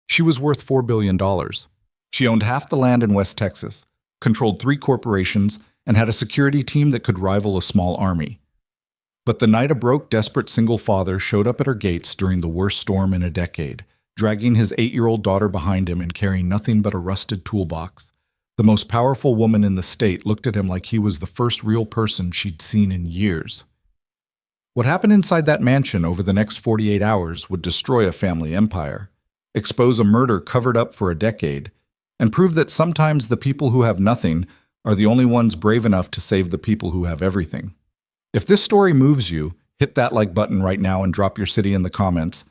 She was worth $4 billion. She owned half the land in West Texas, controlled 3 corporations, and had a security team that could rival a small army. But the night a broke, desperate single father showed up at her gates during the worst storm in a decade, dragging his 8-year-old daughter behind him and carrying nothing but a rusted toolbox. The most powerful woman in the state looked at him like he was the first real person she'd seen in years. What happened inside that mansion over the next 48 hours would destroy a family empire, expose a murder covered up for a decade, and prove that sometimes the people who have nothing are the only ones brave enough to save the people who have everything. If this story moves you, hit that like button right now and drop your city in the comments.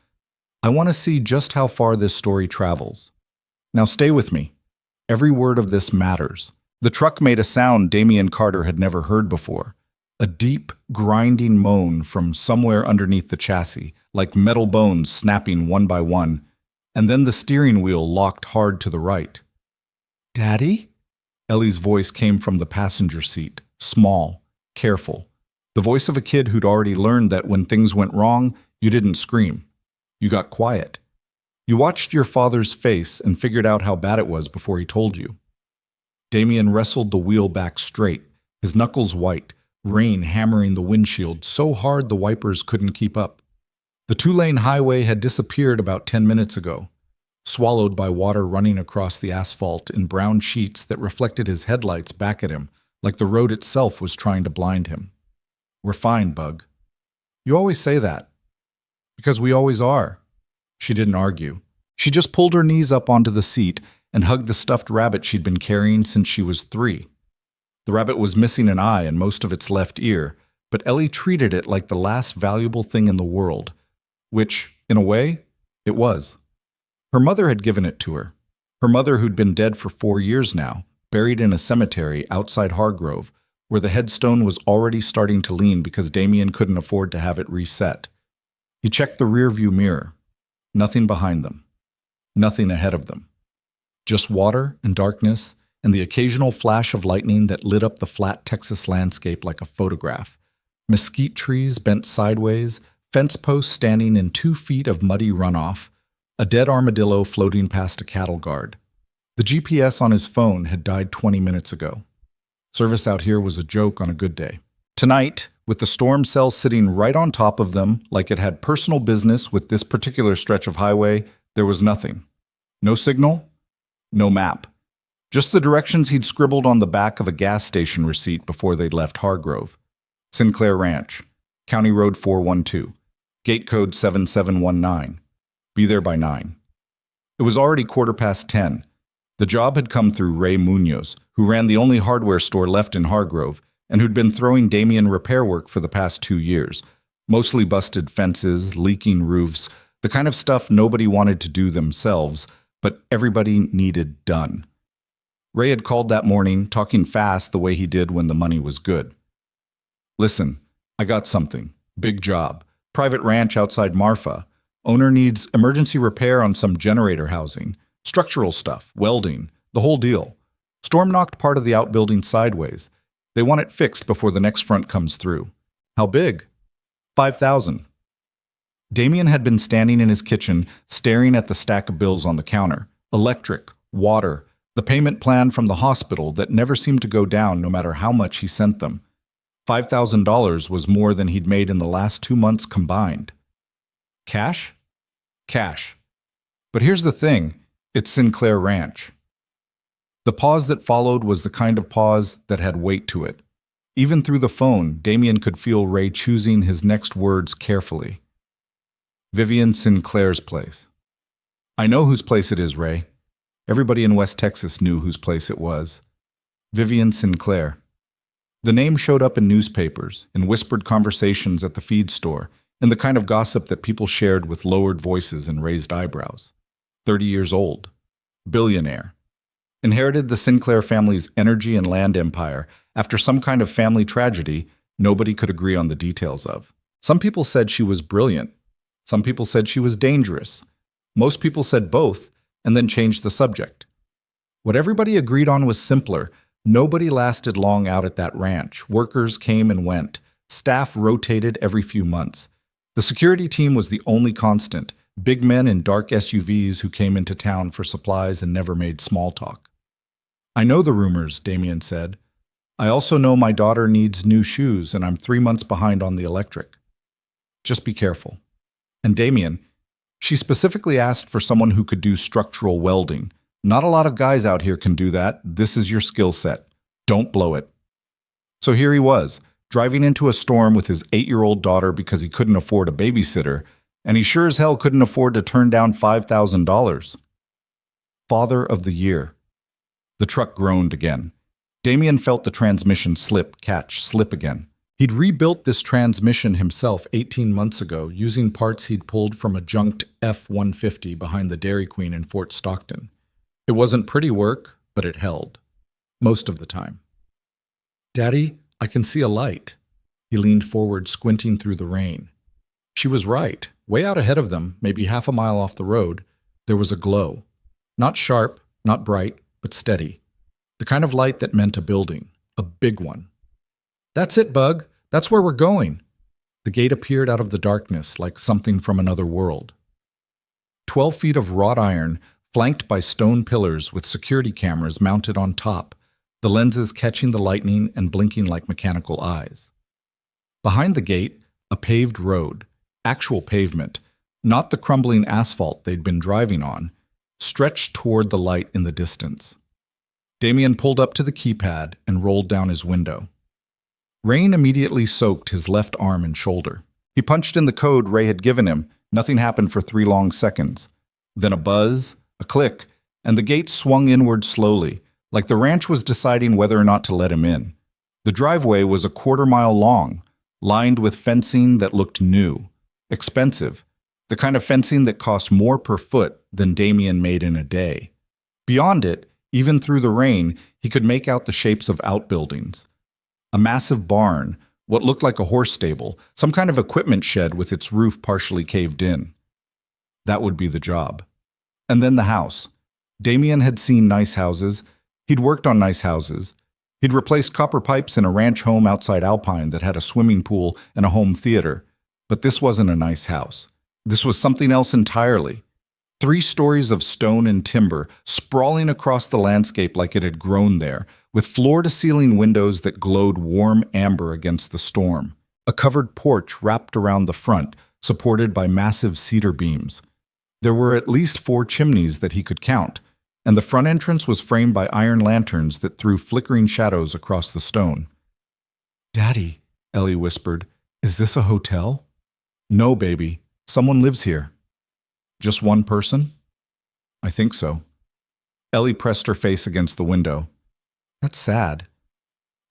I want to see just how far this story travels. Now stay with me. Every word of this matters. The truck made a sound Damian Carter had never heard before. A deep, grinding moan from somewhere underneath the chassis, like metal bones snapping one by one, and then the steering wheel locked hard to the right. "Daddy?" Ellie's voice came from the passenger seat, small, careful. The voice of a kid who'd already learned that when things went wrong, you didn't scream. You got quiet. You watched your father's face and figured out how bad it was before he told you. Damian wrestled the wheel back straight, his knuckles white, rain hammering the windshield so hard the wipers couldn't keep up. The 2-lane highway had disappeared about 10 minutes ago, swallowed by water running across the asphalt in brown sheets that reflected his headlights back at him, like the road itself was trying to blind him. "We're fine, Bug." "You always say that." "Because we always are." She didn't argue. She just pulled her knees up onto the seat and hugged the stuffed rabbit she'd been carrying since she was 3. The rabbit was missing an eye and most of its left ear, but Ellie treated it like the last valuable thing in the world, which, in a way, it was. Her mother had given it to her. Her mother who'd been dead for 4 years now, buried in a cemetery outside Hargrove, where the headstone was already starting to lean because Damian couldn't afford to have it reset. He checked the rearview mirror. Nothing behind them. Nothing ahead of them. Just water and darkness and the occasional flash of lightning that lit up the flat Texas landscape like a photograph. Mesquite trees bent sideways, fence posts standing in 2 feet of muddy runoff, a dead armadillo floating past a cattle guard. The GPS on his phone had died 20 minutes ago. Service out here was a joke on a good day. Tonight, with the storm cell sitting right on top of them like it had personal business with this particular stretch of highway, there was nothing. No signal, no map. Just the directions he'd scribbled on the back of a gas station receipt before they'd left Hargrove. Sinclair Ranch, County Road 412, gate code 7719. Be there by 9. It was already 10:15. The job had come through Ray Munoz, who ran the only hardware store left in Hargrove, and who'd been throwing Damian repair work for the past 2 years. Mostly busted fences, leaking roofs, the kind of stuff nobody wanted to do themselves, but everybody needed done. Ray had called that morning, talking fast the way he did when the money was good. "Listen, I got something. Big job. Private ranch outside Marfa. Owner needs emergency repair on some generator housing. Structural stuff, welding, the whole deal. Storm knocked part of the outbuilding sideways. They want it fixed before the next front comes through." "How big?" 5,000. Damian had been standing in his kitchen, staring at the stack of bills on the counter. Electric, water, the payment plan from the hospital that never seemed to go down no matter how much he sent them. $5,000 was more than he'd made in the last 2 months combined. Cash? Cash. But here's the thing, it's Sinclair Ranch. The pause that followed was the kind of pause that had weight to it. Even through the phone, Damian could feel Ray choosing his next words carefully. Vivian Sinclair's place. "I know whose place it is, Ray." Everybody in West Texas knew whose place it was. Vivian Sinclair. The name showed up in newspapers, in whispered conversations at the feed store, in the kind of gossip that people shared with lowered voices and raised eyebrows. 30 years old. Billionaire. Inherited the Sinclair family's energy and land empire after some kind of family tragedy nobody could agree on the details of. Some people said she was brilliant. Some people said she was dangerous. Most people said both, and then changed the subject. What everybody agreed on was simpler. Nobody lasted long out at that ranch. Workers came and went. Staff rotated every few months. The security team was the only constant. big men in dark SUVs who came into town for supplies and never made small talk. I know the rumors, Damien said. I also know my daughter needs new shoes and I'm 3 months behind on the electric. Just be careful. And Damien, she specifically asked for someone who could do structural welding. Not a lot of guys out here can do that. This is your skill set. Don't blow it. So here he was, driving into a storm with his 8-year-old daughter because he couldn't afford a babysitter, and he sure as hell couldn't afford to turn down $5,000. Father of the Year. The truck groaned again. Damien felt the transmission slip, catch, slip again. He'd rebuilt this transmission himself 18 months ago using parts he'd pulled from a junked F-150 behind the Dairy Queen in Fort Stockton. It wasn't pretty work, but it held. Most of the time. Daddy, I can see a light. He leaned forward, squinting through the rain. She was right. Way out ahead of them, maybe half a mile off the road, there was a glow. Not sharp, not bright, but steady. The kind of light that meant a building. A big one. That's it, Bug. That's where we're going. The gate appeared out of the darkness like something from another world. 12 feet of wrought iron, flanked by stone pillars with security cameras mounted on top, the lenses catching the lightning and blinking like mechanical eyes. Behind the gate, a paved road, actual pavement, not the crumbling asphalt they'd been driving on, stretched toward the light in the distance. Damien pulled up to the keypad and rolled down his window. Rain immediately soaked his left arm and shoulder. He punched in the code Ray had given him. Nothing happened for 3 long seconds. Then a buzz, a click, and the gate swung inward slowly, like the ranch was deciding whether or not to let him in. The driveway was a 1/4 mile long, lined with fencing that looked new, expensive, the kind of fencing that cost more per foot than Damien made in a day. Beyond it, even through the rain, he could make out the shapes of outbuildings. A massive barn, what looked like a horse stable, some kind of equipment shed with its roof partially caved in. That would be the job. And then the house. Damien had seen nice houses. He'd worked on nice houses. He'd replaced copper pipes in a ranch home outside Alpine that had a swimming pool and a home theater. But this wasn't a nice house. This was something else entirely. 3 stories of stone and timber, sprawling across the landscape like it had grown there, with floor-to-ceiling windows that glowed warm amber against the storm. A covered porch wrapped around the front, supported by massive cedar beams. There were at least 4 chimneys that he could count, and the front entrance was framed by iron lanterns that threw flickering shadows across the stone. "Daddy," Ellie whispered, "is this a hotel?" "No, baby. Someone lives here." "Just one person?" "I think so." Ellie pressed her face against the window. "That's sad."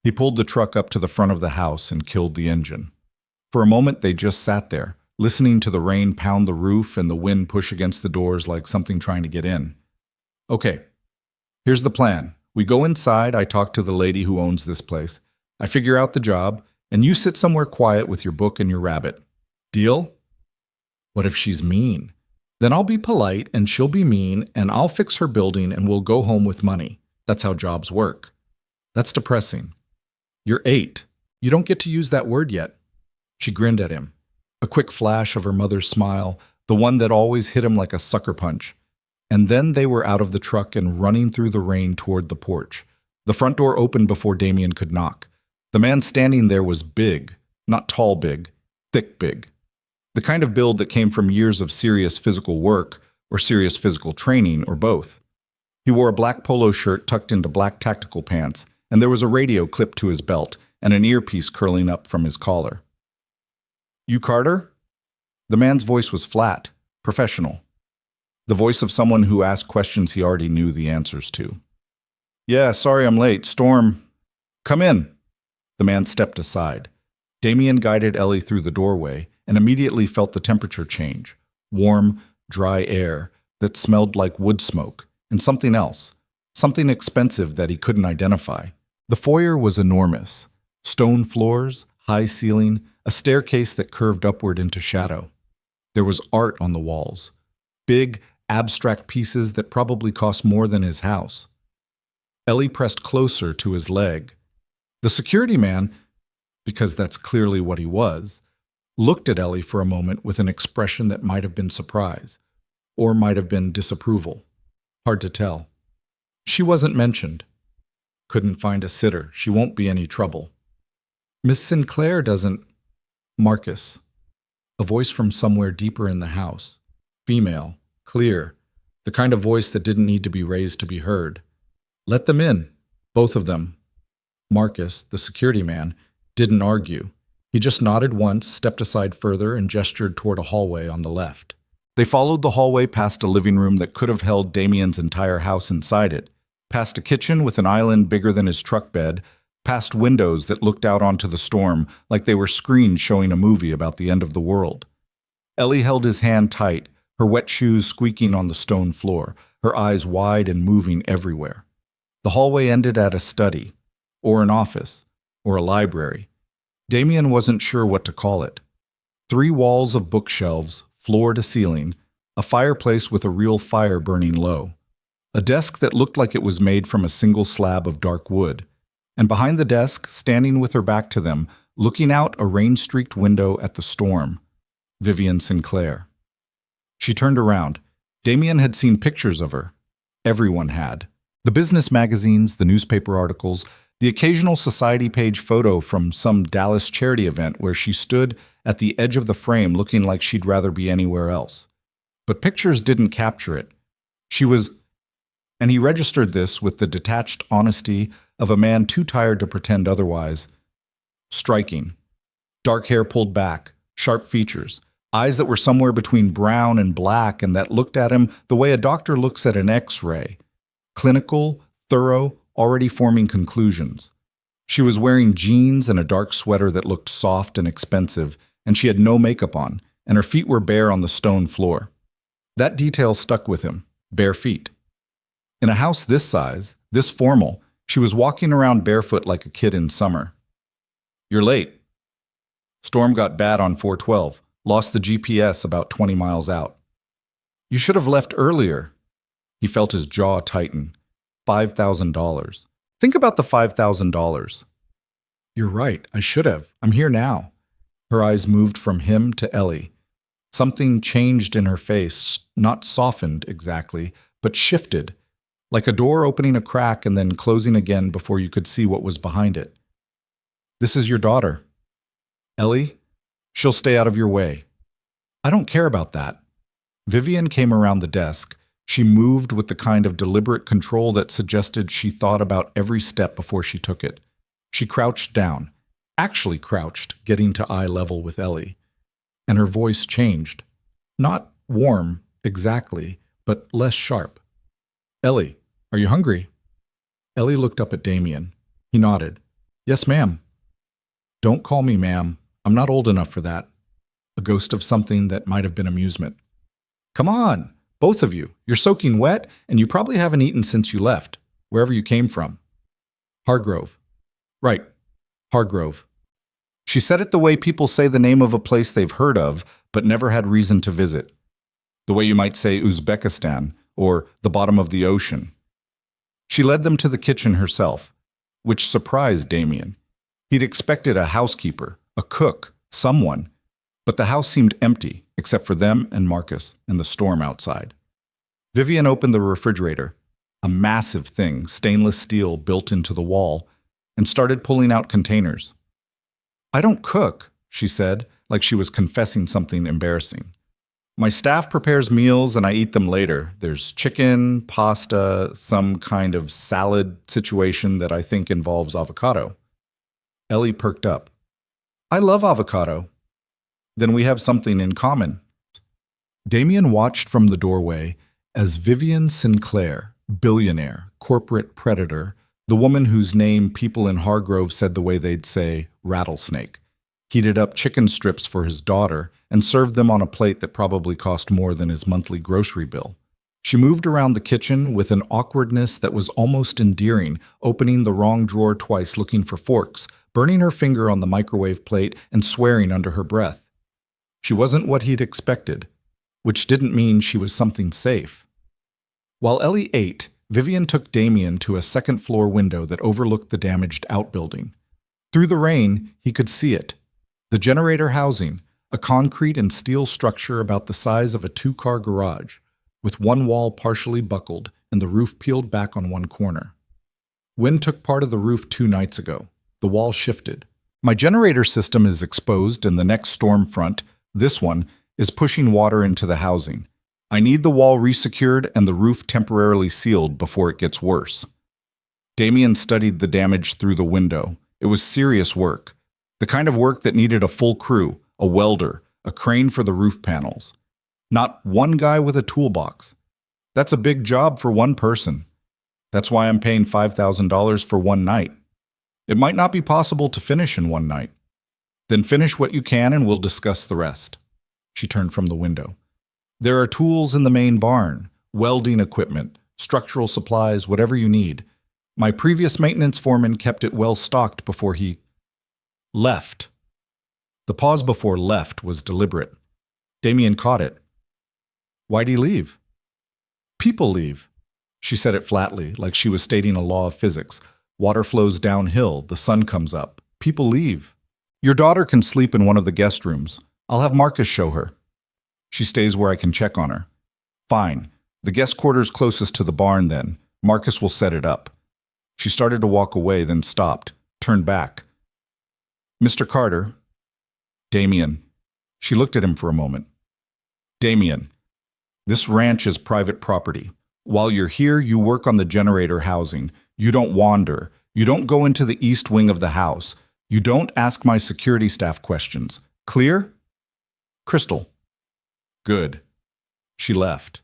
He pulled the truck up to the front of the house and killed the engine. For a moment they just sat there, listening to the rain pound the roof and the wind push against the doors like something trying to get in. "Okay, here's the plan. We go inside, I talk to the lady who owns this place. I figure out the job, and you sit somewhere quiet with your book and your rabbit. Deal?" "What if she's mean?" "Then I'll be polite, and she'll be mean, and I'll fix her building, and we'll go home with money. That's how jobs work." "That's depressing." "You're 8. You don't get to use that word yet." She grinned at him. A quick flash of her mother's smile, the one that always hit him like a sucker punch. And then they were out of the truck and running through the rain toward the porch. The front door opened before Damien could knock. The man standing there was big, not tall big, thick big. The kind of build that came from years of serious physical work or serious physical training or both. He wore a black polo shirt tucked into black tactical pants, and there was a radio clipped to his belt and an earpiece curling up from his collar. "You Carter?" The man's voice was flat, professional. The voice of someone who asked questions he already knew the answers to. "Yeah, sorry I'm late. Storm." "Come in." The man stepped aside. Damien guided Ellie through the doorway and immediately felt the temperature change. Warm, dry air that smelled like wood smoke and something else, something expensive that he couldn't identify. The foyer was enormous. Stone floors, high ceiling, a staircase that curved upward into shadow. There was art on the walls. Big, abstract pieces that probably cost more than his house. Ellie pressed closer to his leg. The security man, because that's clearly what he was, looked at Ellie for a moment with an expression that might have been surprise, or might have been disapproval. Hard to tell. She wasn't mentioned. Couldn't find a sitter. She won't be any trouble. Miss Sinclair doesn't... Marcus. A voice from somewhere deeper in the house. Female. Clear. The kind of voice that didn't need to be raised to be heard. Let them in. Both of them. Marcus, the security man, didn't argue. He just nodded once, stepped aside further, and gestured toward a hallway on the left. They followed the hallway past a living room that could have held Damien's entire house inside it, past a kitchen with an island bigger than his truck bed, past windows that looked out onto the storm like they were screens showing a movie about the end of the world. Ellie held his hand tight, her wet shoes squeaking on the stone floor, her eyes wide and moving everywhere. The hallway ended at a study, or an office, or a library. Damien wasn't sure what to call it. 3 walls of bookshelves, floor to ceiling, a fireplace with a real fire burning low, a desk that looked like it was made from a single slab of dark wood, and behind the desk, standing with her back to them, looking out a rain-streaked window at the storm, Vivian Sinclair. She turned around. Damien had seen pictures of her. Everyone had. The business magazines, the newspaper articles, the occasional society page photo from some Dallas charity event where she stood at the edge of the frame looking like she'd rather be anywhere else. But pictures didn't capture it. She was... And he registered this with the detached honesty of a man too tired to pretend otherwise. Striking. Dark hair pulled back, sharp features, eyes that were somewhere between brown and black and that looked at him the way a doctor looks at an X-ray. Clinical, thorough, already forming conclusions. She was wearing jeans and a dark sweater that looked soft and expensive, and she had no makeup on, and her feet were bare on the stone floor. That detail stuck with him, bare feet. In a house this size, this formal, she was walking around barefoot like a kid in summer. "You're late." Storm got bad on 412, lost the GPS about 20 miles out. "You should have left earlier." He felt his jaw tighten. $5,000. Think about the $5,000. "You're right, I should have. I'm here now." Her eyes moved from him to Ellie. Something changed in her face, not softened exactly, but shifted, like a door opening a crack and then closing again before you could see what was behind it. "This is your daughter." "Ellie, she'll stay out of your way." "I don't care about that." Vivian came around the desk. She moved with the kind of deliberate control that suggested she thought about every step before she took it. She crouched down, actually crouched, getting to eye level with Ellie. And her voice changed. Not warm, exactly, but less sharp. "Ellie, are you hungry?" Ellie looked up at Damien. He nodded. "Yes, ma'am." "Don't call me ma'am. I'm not old enough for that." A ghost of something that might have been amusement. "Come on, both of you. You're soaking wet, and you probably haven't eaten since you left, wherever you came from." "Hargrove." "Right, Hargrove." She said it the way people say the name of a place they've heard of, but never had reason to visit. The way you might say Uzbekistan, or the bottom of the ocean. She led them to the kitchen herself, which surprised Damien. He'd expected a housekeeper, a cook, someone, but the house seemed empty, except for them and Marcus and the storm outside. Vivian opened the refrigerator, a massive thing, stainless steel built into the wall, and started pulling out containers. "I don't cook," she said, like she was confessing something embarrassing. "My staff prepares meals and I eat them later. There's chicken, pasta, some kind of salad situation that I think involves avocado." Ellie perked up. "I love avocado." "Then we have something in common." Damien watched from the doorway as Vivian Sinclair, billionaire, corporate predator, the woman whose name people in Hargrove said the way they'd say rattlesnake, heated up chicken strips for his daughter and served them on a plate that probably cost more than his monthly grocery bill. She moved around the kitchen with an awkwardness that was almost endearing, opening the wrong drawer twice looking for forks, burning her finger on the microwave plate and swearing under her breath. She wasn't what he'd expected, which didn't mean she was something safe. While Ellie ate, Vivian took Damien to a second-floor window that overlooked the damaged outbuilding. Through the rain, he could see it. The generator housing, a concrete and steel structure about the size of a two-car garage, with one wall partially buckled and the roof peeled back on one corner. Wind took part of the roof 2 nights ago. The wall shifted. My generator system is exposed and the next storm front, this one, is pushing water into the housing. I need the wall resecured and the roof temporarily sealed before it gets worse. Damien studied the damage through the window. It was serious work. The kind of work that needed a full crew, a welder, a crane for the roof panels. Not one guy with a toolbox. That's a big job for one person. That's why I'm paying $5,000 for one night. It might not be possible to finish in one night. Then finish what you can and we'll discuss the rest. She turned from the window. There are tools in the main barn, welding equipment, structural supplies, whatever you need. My previous maintenance foreman kept it well stocked before he left. The pause before left was deliberate. Damien caught it. Why'd he leave? People leave. She said it flatly, like she was stating a law of physics. Water flows downhill, the sun comes up. People leave. Your daughter can sleep in one of the guest rooms. I'll have Marcus show her. She stays where I can check on her. Fine. The guest quarters closest to the barn then. Marcus will set it up. She started to walk away, then stopped, turned back. Mr. Carter. Damien. She looked at him for a moment. Damien, this ranch is private property. While you're here, you work on the generator housing. You don't wander. You don't go into the east wing of the house. You don't ask my security staff questions. Clear? Crystal. Good. She left.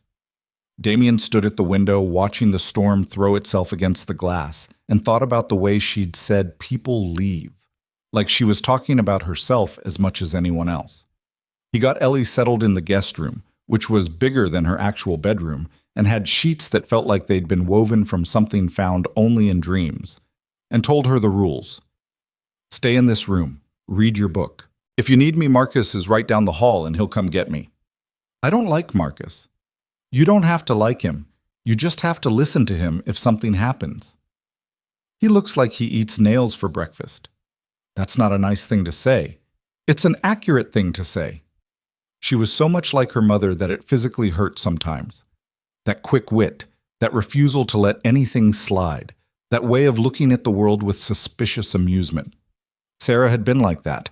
Damien stood at the window, watching the storm throw itself against the glass, and thought about the way she'd said people leave, like she was talking about herself as much as anyone else. He got Ellie settled in the guest room, which was bigger than her actual bedroom, and had sheets that felt like they'd been woven from something found only in dreams, and told her the rules. Stay in this room. Read your book. If you need me, Marcus is right down the hall and he'll come get me. I don't like Marcus. You don't have to like him. You just have to listen to him if something happens. He looks like he eats nails for breakfast. That's not a nice thing to say. It's an accurate thing to say. She was so much like her mother that it physically hurt sometimes. That quick wit, that refusal to let anything slide, that way of looking at the world with suspicious amusement. Sarah had been like that.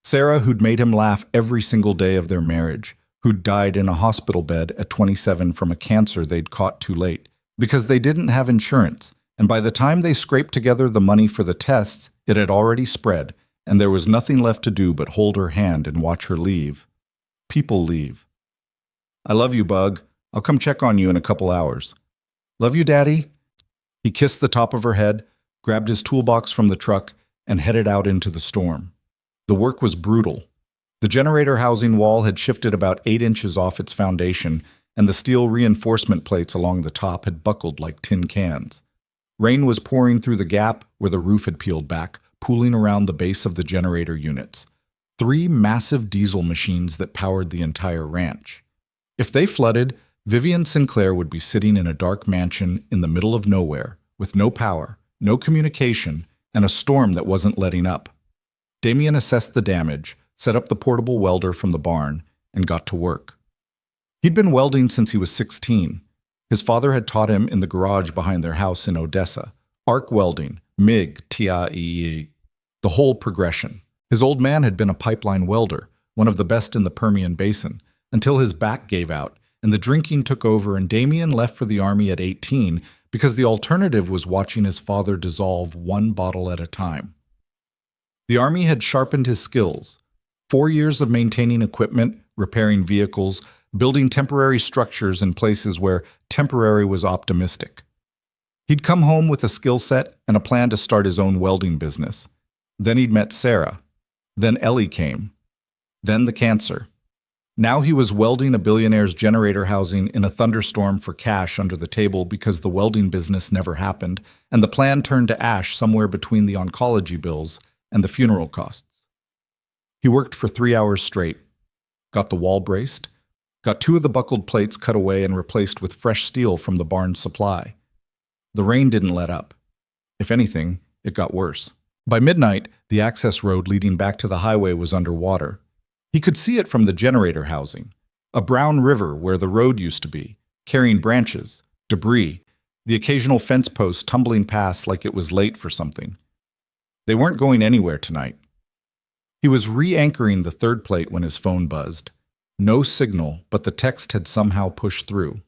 Sarah, who'd made him laugh every single day of their marriage, who'd died in a hospital bed at 27 from a cancer they'd caught too late, because they didn't have insurance, and by the time they scraped together the money for the tests, it had already spread, and there was nothing left to do but hold her hand and watch her leave. People leave. I love you, Bug. I'll come check on you in a couple hours. Love you, Daddy. He kissed the top of her head, grabbed his toolbox from the truck, and headed out into the storm. The work was brutal. The generator housing wall had shifted about 8 inches off its foundation, and the steel reinforcement plates along the top had buckled like tin cans. Rain was pouring through the gap where the roof had peeled back, pooling around the base of the generator units. 3 massive diesel machines that powered the entire ranch. If they flooded, Vivian Sinclair would be sitting in a dark mansion in the middle of nowhere, with no power, no communication, and a storm that wasn't letting up. Damien assessed the damage, set up the portable welder from the barn, and got to work. He'd been welding since he was 16. His father had taught him in the garage behind their house in Odessa. Arc welding, MIG, TIE, the whole progression. His old man had been a pipeline welder, one of the best in the Permian Basin, until his back gave out, and the drinking took over, and Damien left for the army at 18 because the alternative was watching his father dissolve 1 bottle at a time. The army had sharpened his skills. 4 years of maintaining equipment, repairing vehicles, building temporary structures in places where temporary was optimistic. He'd come home with a skill set and a plan to start his own welding business. Then he'd met Sarah. Then Ellie came. Then the cancer. Now he was welding a billionaire's generator housing in a thunderstorm for cash under the table because the welding business never happened, and the plan turned to ash somewhere between the oncology bills and the funeral costs. He worked for 3 hours straight, got the wall braced, got 2 of the buckled plates cut away and replaced with fresh steel from the barn's supply. The rain didn't let up. If anything, it got worse. By midnight, the access road leading back to the highway was underwater. He could see it from the generator housing, a brown river where the road used to be, carrying branches, debris, the occasional fence post tumbling past like it was late for something. They weren't going anywhere tonight. He was re-anchoring the third plate when his phone buzzed. No signal, but the text had somehow pushed through.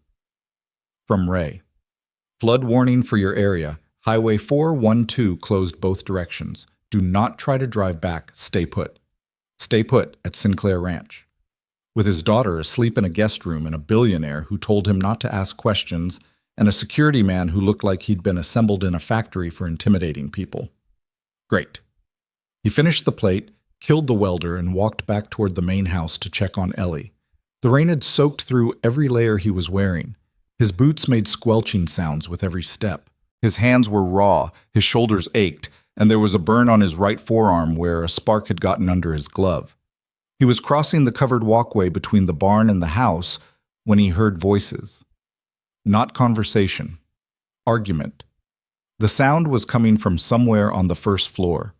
From Ray. Flood warning for your area. Highway 412 closed both directions. Do not try to drive back. Stay put. Stay put at Sinclair Ranch. With his daughter asleep in a guest room and a billionaire who told him not to ask questions, and a security man who looked like he'd been assembled in a factory for intimidating people. Great. He finished the plate, killed the welder, and walked back toward the main house to check on Ellie. The rain had soaked through every layer he was wearing. His boots made squelching sounds with every step. His hands were raw, his shoulders ached, and there was a burn on his right forearm where a spark had gotten under his glove. He was crossing the covered walkway between the barn and the house when he heard voices. Not conversation. Argument. The sound was coming from somewhere on the first floor,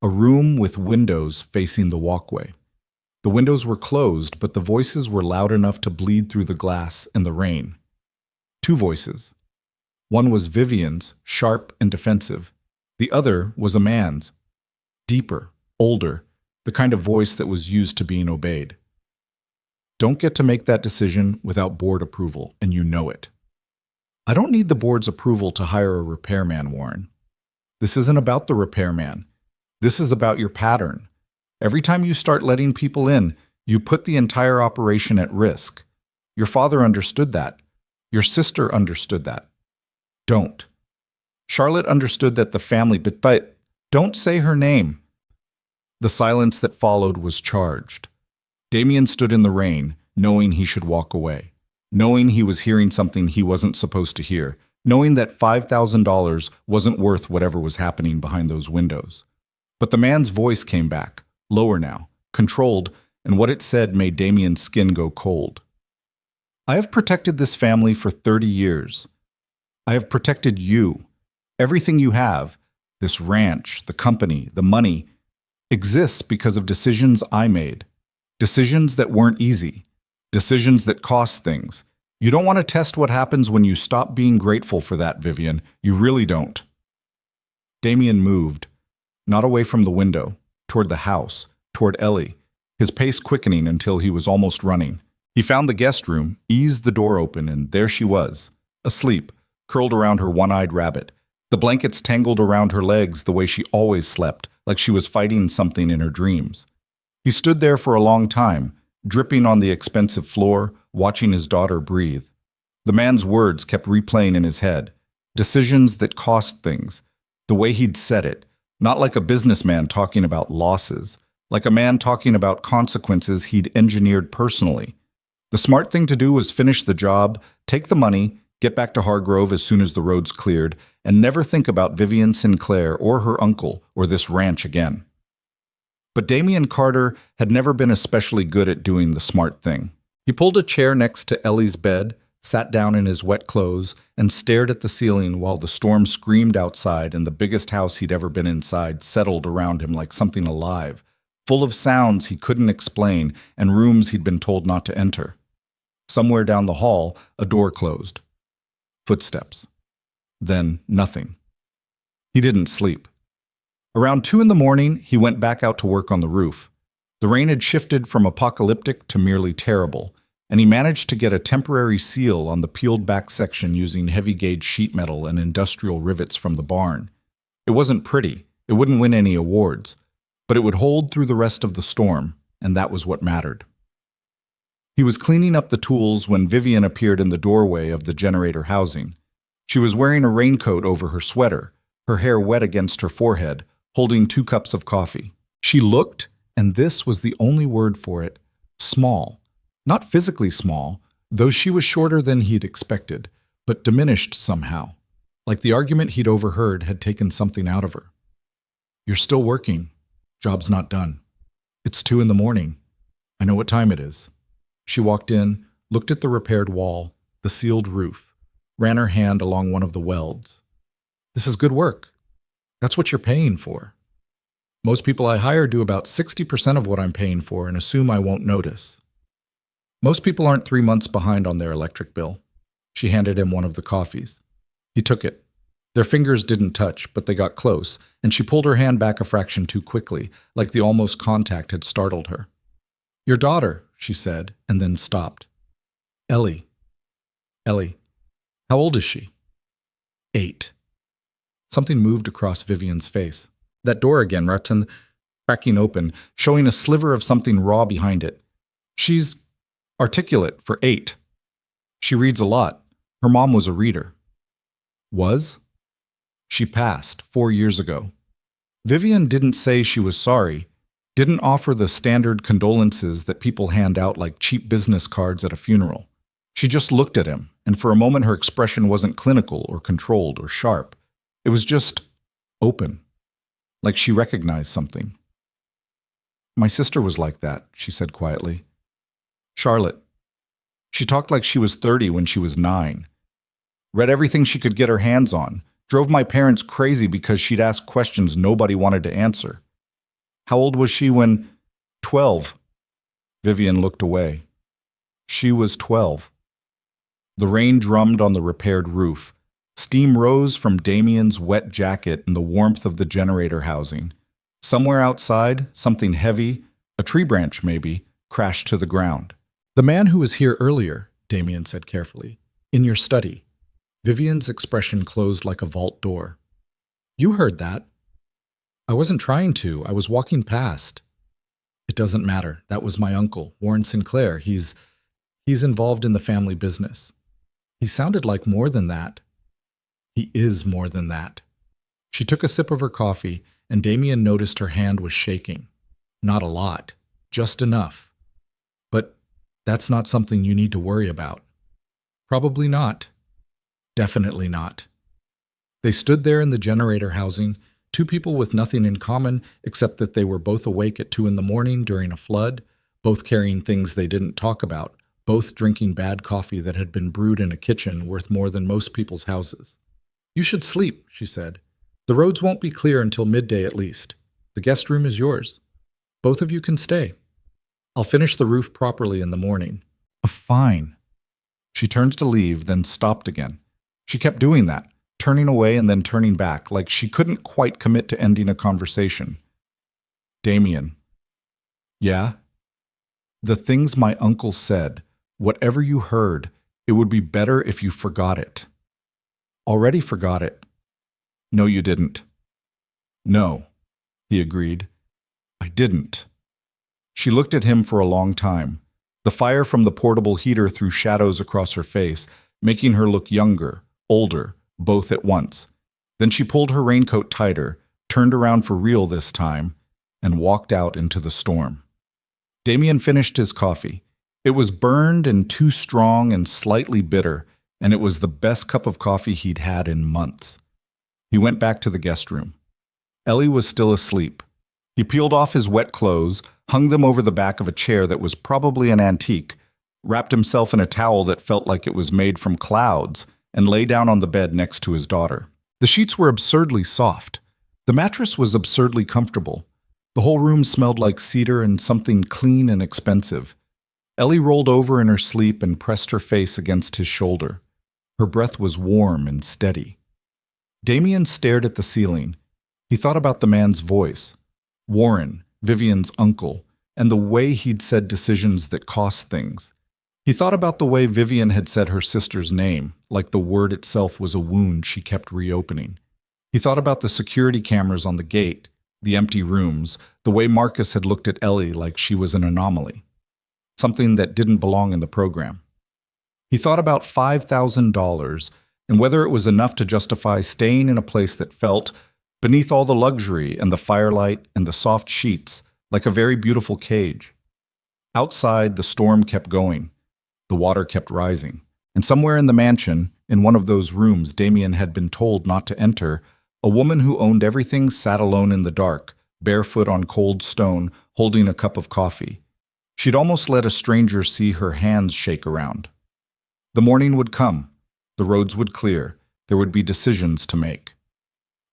a room with windows facing the walkway. The windows were closed, but the voices were loud enough to bleed through the glass in the rain. Two voices. One was Vivian's, sharp and defensive. The other was a man's, deeper, older, the kind of voice that was used to being obeyed. Don't get to make that decision without board approval, and you know it. I don't need the board's approval to hire a repairman, Warren. This isn't about the repairman. This is about your pattern. Every time you start letting people in, you put the entire operation at risk. Your father understood that. Your sister understood that. Don't. Charlotte understood that the family, but don't say her name. The silence that followed was charged. Damien stood in the rain, knowing he should walk away, knowing he was hearing something he wasn't supposed to hear, knowing that $5,000 wasn't worth whatever was happening behind those windows. But the man's voice came back, lower now, controlled, and what it said made Damien's skin go cold. I have protected this family for 30 years. I have protected you. Everything you have, this ranch, the company, the money, exists because of decisions I made. Decisions that weren't easy. Decisions that cost things. You don't want to test what happens when you stop being grateful for that, Vivian. You really don't. Damien moved, not away from the window, toward the house, toward Ellie, his pace quickening until he was almost running. He found the guest room, eased the door open, and there she was, asleep, curled around her one-eyed rabbit. The blankets tangled around her legs the way she always slept, like she was fighting something in her dreams. He stood there for a long time, dripping on the expensive floor, watching his daughter breathe. The man's words kept replaying in his head. Decisions that cost things. The way he'd said it. Not like a businessman talking about losses. Like a man talking about consequences he'd engineered personally. The smart thing to do was finish the job, take the money, get back to Hargrove as soon as the roads cleared, and never think about Vivian Sinclair or her uncle or this ranch again. But Damien Carter had never been especially good at doing the smart thing. He pulled a chair next to Ellie's bed, sat down in his wet clothes, and stared at the ceiling while the storm screamed outside and the biggest house he'd ever been inside settled around him like something alive, full of sounds he couldn't explain and rooms he'd been told not to enter. Somewhere down the hall, a door closed. Footsteps. Then nothing. He didn't sleep. Around 2 a.m, he went back out to work on the roof. The rain had shifted from apocalyptic to merely terrible, and he managed to get a temporary seal on the peeled-back section using heavy-gauge sheet metal and industrial rivets from the barn. It wasn't pretty, it wouldn't win any awards, but it would hold through the rest of the storm, and that was what mattered. He was cleaning up the tools when Vivian appeared in the doorway of the generator housing. She was wearing a raincoat over her sweater, her hair wet against her forehead, holding 2 cups of coffee. She looked, and this was the only word for it, small. Not physically small, though she was shorter than he'd expected, but diminished somehow, like the argument he'd overheard had taken something out of her. You're still working. Job's not done. It's 2 a.m. I know what time it is. She walked in, looked at the repaired wall, the sealed roof, ran her hand along one of the welds. This is good work. That's what you're paying for. Most people I hire do about 60% of what I'm paying for and assume I won't notice. Most people aren't 3 months behind on their electric bill. She handed him one of the coffees. He took it. Their fingers didn't touch, but they got close, and she pulled her hand back a fraction too quickly, like the almost contact had startled her. "Your daughter," she said, and then stopped. Ellie. Ellie. How old is she?" 8. Something moved across Vivian's face. That door again, Rutten, cracking open, showing a sliver of something raw behind it. "She's articulate for 8. She reads a lot. Her mom was a reader." "Was?" "She passed 4 years ago." Vivian didn't say she was sorry, didn't offer the standard condolences that people hand out like cheap business cards at a funeral. She just looked at him, and for a moment her expression wasn't clinical or controlled or sharp. It was just open, like she recognized something. "My sister was like that," she said quietly. "Charlotte. She talked like she was 30 when she was 9. Read everything she could get her hands on. Drove my parents crazy because she'd ask questions nobody wanted to answer." "How old was she when—" 12. Vivian looked away. She was 12. The rain drummed on the repaired roof. Steam rose from Damien's wet jacket in the warmth of the generator housing. Somewhere outside, something heavy, a tree branch maybe, crashed to the ground. "The man who was here earlier," Damien said carefully, "in your study." Vivian's expression closed like a vault door. "You heard that." "I wasn't trying to. I was walking past." "It doesn't matter. That was my uncle, Warren Sinclair. He's involved in the family business." "He sounded like more than that." "He is more than that." She took a sip of her coffee, and Damien noticed her hand was shaking. Not a lot, just enough. "But that's not something you need to worry about." "Probably not. Definitely not." They stood there in the generator housing, two people with nothing in common except that they were both awake at 2 in the morning during a flood, both carrying things they didn't talk about, both drinking bad coffee that had been brewed in a kitchen worth more than most people's houses. "You should sleep," she said. "The roads won't be clear until midday at least. The guest room is yours. Both of you can stay. I'll finish the roof properly in the morning." "Fine." She turned to leave, then stopped again. She kept doing that, turning away and then turning back, like she couldn't quite commit to ending a conversation. "Damien." "Yeah?" "The things my uncle said, whatever you heard, it would be better if you forgot it." "Already forgot it." "No, you didn't." "No," he agreed. "I didn't." She looked at him for a long time. The fire from the portable heater threw shadows across her face, making her look younger, older, both at once. Then she pulled her raincoat tighter, turned around for real this time, and walked out into the storm. Damien finished his coffee. It was burned and too strong and slightly bitter, and it was the best cup of coffee he'd had in months. He went back to the guest room. Ellie was still asleep. He peeled off his wet clothes, hung them over the back of a chair that was probably an antique, wrapped himself in a towel that felt like it was made from clouds, and lay down on the bed next to his daughter. The sheets were absurdly soft. The mattress was absurdly comfortable. The whole room smelled like cedar and something clean and expensive. Ellie rolled over in her sleep and pressed her face against his shoulder. Her breath was warm and steady. Damien stared at the ceiling. He thought about the man's voice. Warren, Vivian's uncle, and the way he'd said decisions that cost things. He thought about the way Vivian had said her sister's name, like the word itself was a wound she kept reopening. He thought about the security cameras on the gate, the empty rooms, the way Marcus had looked at Ellie like she was an anomaly, something that didn't belong in the program. He thought about $5,000 and whether it was enough to justify staying in a place that felt, beneath all the luxury and the firelight and the soft sheets, like a very beautiful cage. Outside, the storm kept going. The water kept rising. And somewhere in the mansion, in one of those rooms Damien had been told not to enter, a woman who owned everything sat alone in the dark, barefoot on cold stone, holding a cup of coffee. She'd almost let a stranger see her hands shake around. The morning would come. The roads would clear. There would be decisions to make.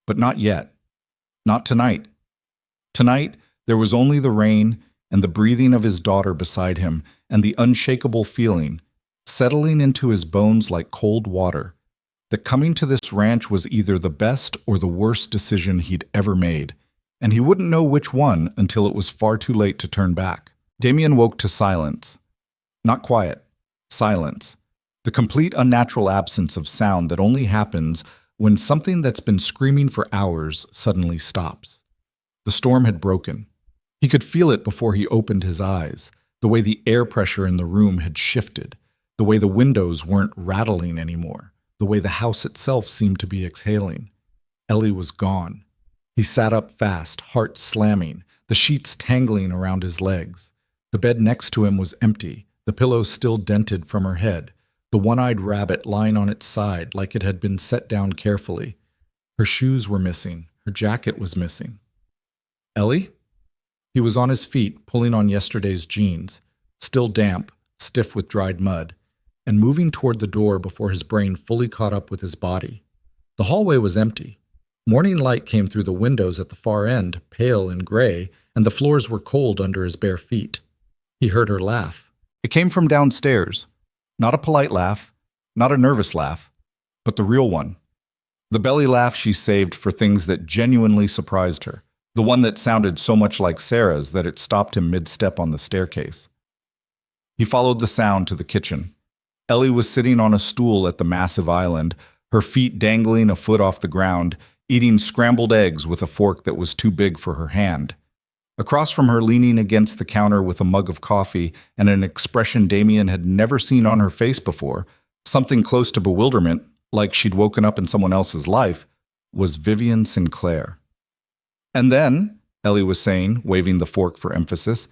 But not yet. Not tonight. Tonight, there was only the rain and the breathing of his daughter beside him and the unshakable feeling, settling into his bones like cold water, that coming to this ranch was either the best or the worst decision he'd ever made, and he wouldn't know which one until it was far too late to turn back. Damien woke to silence. Not quiet. Silence. The complete unnatural absence of sound that only happens when something that's been screaming for hours suddenly stops. The storm had broken. He could feel it before he opened his eyes, the way the air pressure in the room had shifted, the way the windows weren't rattling anymore, the way the house itself seemed to be exhaling. Ellie was gone. He sat up fast, heart slamming, the sheets tangling around his legs. The bed next to him was empty, the pillow still dented from her head, the one-eyed rabbit lying on its side like it had been set down carefully. Her shoes were missing, her jacket was missing. Ellie? He was on his feet, pulling on yesterday's jeans, still damp, stiff with dried mud, and moving toward the door before his brain fully caught up with his body. The hallway was empty. Morning light came through the windows at the far end, pale and gray, and the floors were cold under his bare feet. He heard her laugh. It came from downstairs. Not a polite laugh, not a nervous laugh, but the real one. The belly laugh she saved for things that genuinely surprised her. The one that sounded so much like Sarah's that it stopped him mid-step on the staircase. He followed the sound to the kitchen. Ellie was sitting on a stool at the massive island, her feet dangling a foot off the ground, eating scrambled eggs with a fork that was too big for her hand. Across from her, leaning against the counter with a mug of coffee and an expression Damien had never seen on her face before, something close to bewilderment, like she'd woken up in someone else's life, was Vivian Sinclair. And then, Ellie was saying, waving the fork for emphasis,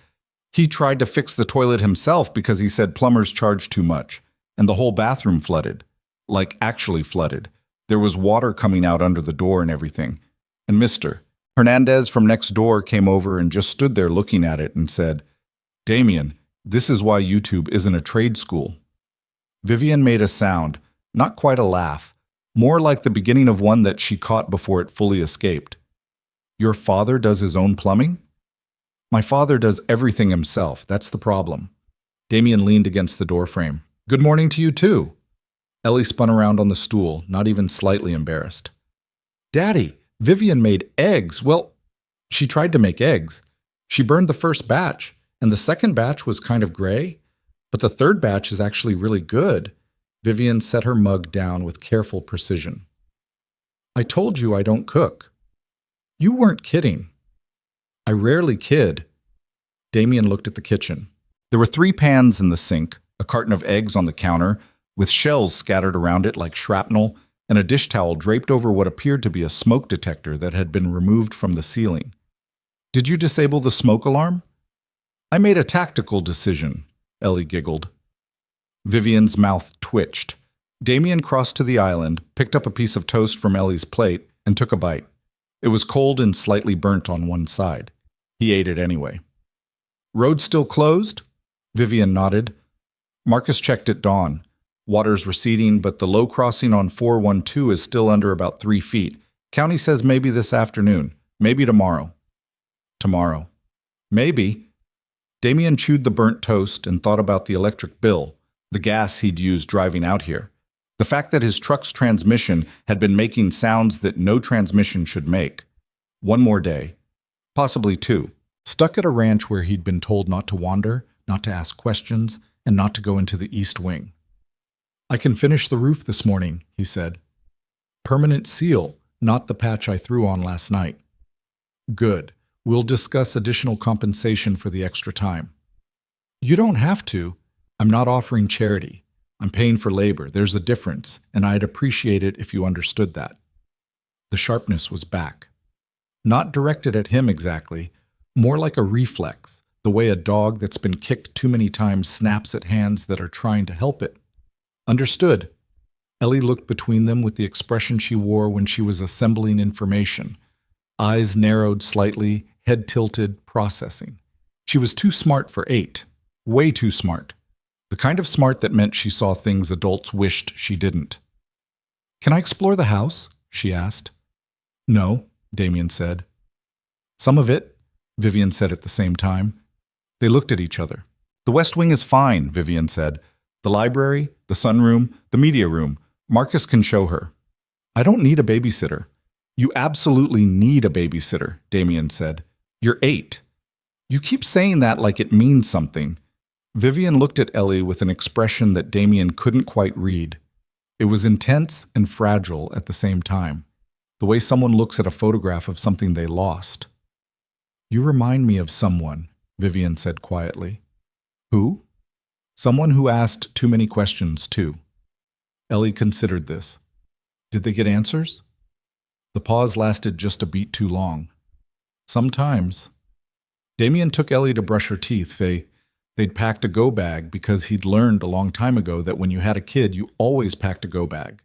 he tried to fix the toilet himself because he said plumbers charged too much, and the whole bathroom flooded. Like actually flooded. There was water coming out under the door and everything. And Mr. Hernandez from next door came over and just stood there looking at it and said, "Damien, this is why YouTube isn't a trade school." Vivian made a sound, not quite a laugh, more like the beginning of one that she caught before it fully escaped. "Your father does his own plumbing?" "My father does everything himself, that's the problem." Damien leaned against the doorframe. "Good morning to you too." Ellie spun around on the stool, not even slightly embarrassed. "Daddy, Vivian made eggs. Well, she tried to make eggs. She burned the first batch, and the second batch was kind of gray, but the third batch is actually really good." Vivian set her mug down with careful precision. "I told you I don't cook." "You weren't kidding." "I rarely kid." Damien looked at the kitchen. There were 3 pans in the sink, a carton of eggs on the counter, with shells scattered around it like shrapnel, and a dish towel draped over what appeared to be a smoke detector that had been removed from the ceiling. "Did you disable the smoke alarm?" "I made a tactical decision," Ellie giggled. Vivian's mouth twitched. Damien crossed to the island, picked up a piece of toast from Ellie's plate, and took a bite. It was cold and slightly burnt on one side. He ate it anyway. "Road still closed?" Vivian nodded. Marcus checked at dawn. Water's receding, but the low crossing on 412 is still under about 3 feet. County says maybe this afternoon, maybe tomorrow. Tomorrow. Maybe. Damien chewed the burnt toast and thought about the electric bill, the gas he'd used driving out here. The fact that his truck's transmission had been making sounds that no transmission should make. One more day. Possibly 2. Stuck at a ranch where he'd been told not to wander, not to ask questions, and not to go into the east wing. "I can finish the roof this morning," he said. "Permanent seal, not the patch I threw on last night." "Good. We'll discuss additional compensation for the extra time." "You don't have to. I'm not offering charity. I'm paying for labor. There's a difference, and I'd appreciate it if you understood that." The sharpness was back. Not directed at him exactly, more like a reflex, the way a dog that's been kicked too many times snaps at hands that are trying to help it. "Understood." Ellie looked between them with the expression she wore when she was assembling information. Eyes narrowed slightly, head tilted, processing. She was too smart for 8. Way too smart. The kind of smart that meant she saw things adults wished she didn't. "Can I explore the house?" she asked. "No," Damien said. "Some of it. Vivian said at the same time. They looked at each other. The West Wing is fine, Vivian said. The library, the sunroom, the media room. Marcus can show her. I don't need a babysitter. You absolutely need a babysitter, Damien said. You're 8. You keep saying that like it means something. Vivian looked at Ellie with an expression that Damien couldn't quite read. It was intense and fragile at the same time, the way someone looks at a photograph of something they lost. You remind me of someone, Vivian said quietly. Who? Someone who asked too many questions, too. Ellie considered this. Did they get answers? The pause lasted just a beat too long. Sometimes. Damien took Ellie to brush her teeth. They'd packed a go bag because he'd learned a long time ago that when you had a kid, you always packed a go bag,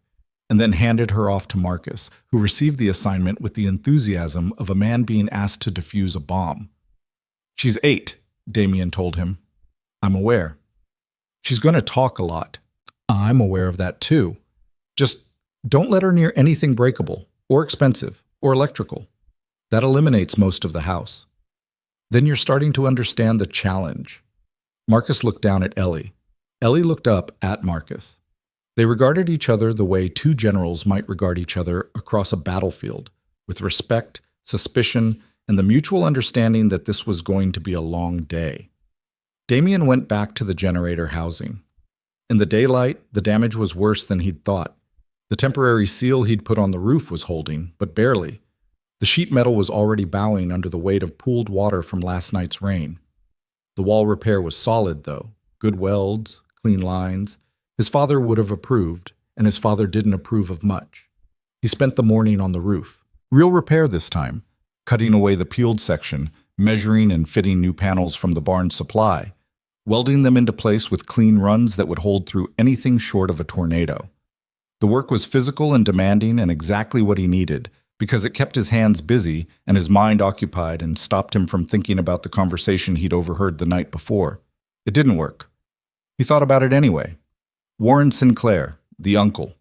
and then handed her off to Marcus, who received the assignment with the enthusiasm of a man being asked to defuse a bomb. She's 8, Damien told him. I'm aware. She's going to talk a lot. I'm aware of that too. Just don't let her near anything breakable, or expensive, or electrical. That eliminates most of the house. Then you're starting to understand the challenge. Marcus looked down at Ellie. Ellie looked up at Marcus. They regarded each other the way 2 generals might regard each other across a battlefield, with respect, suspicion, and the mutual understanding that this was going to be a long day. Damien went back to the generator housing. In the daylight, the damage was worse than he'd thought. The temporary seal he'd put on the roof was holding, but barely. The sheet metal was already bowing under the weight of pooled water from last night's rain. The wall repair was solid, though. Good welds, clean lines. His father would have approved, and his father didn't approve of much. He spent the morning on the roof. Real repair this time, cutting away the peeled section, measuring and fitting new panels from the barn supply, welding them into place with clean runs that would hold through anything short of a tornado. The work was physical and demanding and exactly what he needed, because it kept his hands busy and his mind occupied and stopped him from thinking about the conversation he'd overheard the night before. It didn't work. He thought about it anyway. Warren Sinclair, the uncle.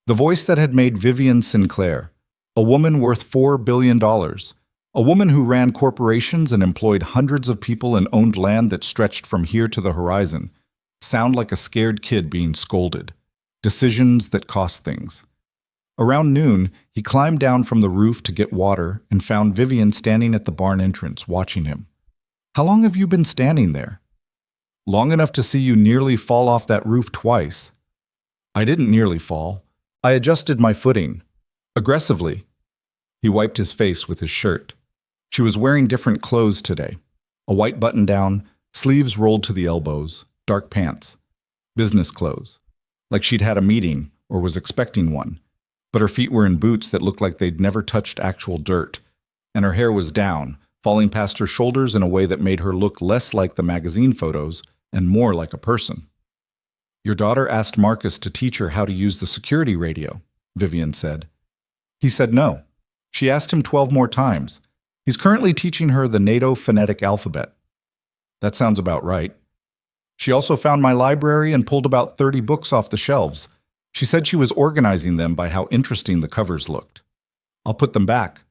The voice that had made Vivian Sinclair, a woman worth $4 billion, a woman who ran corporations and employed hundreds of people and owned land that stretched from here to the horizon, sound like a scared kid being scolded. Decisions that cost things. Around noon, he climbed down from the roof to get water and found Vivian standing at the barn entrance, watching him. How long have you been standing there? Long enough to see you nearly fall off that roof twice. I didn't nearly fall. I adjusted my footing. Aggressively. He wiped his face with his shirt. She was wearing different clothes today. A white button-down, sleeves rolled to the elbows, dark pants. Business clothes. Like she'd had a meeting or was expecting one. But her feet were in boots that looked like they'd never touched actual dirt, and her hair was down, falling past her shoulders in a way that made her look less like the magazine photos and more like a person. Your daughter asked Marcus to teach her how to use the security radio, Vivian said. He said no. She asked him 12 more times. He's currently teaching her the NATO phonetic alphabet. That sounds about right. She also found my library and pulled about 30 books off the shelves. She said she was organizing them by how interesting the covers looked. I'll put them back.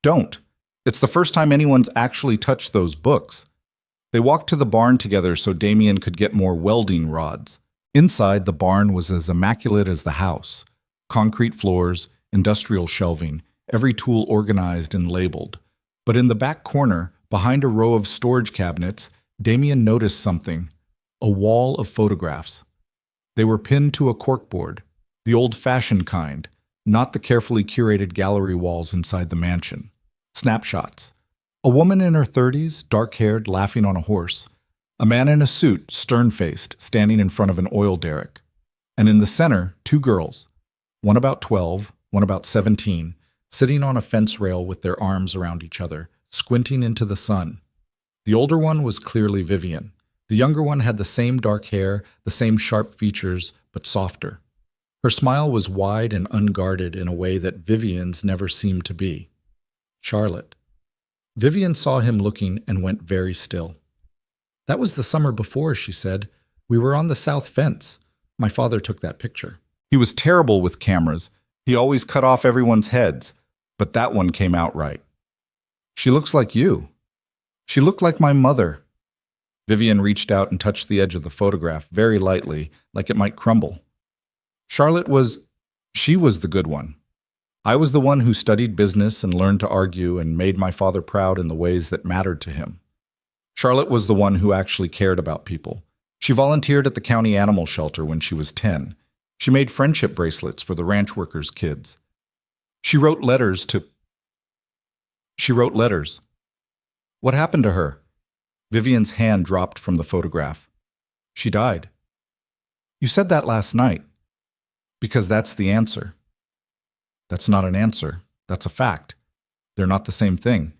Don't. It's the first time anyone's actually touched those books. They walked to the barn together so Damien could get more welding rods. Inside, the barn was as immaculate as the house. Concrete floors, industrial shelving, every tool organized and labeled. But in the back corner, behind a row of storage cabinets, Damien noticed something. A wall of photographs. They were pinned to a corkboard, the old-fashioned kind, not the carefully curated gallery walls inside the mansion. Snapshots. A woman in her 30s, dark-haired, laughing on a horse. A man in a suit, stern-faced, standing in front of an oil derrick. And in the center, 2 girls, one about 12, one about 17, sitting on a fence rail with their arms around each other, squinting into the sun. The older one was clearly Vivian. The younger one had the same dark hair, the same sharp features, but softer. Her smile was wide and unguarded in a way that Vivian's never seemed to be. Charlotte. Vivian saw him looking and went very still. That was the summer before, she said. We were on the south fence. My father took that picture. He was terrible with cameras. He always cut off everyone's heads, but that one came out right. She looks like you. She looked like my mother. Vivian reached out and touched the edge of the photograph very lightly, like it might crumble. She was the good one. I was the one who studied business and learned to argue and made my father proud in the ways that mattered to him. Charlotte was the one who actually cared about people. She volunteered at the county animal shelter when she was 10. She made friendship bracelets for the ranch workers' kids. She wrote letters. What happened to her? Vivian's hand dropped from the photograph. She died. You said that last night. Because that's the answer. That's not an answer. That's a fact. They're not the same thing.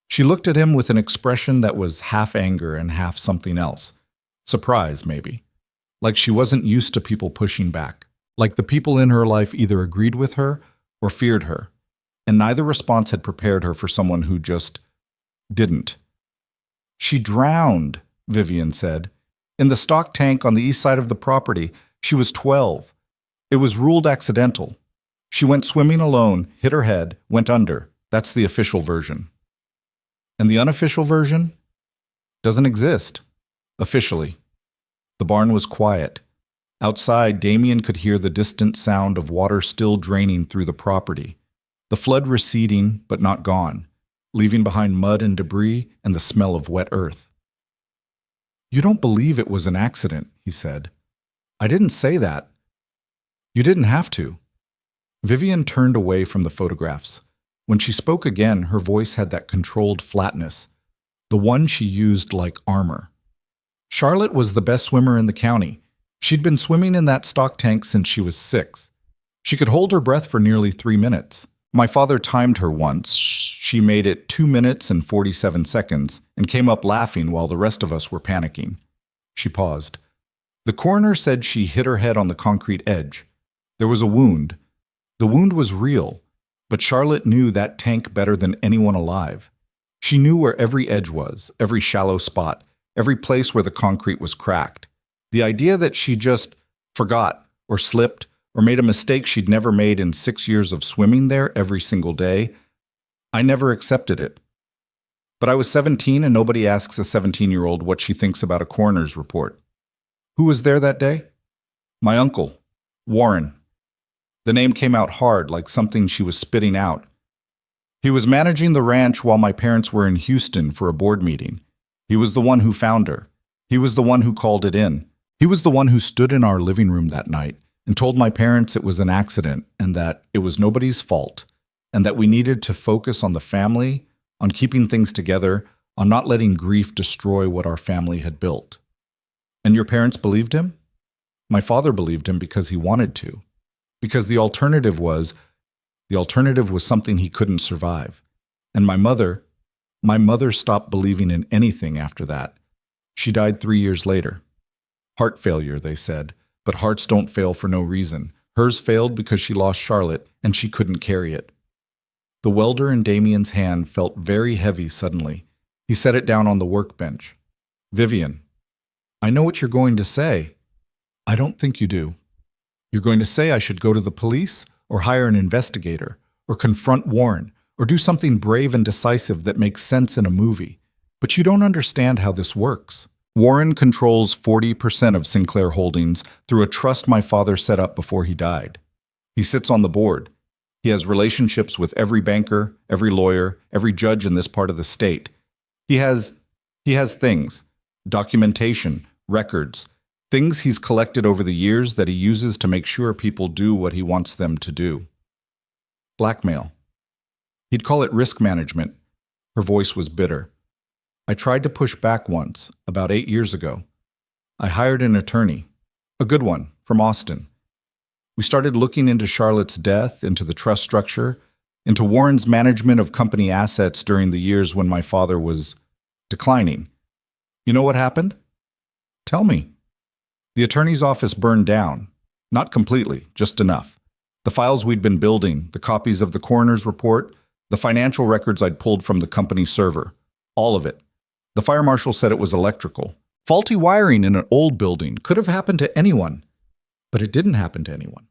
She looked at him with an expression that was half anger and half something else. Surprise, maybe. Like she wasn't used to people pushing back. Like the people in her life either agreed with her or feared her. And neither response had prepared her for someone who just didn't. She drowned, Vivian said. In the stock tank on the east side of the property. She was 12. It was ruled accidental. She went swimming alone, hit her head, went under. That's the official version. And the unofficial version? Doesn't exist. Officially. The barn was quiet. Outside, Damien could hear the distant sound of water still draining through the property. The flood receding, but not gone, leaving behind mud and debris and the smell of wet earth. You don't believe it was an accident, he said. I didn't say that. You didn't have to. Vivian turned away from the photographs. When she spoke again, her voice had that controlled flatness, the one she used like armor. Charlotte was the best swimmer in the county. She'd been swimming in that stock tank since she was 6. She could hold her breath for nearly 3 minutes. My father timed her once. She made it 2 minutes and 47 seconds and came up laughing while the rest of us were panicking. She paused. The coroner said she hit her head on the concrete edge. There was a wound. The wound was real, but Charlotte knew that tank better than anyone alive. She knew where every edge was, every shallow spot, every place where the concrete was cracked. The idea that she just forgot or slipped or made a mistake she'd never made in 6 years of swimming there every single day, I never accepted it. But I was 17 and nobody asks a 17-year-old what she thinks about a coroner's report. Who was there that day? My uncle, Warren. The name came out hard, like something she was spitting out. He was managing the ranch while my parents were in Houston for a board meeting. He was the one who found her. He was the one who called it in. He was the one who stood in our living room that night and told my parents it was an accident and that it was nobody's fault and that we needed to focus on the family, on keeping things together, on not letting grief destroy what our family had built. And your parents believed him? My father believed him because he wanted to. Because the alternative was something he couldn't survive. And my mother stopped believing in anything after that. She died 3 years later. Heart failure, they said, but hearts don't fail for no reason. Hers failed because she lost Charlotte and she couldn't carry it. The welder in Damien's hand felt very heavy suddenly. He set it down on the workbench. Vivian, I know what you're going to say. I don't think you do. You're going to say I should go to the police or hire an investigator or confront Warren or do something brave and decisive that makes sense in a movie. But you don't understand how this works. Warren controls 40% of Sinclair Holdings through a trust my father set up before he died. He sits on the board. He has relationships with every banker, every lawyer, every judge in this part of the state. He has things, documentation, records, things he's collected over the years that he uses to make sure people do what he wants them to do. Blackmail. He'd call it risk management. Her voice was bitter. I tried to push back once, about 8 years ago. I hired an attorney, a good one, from Austin. We started looking into Charlotte's death, into the trust structure, into Warren's management of company assets during the years when my father was declining. You know what happened? Tell me. The attorney's office burned down. Not completely, just enough. The files we'd been building, the copies of the coroner's report, the financial records I'd pulled from the company server. All of it. The fire marshal said it was electrical. Faulty wiring in an old building could have happened to anyone. But it didn't happen to anyone.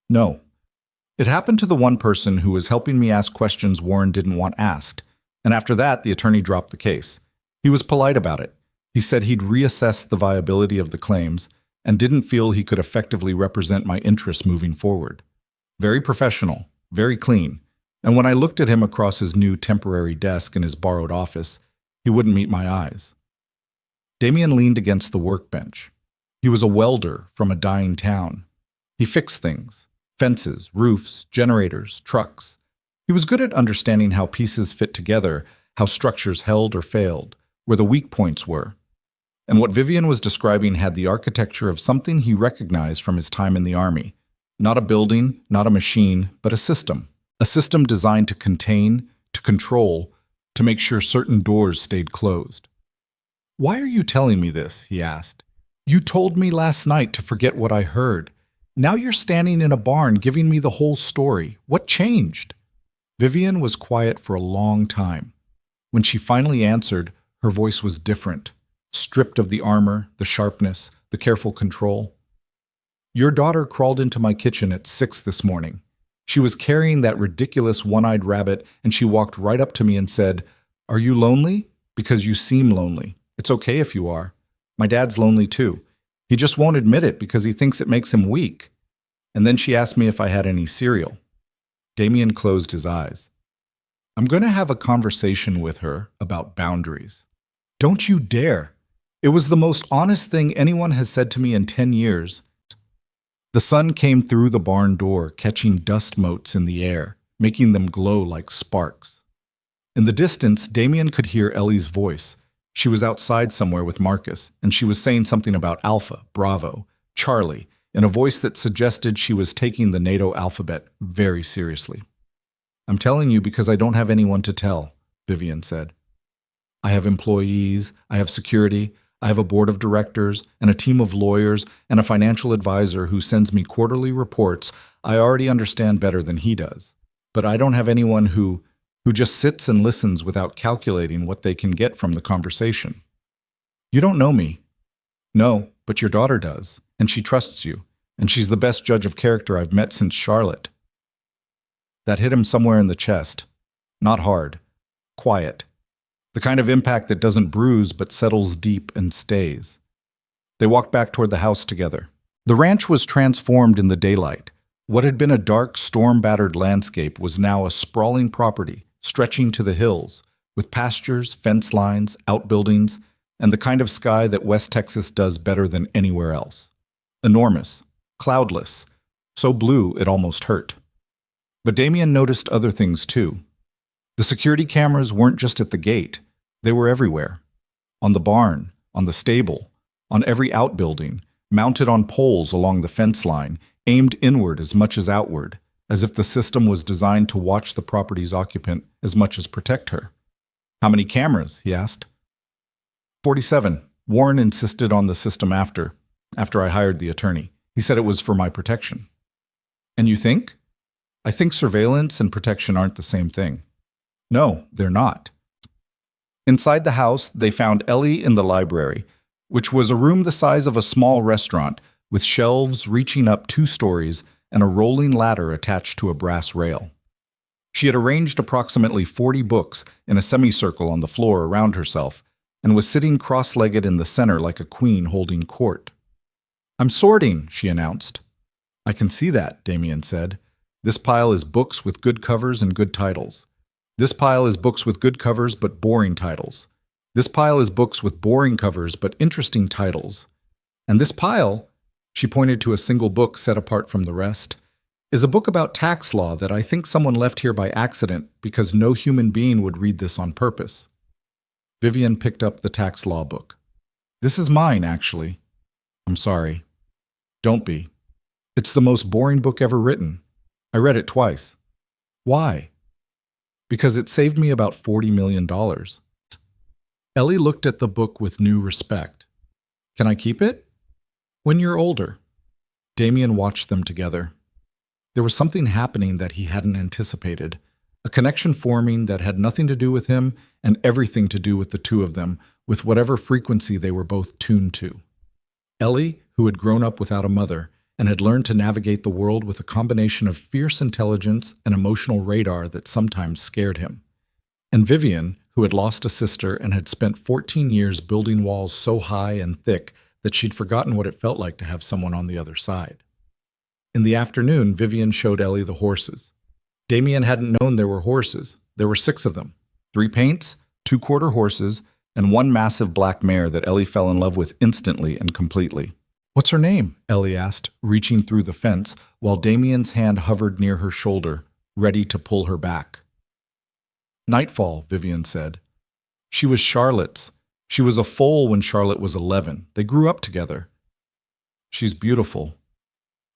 No. It happened to the one person who was helping me ask questions Warren didn't want asked. And after that, the attorney dropped the case. He was polite about it. He said he'd reassess the viability of the claims and didn't feel he could effectively represent my interests moving forward. Very professional, very clean, and when I looked at him across his new temporary desk in his borrowed office, he wouldn't meet my eyes. Damien leaned against the workbench. He was a welder from a dying town. He fixed things: fences, roofs, generators, trucks. He was good at understanding how pieces fit together, how structures held or failed, where the weak points were. And what Vivian was describing had the architecture of something he recognized from his time in the army. Not a building, not a machine, but a system. A system designed to contain, to control, to make sure certain doors stayed closed. "Why are you telling me this?" he asked. "You told me last night to forget what I heard. Now you're standing in a barn giving me the whole story. What changed?" Vivian was quiet for a long time. When she finally answered, her voice was different, stripped of the armor, the sharpness, the careful control. "Your daughter crawled into my kitchen at 6 this morning. She was carrying that ridiculous one-eyed rabbit, and she walked right up to me and said, 'Are you lonely? Because you seem lonely. It's okay if you are. My dad's lonely too. He just won't admit it because he thinks it makes him weak.' And then she asked me if I had any cereal." Damien closed his eyes. "I'm going to have a conversation with her about boundaries." "Don't you dare. It was the most honest thing anyone has said to me in 10 years. The sun came through the barn door, catching dust motes in the air, making them glow like sparks. In the distance, Damien could hear Ellie's voice. She was outside somewhere with Marcus, and she was saying something about Alpha, Bravo, Charlie, in a voice that suggested she was taking the NATO alphabet very seriously. "I'm telling you because I don't have anyone to tell," Vivian said. "I have employees, I have security, I have a board of directors and a team of lawyers and a financial advisor who sends me quarterly reports I already understand better than he does. But I don't have anyone who just sits and listens without calculating what they can get from the conversation. You don't know me." "No, but your daughter does, and she trusts you, and she's the best judge of character I've met since Charlotte." That hit him somewhere in the chest. Not hard. Quiet. The kind of impact that doesn't bruise but settles deep and stays. They walked back toward the house together. The ranch was transformed in the daylight. What had been a dark, storm-battered landscape was now a sprawling property, stretching to the hills, with pastures, fence lines, outbuildings, and the kind of sky that West Texas does better than anywhere else. Enormous, cloudless, so blue it almost hurt. But Damien noticed other things too. The security cameras weren't just at the gate. They were everywhere. On the barn, on the stable, on every outbuilding, mounted on poles along the fence line, aimed inward as much as outward, as if the system was designed to watch the property's occupant as much as protect her. "How many cameras?" he asked. 47. Warren insisted on the system after I hired the attorney. He said it was for my protection. "And you think?" "I think surveillance and protection aren't the same thing." "No, they're not." Inside the house, they found Ellie in the library, which was a room the size of a small restaurant, with shelves reaching up 2 stories and a rolling ladder attached to a brass rail. She had arranged approximately 40 books in a semicircle on the floor around herself, and was sitting cross-legged in the center like a queen holding court. "I'm sorting," she announced. "I can see that," Damien said. "This pile is books with good covers and good titles. This pile is books with good covers but boring titles. This pile is books with boring covers but interesting titles. And this pile," she pointed to a single book set apart from the rest, "is a book about tax law that I think someone left here by accident because no human being would read this on purpose." Vivian picked up the tax law book. "This is mine, actually." "I'm sorry." "Don't be. It's the most boring book ever written. I read it twice." "Why?" "Because it saved me about $40 million. Ellie looked at the book with new respect. "Can I keep it?" "When you're older." Damien watched them together. There was something happening that he hadn't anticipated, a connection forming that had nothing to do with him and everything to do with the two of them, with whatever frequency they were both tuned to. Ellie, who had grown up without a mother and had learned to navigate the world with a combination of fierce intelligence and emotional radar that sometimes scared him. And Vivian, who had lost a sister and had spent 14 years building walls so high and thick that she'd forgotten what it felt like to have someone on the other side. In the afternoon, Vivian showed Ellie the horses. Damien hadn't known there were horses. There were 6 of them. 3 paints, 2 quarter horses, and 1 massive black mare that Ellie fell in love with instantly and completely. "What's her name?" Ellie asked, reaching through the fence, while Damien's hand hovered near her shoulder, ready to pull her back. "Nightfall," Vivian said. "She was Charlotte's. She was a foal when Charlotte was 11. They grew up together." "She's beautiful.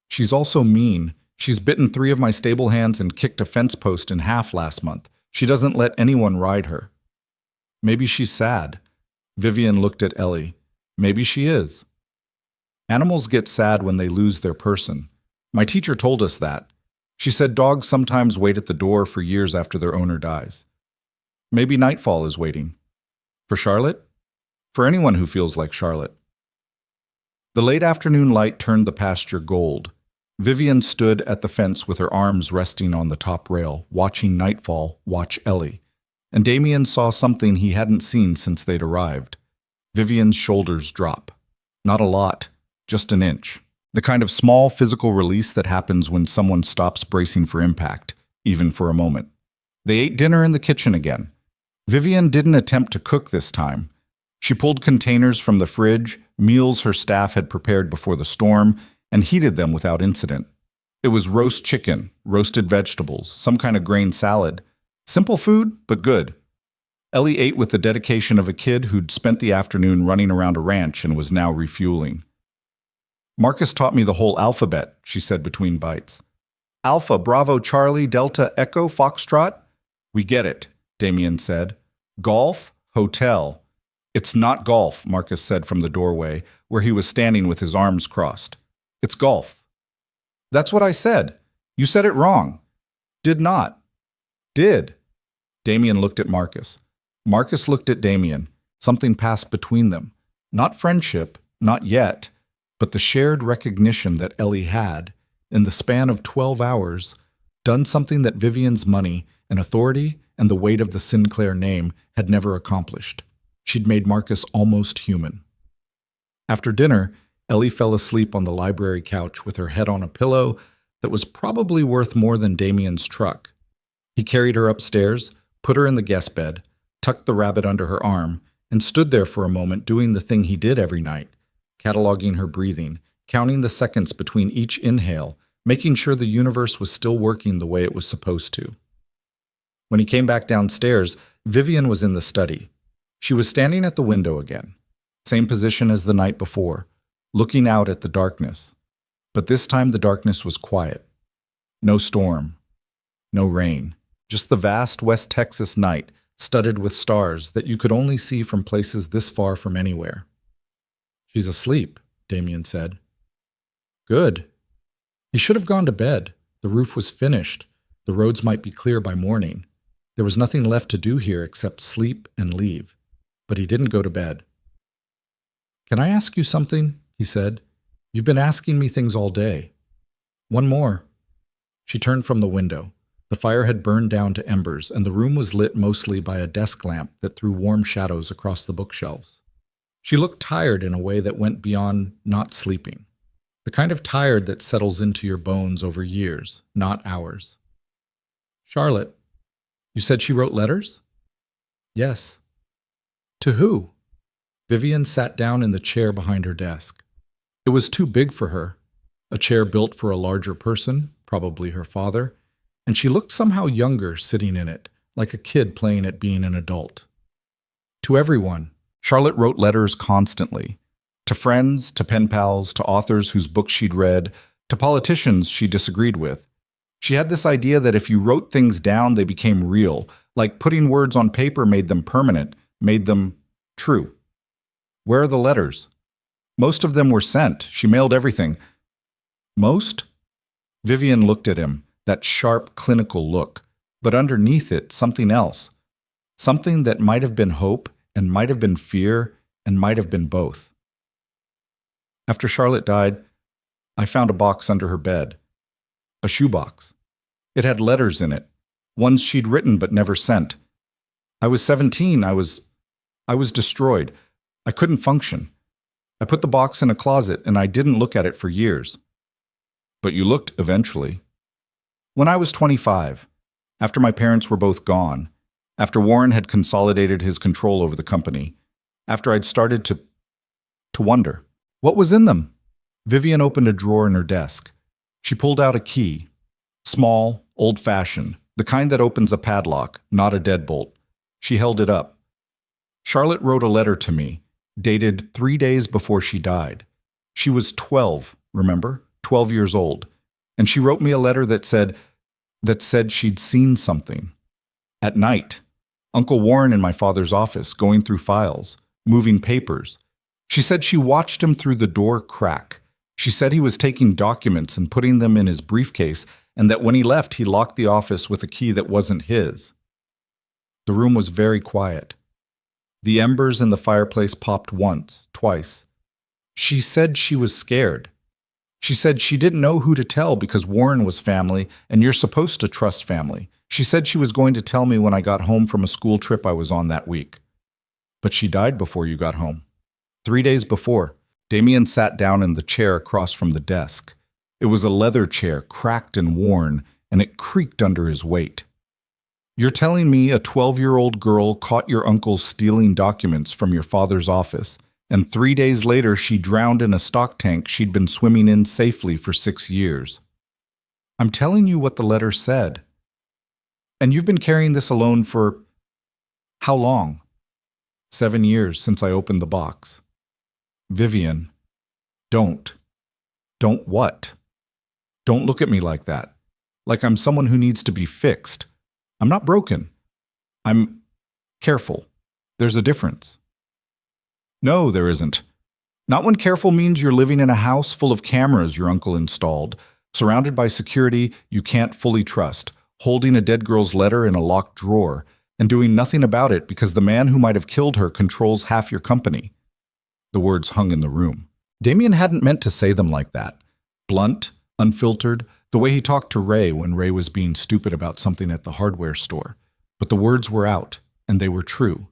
She's also mean. She's bitten 3 of my stable hands and kicked a fence post in half last month. She doesn't let anyone ride her." "Maybe she's sad." Vivian looked at Ellie. "Maybe she is. Animals get sad when they lose their person. My teacher told us that. She said dogs sometimes wait at the door for years after their owner dies. Maybe Nightfall is waiting. For Charlotte? For anyone who feels like Charlotte." The late afternoon light turned the pasture gold. Vivian stood at the fence with her arms resting on the top rail, watching Nightfall watch Ellie. And Damien saw something he hadn't seen since they'd arrived. Vivian's shoulders drop. Not a lot, just an inch. The kind of small physical release that happens when someone stops bracing for impact, even for a moment. They ate dinner in the kitchen again. Vivian didn't attempt to cook this time. She pulled containers from the fridge, meals her staff had prepared before the storm, and heated them without incident. It was roast chicken, roasted vegetables, some kind of grain salad. Simple food, but good. Ellie ate with the dedication of a kid who'd spent the afternoon running around a ranch and was now refueling. "Marcus taught me the whole alphabet," she said between bites. "Alpha, Bravo, Charlie, Delta, Echo, Foxtrot." "We get it," Damien said. "Golf, hotel." "It's not golf," Marcus said from the doorway, where he was standing with his arms crossed. "It's golf." "That's what I said. You said it wrong." "Did not." "Did." Damien looked at Marcus. Marcus looked at Damien. Something passed between them. Not friendship, not yet, but the shared recognition that Ellie had, in the span of 12 hours, done something that Vivian's money and authority and the weight of the Sinclair name had never accomplished. She'd made Marcus almost human. After dinner, Ellie fell asleep on the library couch with her head on a pillow that was probably worth more than Damien's truck. He carried her upstairs, put her in the guest bed, tucked the rabbit under her arm, and stood there for a moment doing the thing he did every night, cataloging her breathing, counting the seconds between each inhale, making sure the universe was still working the way it was supposed to. When he came back downstairs, Vivian was in the study. She was standing at the window again, same position as the night before, looking out at the darkness. But this time the darkness was quiet. No storm, no rain, just the vast West Texas night, studded with stars that you could only see from places this far from anywhere. "She's asleep," Damien said. "Good." He should have gone to bed. The roof was finished. The roads might be clear by morning. There was nothing left to do here except sleep and leave. But he didn't go to bed. "Can I ask you something?" he said. "You've been asking me things all day." "One more." She turned from the window. The fire had burned down to embers, and the room was lit mostly by a desk lamp that threw warm shadows across the bookshelves. She looked tired in a way that went beyond not sleeping. The kind of tired that settles into your bones over years, not hours. "Charlotte, you said she wrote letters?" "Yes." "To who?" Vivian sat down in the chair behind her desk. It was too big for her, a chair built for a larger person, probably her father, and she looked somehow younger sitting in it, like a kid playing at being an adult. "To everyone." Charlotte wrote letters constantly. To friends, to pen pals, to authors whose books she'd read, to politicians she disagreed with. She had this idea that if you wrote things down, they became real, like putting words on paper made them permanent, made them true. "Where are the letters?" "Most of them were sent. She mailed everything." "Most?" Vivian looked at him, that sharp, clinical look, but underneath it, something else. Something that might have been hope, and might have been fear, and might have been both. "After Charlotte died, I found a box under her bed. A shoebox. It had letters in it, ones she'd written but never sent. I was 17. I was destroyed. I couldn't function. I put the box in a closet and I didn't look at it for years. But you looked eventually. When I was 25, after my parents were both gone, after Warren had consolidated his control over the company, after I'd started to wonder, what was in them? Vivian opened a drawer in her desk. She pulled out a key. Small, old-fashioned, the kind that opens a padlock, not a deadbolt. She held it up. Charlotte wrote a letter to me, dated 3 days before she died. She was 12, remember? 12 years old. And she wrote me a letter that said she'd seen something. At night, Uncle Warren in my father's office, going through files, moving papers. She said she watched him through the door crack. She said he was taking documents and putting them in his briefcase, and that when he left, he locked the office with a key that wasn't his. The room was very quiet. The embers in the fireplace popped once, twice. She said she was scared. She said she didn't know who to tell because Warren was family, and you're supposed to trust family. She said she was going to tell me when I got home from a school trip I was on that week. But she died before you got home. 3 days before. Damien sat down in the chair across from the desk. It was a leather chair, cracked and worn, and it creaked under his weight. You're telling me a 12-year-old girl caught your uncle stealing documents from your father's office, and 3 days later she drowned in a stock tank she'd been swimming in safely for 6 years. I'm telling you what the letter said. And you've been carrying this alone for how long? 7 years since I opened the box. Vivian, don't. Don't what? Don't look at me like that. Like I'm someone who needs to be fixed. I'm not broken. I'm careful. There's a difference. No, there isn't. Not when careful means you're living in a house full of cameras your uncle installed, surrounded by security you can't fully trust, holding a dead girl's letter in a locked drawer, and doing nothing about it because the man who might have killed her controls half your company. The words hung in the room. Damien hadn't meant to say them like that. Blunt, unfiltered, the way he talked to Ray when Ray was being stupid about something at the hardware store. But the words were out, and they were true.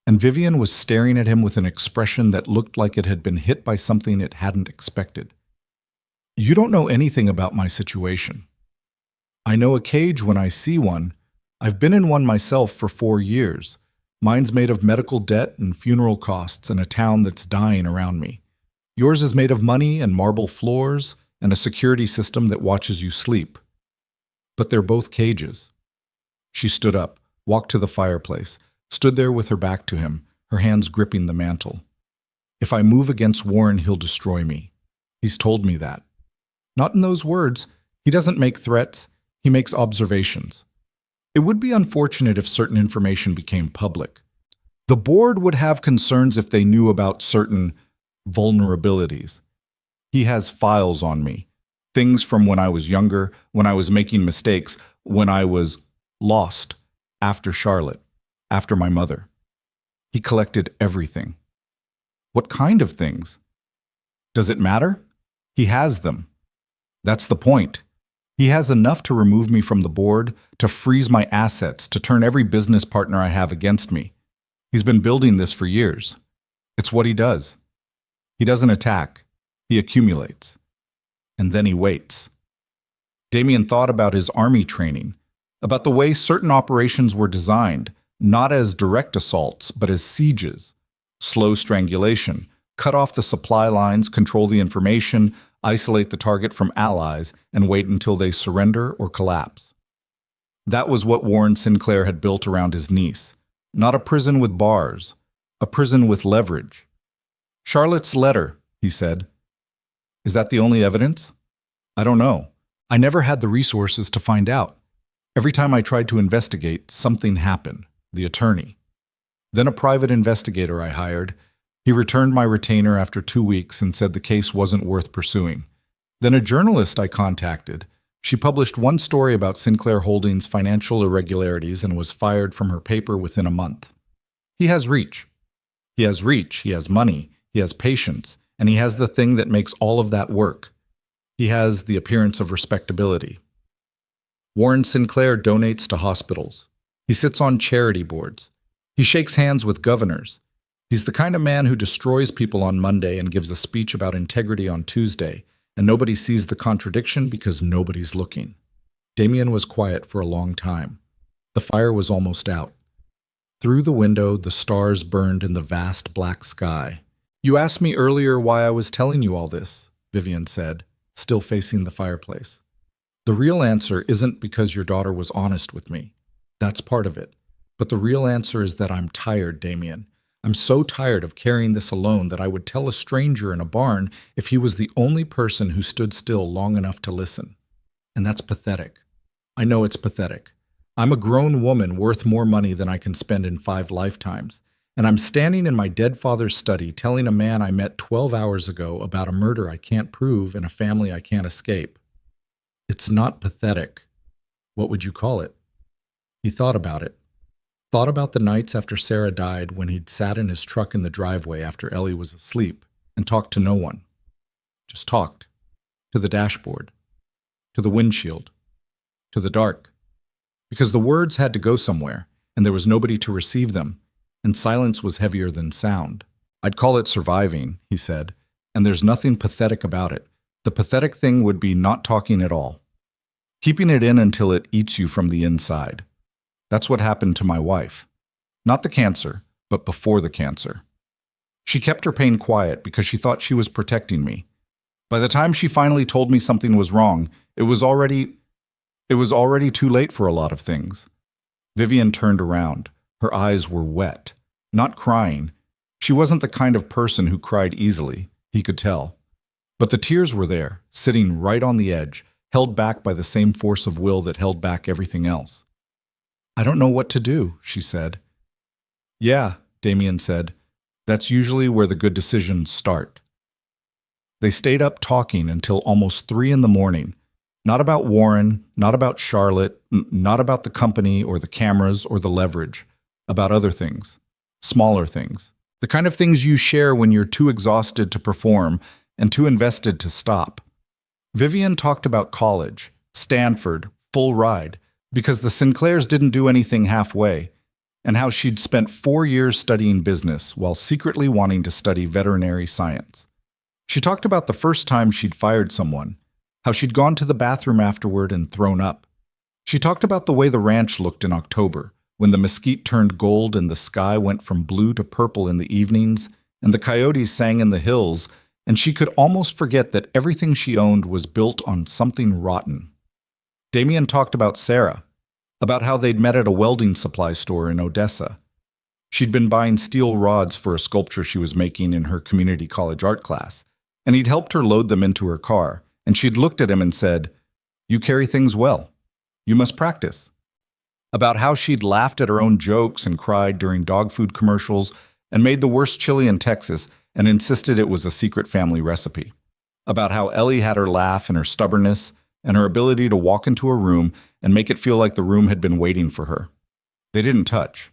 And Vivian was staring at him with an expression that looked like it had been hit by something it hadn't expected. You don't know anything about my situation. I know a cage when I see one. I've been in one myself for 4 years. Mine's made of medical debt and funeral costs and a town that's dying around me. Yours is made of money and marble floors and a security system that watches you sleep. But they're both cages. She stood up, walked to the fireplace, stood there with her back to him, her hands gripping the mantel. If I move against Warren, he'll destroy me. He's told me that. Not in those words. He doesn't make threats. He makes observations. It would be unfortunate if certain information became public. The board would have concerns if they knew about certain vulnerabilities. He has files on me. Things from when I was younger, when I was making mistakes, when I was lost, after Charlotte, after my mother. He collected everything. What kind of things? Does it matter? He has them. That's the point. He has enough to remove me from the board, to freeze my assets, to turn every business partner I have against me. He's been building this for years. It's what he does. He doesn't attack. He accumulates. And then he waits. Damien thought about his army training, about the way certain operations were designed, not as direct assaults, but as sieges. Slow strangulation, cut off the supply lines, control the information, isolate the target from allies, and wait until they surrender or collapse. That was what Warren Sinclair had built around his niece. Not a prison with bars, a prison with leverage. Charlotte's letter, he said. Is that the only evidence? I don't know. I never had the resources to find out. Every time I tried to investigate, something happened. The attorney. Then a private investigator I hired. He returned my retainer after 2 weeks and said the case wasn't worth pursuing. Then a journalist I contacted. She published one story about Sinclair Holdings' financial irregularities and was fired from her paper within a month. He has reach. He has reach, he has money, he has patience, and he has the thing that makes all of that work. He has the appearance of respectability. Warren Sinclair donates to hospitals. He sits on charity boards. He shakes hands with governors. He's the kind of man who destroys people on Monday and gives a speech about integrity on Tuesday, and nobody sees the contradiction because nobody's looking. Damien was quiet for a long time. The fire was almost out. Through the window, the stars burned in the vast black sky. "You asked me earlier why I was telling you all this," Vivian said, still facing the fireplace. "The real answer isn't because your daughter was honest with me. That's part of it. But the real answer is that I'm tired, Damien. I'm so tired of carrying this alone that I would tell a stranger in a barn if he was the only person who stood still long enough to listen. And that's pathetic. I know it's pathetic. I'm a grown woman worth more money than I can spend in 5 lifetimes, and I'm standing in my dead father's study telling a man I met 12 hours ago about a murder I can't prove and a family I can't escape. It's not pathetic. What would you call it?" He thought about it. Thought about the nights after Sarah died when he'd sat in his truck in the driveway after Ellie was asleep and talked to no one. Just talked. To the dashboard. To the windshield. To the dark. Because the words had to go somewhere, and there was nobody to receive them, and silence was heavier than sound. "I'd call it surviving," he said, "and there's nothing pathetic about it. The pathetic thing would be not talking at all. Keeping it in until it eats you from the inside. That's what happened to my wife. Not the cancer, but before the cancer. She kept her pain quiet because she thought she was protecting me. By the time she finally told me something was wrong, it was already too late for a lot of things." Vivian turned around. Her eyes were wet, not crying. She wasn't the kind of person who cried easily, he could tell. But the tears were there, sitting right on the edge, held back by the same force of will that held back everything else. "I don't know what to do," she said. "Yeah," Damien said. "That's usually where the good decisions start." They stayed up talking until almost 3 in the morning. Not about Warren, not about Charlotte, not about the company or the cameras or the leverage. About other things. Smaller things. The kind of things you share when you're too exhausted to perform and too invested to stop. Vivian talked about college, Stanford, full ride, because the Sinclairs didn't do anything halfway, and how she'd spent 4 years studying business while secretly wanting to study veterinary science. She talked about the first time she'd fired someone, how she'd gone to the bathroom afterward and thrown up. She talked about the way the ranch looked in October, when the mesquite turned gold and the sky went from blue to purple in the evenings, and the coyotes sang in the hills, and she could almost forget that everything she owned was built on something rotten. Damien talked about Sarah, about how they'd met at a welding supply store in Odessa. She'd been buying steel rods for a sculpture she was making in her community college art class, and he'd helped her load them into her car, and she'd looked at him and said, "You carry things well. You must practice." About how she'd laughed at her own jokes and cried during dog food commercials and made the worst chili in Texas and insisted it was a secret family recipe. About how Ellie had her laugh and her stubbornness and her ability to walk into a room and make it feel like the room had been waiting for her. They didn't touch.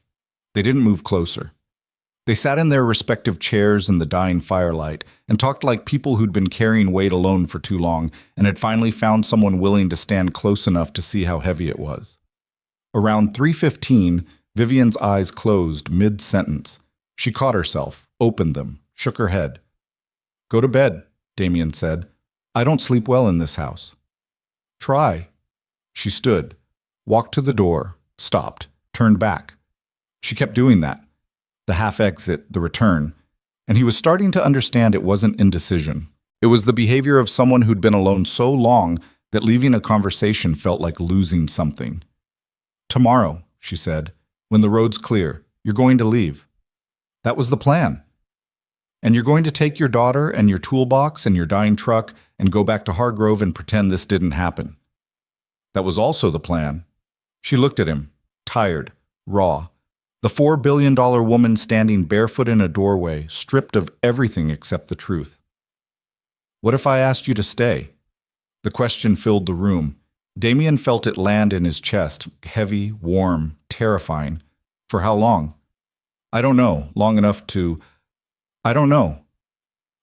They didn't move closer. They sat in their respective chairs in the dying firelight and talked like people who'd been carrying weight alone for too long and had finally found someone willing to stand close enough to see how heavy it was. Around 3:15, Vivian's eyes closed mid-sentence. She caught herself, opened them, shook her head. "Go to bed," Damien said. "I don't sleep well in this house." "Try." She stood, walked to the door, stopped, turned back. She kept doing that. The half exit, the return. And he was starting to understand it wasn't indecision. It was the behavior of someone who'd been alone so long that leaving a conversation felt like losing something. "Tomorrow," she said, "when the road's clear, you're going to leave." That was the plan. "And you're going to take your daughter and your toolbox and your dying truck and go back to Hargrove and pretend this didn't happen." That was also the plan. She looked at him, tired, raw. The $4 billion woman standing barefoot in a doorway, stripped of everything except the truth. "What if I asked you to stay?" The question filled the room. Damien felt it land in his chest, heavy, warm, terrifying. For how long? "I don't know, long enough to... I don't know."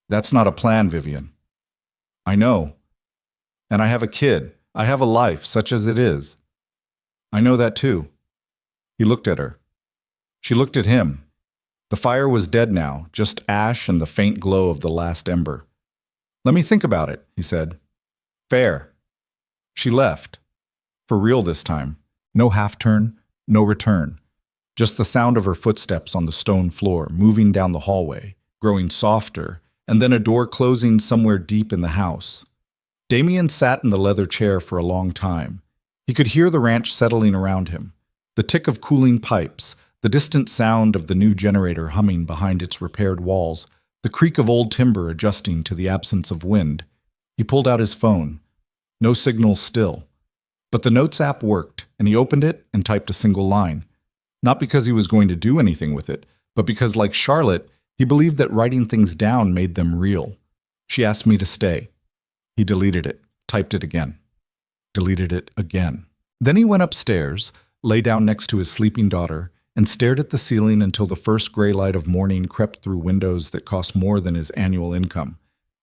"That's not a plan, Vivian." "I know. And I have a kid. I have a life, such as it is." "I know that too." He looked at her. She looked at him. The fire was dead now, just ash and the faint glow of the last ember. "Let me think about it," he said. "Fair." She left. For real this time. No half-turn, no return. Just the sound of her footsteps on the stone floor, moving down the hallway, growing softer, and then a door closing somewhere deep in the house. Damien sat in the leather chair for a long time. He could hear the ranch settling around him, the tick of cooling pipes, the distant sound of the new generator humming behind its repaired walls, the creak of old timber adjusting to the absence of wind. He pulled out his phone. No signal still. But the Notes app worked, and he opened it and typed a single line. Not because he was going to do anything with it, but because, like Charlotte, he believed that writing things down made them real. She asked me to stay. He deleted it, typed it again, deleted it again. Then he went upstairs, lay down next to his sleeping daughter, and stared at the ceiling until the first gray light of morning crept through windows that cost more than his annual income.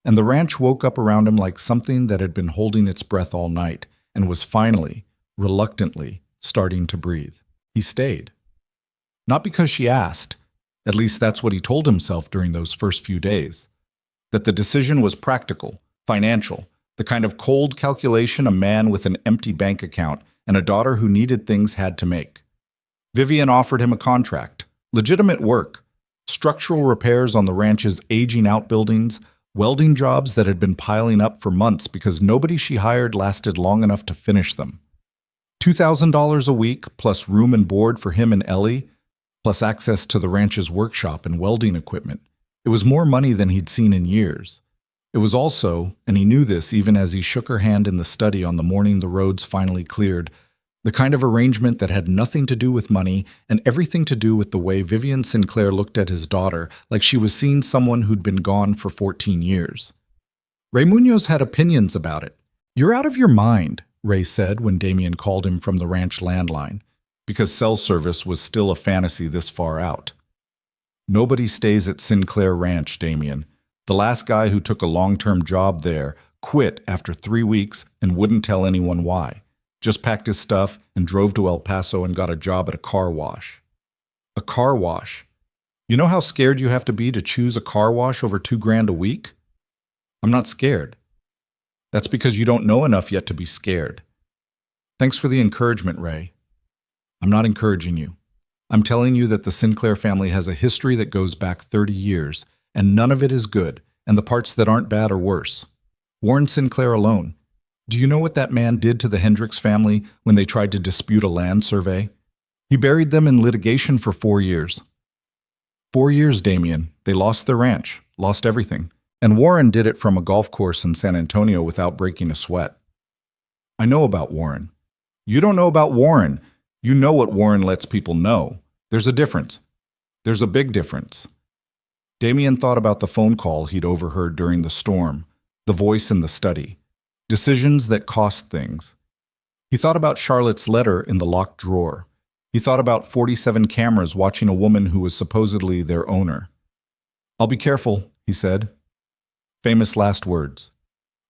And the ranch woke up around him like something that had been holding its breath all night and was finally, reluctantly, starting to breathe. He stayed. Not because she asked, at least that's what he told himself during those first few days, that the decision was practical, financial, the kind of cold calculation a man with an empty bank account and a daughter who needed things had to make. Vivian offered him a contract, legitimate work, structural repairs on the ranch's aging outbuildings, welding jobs that had been piling up for months because nobody she hired lasted long enough to finish them. $2,000 a week, plus room and board for him and Ellie, plus access to the ranch's workshop and welding equipment. It was more money than he'd seen in years. It was also, and he knew this even as he shook her hand in the study on the morning the roads finally cleared, the kind of arrangement that had nothing to do with money and everything to do with the way Vivian Sinclair looked at his daughter like she was seeing someone who'd been gone for 14 years. Ray Munoz had opinions about it. "You're out of your mind," Ray said when Damien called him from the ranch landline, because cell service was still a fantasy this far out. "Nobody stays at Sinclair Ranch, Damien. The last guy who took a long-term job there quit after 3 weeks and wouldn't tell anyone why. Just packed his stuff and drove to El Paso and got a job at a car wash." A car wash? You know how scared you have to be to choose a car wash over $2,000 a week? I'm not scared. That's because you don't know enough yet to be scared. Thanks for the encouragement, Ray. I'm not encouraging you. I'm telling you that the Sinclair family has a history that goes back 30 years, and none of it is good, and the parts that aren't bad are worse. Warren Sinclair alone. Do you know what that man did to the Hendricks family when they tried to dispute a land survey? He buried them in litigation for 4 years. 4 years, Damien. They lost their ranch, lost everything. And Warren did it from a golf course in San Antonio without breaking a sweat. I know about Warren. You don't know about Warren. You know what Warren lets people know. There's a difference. There's a big difference. Damien thought about the phone call he'd overheard during the storm, the voice in the study. Decisions that cost things. He thought about Charlotte's letter in the locked drawer. He thought about 47 cameras watching a woman who was supposedly their owner. "I'll be careful," he said. Famous last words.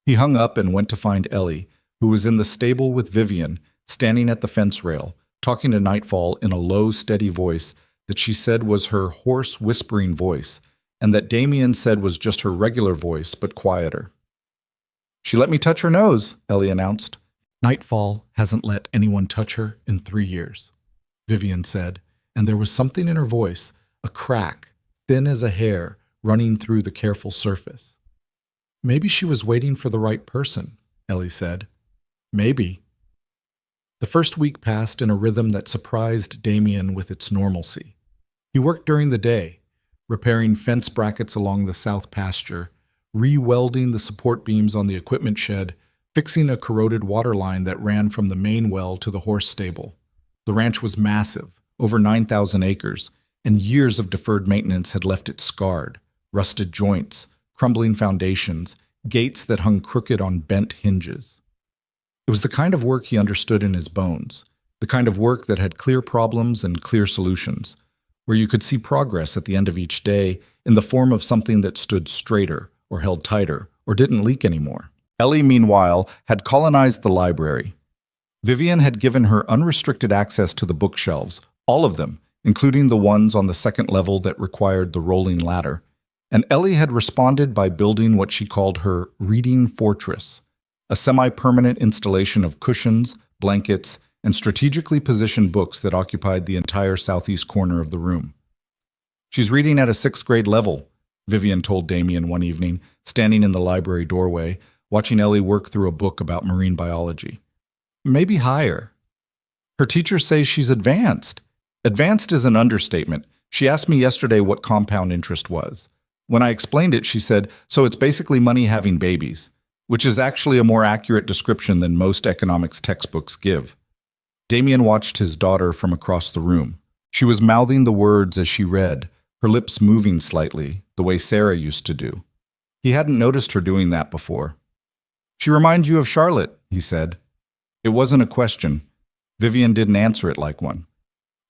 He hung up and went to find Ellie, who was in the stable with Vivian, standing at the fence rail, talking to Nightfall in a low, steady voice that she said was her hoarse, whispering voice, and that Damien said was just her regular voice, but quieter. "She let me touch her nose," Ellie announced. "Nightfall hasn't let anyone touch her in 3 years," Vivian said, and there was something in her voice, a crack, thin as a hair, running through the careful surface. "Maybe she was waiting for the right person," Ellie said. "Maybe." The first week passed in a rhythm that surprised Damien with its normalcy. He worked during the day, repairing fence brackets along the south pasture, re-welding the support beams on the equipment shed, fixing a corroded water line that ran from the main well to the horse stable. The ranch was massive, over 9,000 acres, and years of deferred maintenance had left it scarred, rusted joints, crumbling foundations, gates that hung crooked on bent hinges. It was the kind of work he understood in his bones, the kind of work that had clear problems and clear solutions, where you could see progress at the end of each day in the form of something that stood straighter, or held tighter, or didn't leak anymore. Ellie, meanwhile, had colonized the library. Vivian had given her unrestricted access to the bookshelves, all of them, including the ones on the second level that required the rolling ladder, and Ellie had responded by building what she called her reading fortress, a semi-permanent installation of cushions, blankets, and strategically positioned books that occupied the entire southeast corner of the room. "She's reading at a 6th grade level," Vivian told Damien one evening, standing in the library doorway, watching Ellie work through a book about marine biology. "Maybe higher." "Her teachers say she's advanced." "Advanced is an understatement. She asked me yesterday what compound interest was. When I explained it, she said, so it's basically money having babies, which is actually a more accurate description than most economics textbooks give." Damien watched his daughter from across the room. She was mouthing the words as she read, her lips moving slightly, the way Sarah used to do. He hadn't noticed her doing that before. "She reminds you of Charlotte," he said. It wasn't a question. Vivian didn't answer it like one.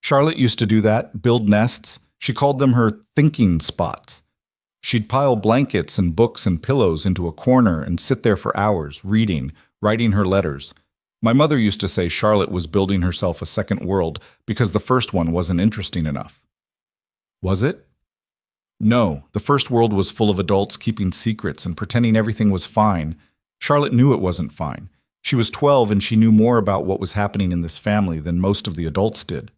"Charlotte used to do that, build nests. She called them her thinking spots. She'd pile blankets and books and pillows into a corner and sit there for hours, reading, writing her letters. My mother used to say Charlotte was building herself a second world because the first one wasn't interesting enough." "Was it?" "No, the first world was full of adults keeping secrets and pretending everything was fine. Charlotte knew it wasn't fine. She was 12 and she knew more about what was happening in this family than most of the adults did."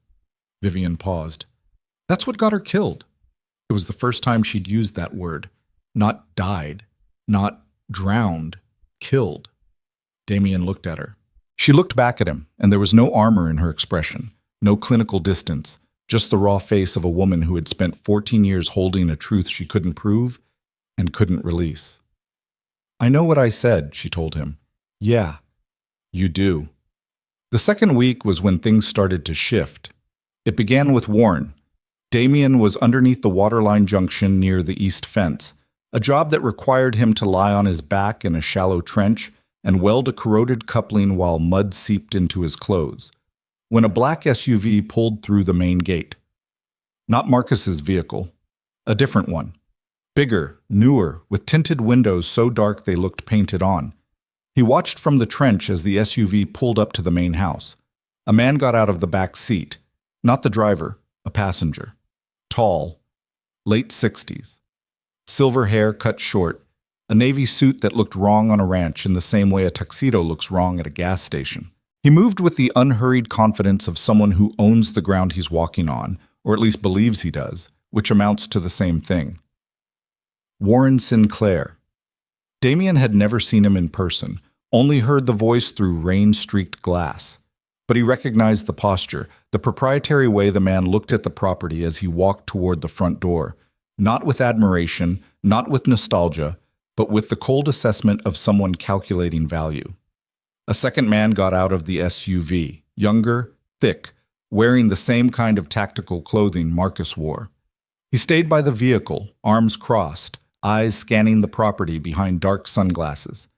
Vivian paused. "That's what got her killed." It was the first time she'd used that word. Not died, not drowned, killed. Damien looked at her. She looked back at him, and there was no armor in her expression, no clinical distance, just the raw face of a woman who had spent 14 years holding a truth she couldn't prove and couldn't release. "I know what I said," she told him. "Yeah, you do." The second week was when things started to shift. It began with Warren. Damien was underneath the waterline junction near the east fence, a job that required him to lie on his back in a shallow trench and weld a corroded coupling while mud seeped into his clothes, when a black SUV pulled through the main gate. Not Marcus's vehicle, a different one. Bigger, newer, with tinted windows so dark they looked painted on. He watched from the trench as the SUV pulled up to the main house. A man got out of the back seat, not the driver, a passenger. Tall, late 60s. Silver hair cut short, a navy suit that looked wrong on a ranch in the same way a tuxedo looks wrong at a gas station. He moved with the unhurried confidence of someone who owns the ground he's walking on, or at least believes he does, which amounts to the same thing. Warren Sinclair. Damien had never seen him in person, only heard the voice through rain-streaked glass. But he recognized the posture, the proprietary way the man looked at the property as he walked toward the front door, not with admiration, not with nostalgia, but with the cold assessment of someone calculating value. A second man got out of the SUV, younger, thick, wearing the same kind of tactical clothing Marcus wore. He stayed by the vehicle, arms crossed, eyes scanning the property behind dark sunglasses.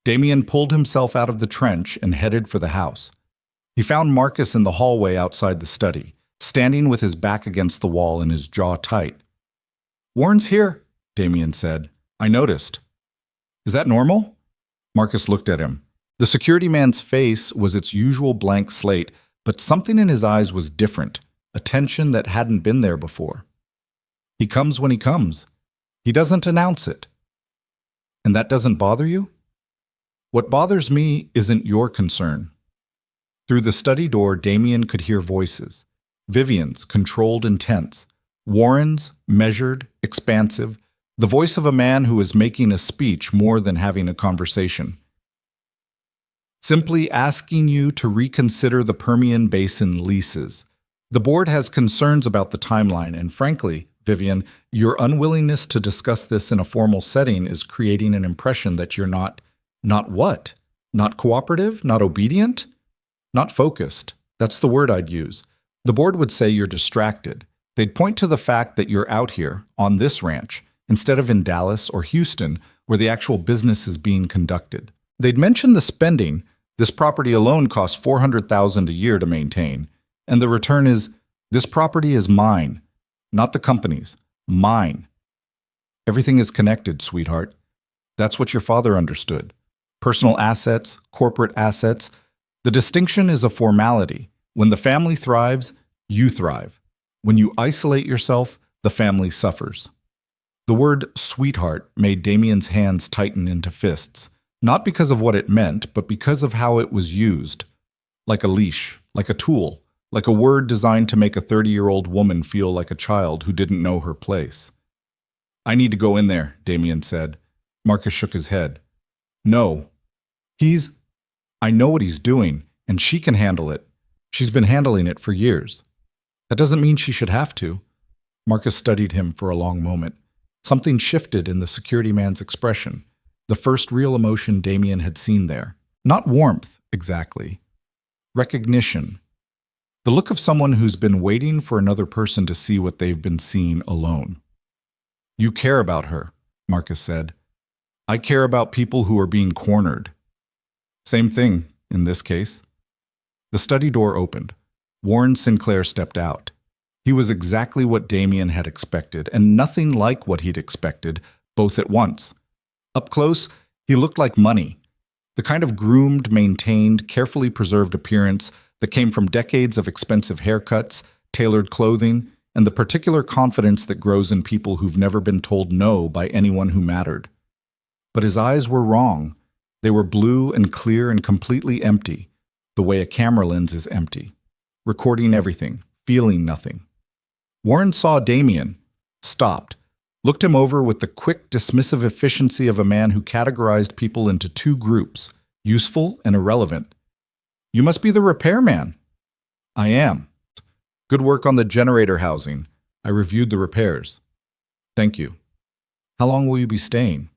Damien pulled himself out of the trench and headed for the house. He found Marcus in the hallway outside the study, standing with his back against the wall and his jaw tight. "Warren's here," Damien said. "I noticed." "Is that normal?" Marcus looked at him. The security man's face was its usual blank slate, but something in his eyes was different, a tension that hadn't been there before. "He comes when he comes. He doesn't announce it." "And that doesn't bother you?" "What bothers me isn't your concern." Through the study door, Damien could hear voices. Vivian's, controlled and tense. Warren's, measured, expansive. The voice of a man who is making a speech more than having a conversation. "Simply asking you to reconsider the Permian Basin leases. The board has concerns about the timeline, and frankly, Vivian, your unwillingness to discuss this in a formal setting is creating an impression that you're not what? Not cooperative? Not obedient? Not focused. That's the word I'd use. The board would say you're distracted. They'd point to the fact that you're out here, on this ranch, instead of in Dallas or Houston, where the actual business is being conducted. They'd mention the spending. This property alone costs $400,000 a year to maintain. And the return is, this property is mine. Not the company's. Mine. Everything is connected, sweetheart. That's what your father understood. Personal assets, corporate assets. The distinction is a formality. When the family thrives, you thrive. When you isolate yourself, the family suffers. The word sweetheart made Damien's hands tighten into fists, not because of what it meant, but because of how it was used. Like a leash, like a tool, like a word designed to make a 30-year-old woman feel like a child who didn't know her place. "I need to go in there," Damien said. Marcus shook his head. "No. I know what he's doing, and she can handle it. She's been handling it for years. That doesn't mean she should have to." Marcus studied him for a long moment. Something shifted in the security man's expression, the first real emotion Damien had seen there. Not warmth, exactly. Recognition. The look of someone who's been waiting for another person to see what they've been seeing alone. "You care about her," Marcus said. "I care about people who are being cornered." Same thing, in this case. The study door opened. Warren Sinclair stepped out. He was exactly what Damien had expected, and nothing like what he'd expected, both at once. Up close, he looked like money. The kind of groomed, maintained, carefully preserved appearance that came from decades of expensive haircuts, tailored clothing, and the particular confidence that grows in people who've never been told no by anyone who mattered. But his eyes were wrong. They were blue and clear and completely empty, the way a camera lens is empty, recording everything, feeling nothing. Warren saw Damien, stopped, looked him over with the quick, dismissive efficiency of a man who categorized people into two groups, useful and irrelevant. "You must be the repairman." "I am. Good work on the generator housing. I reviewed the repairs." "Thank you. How long will you be staying?"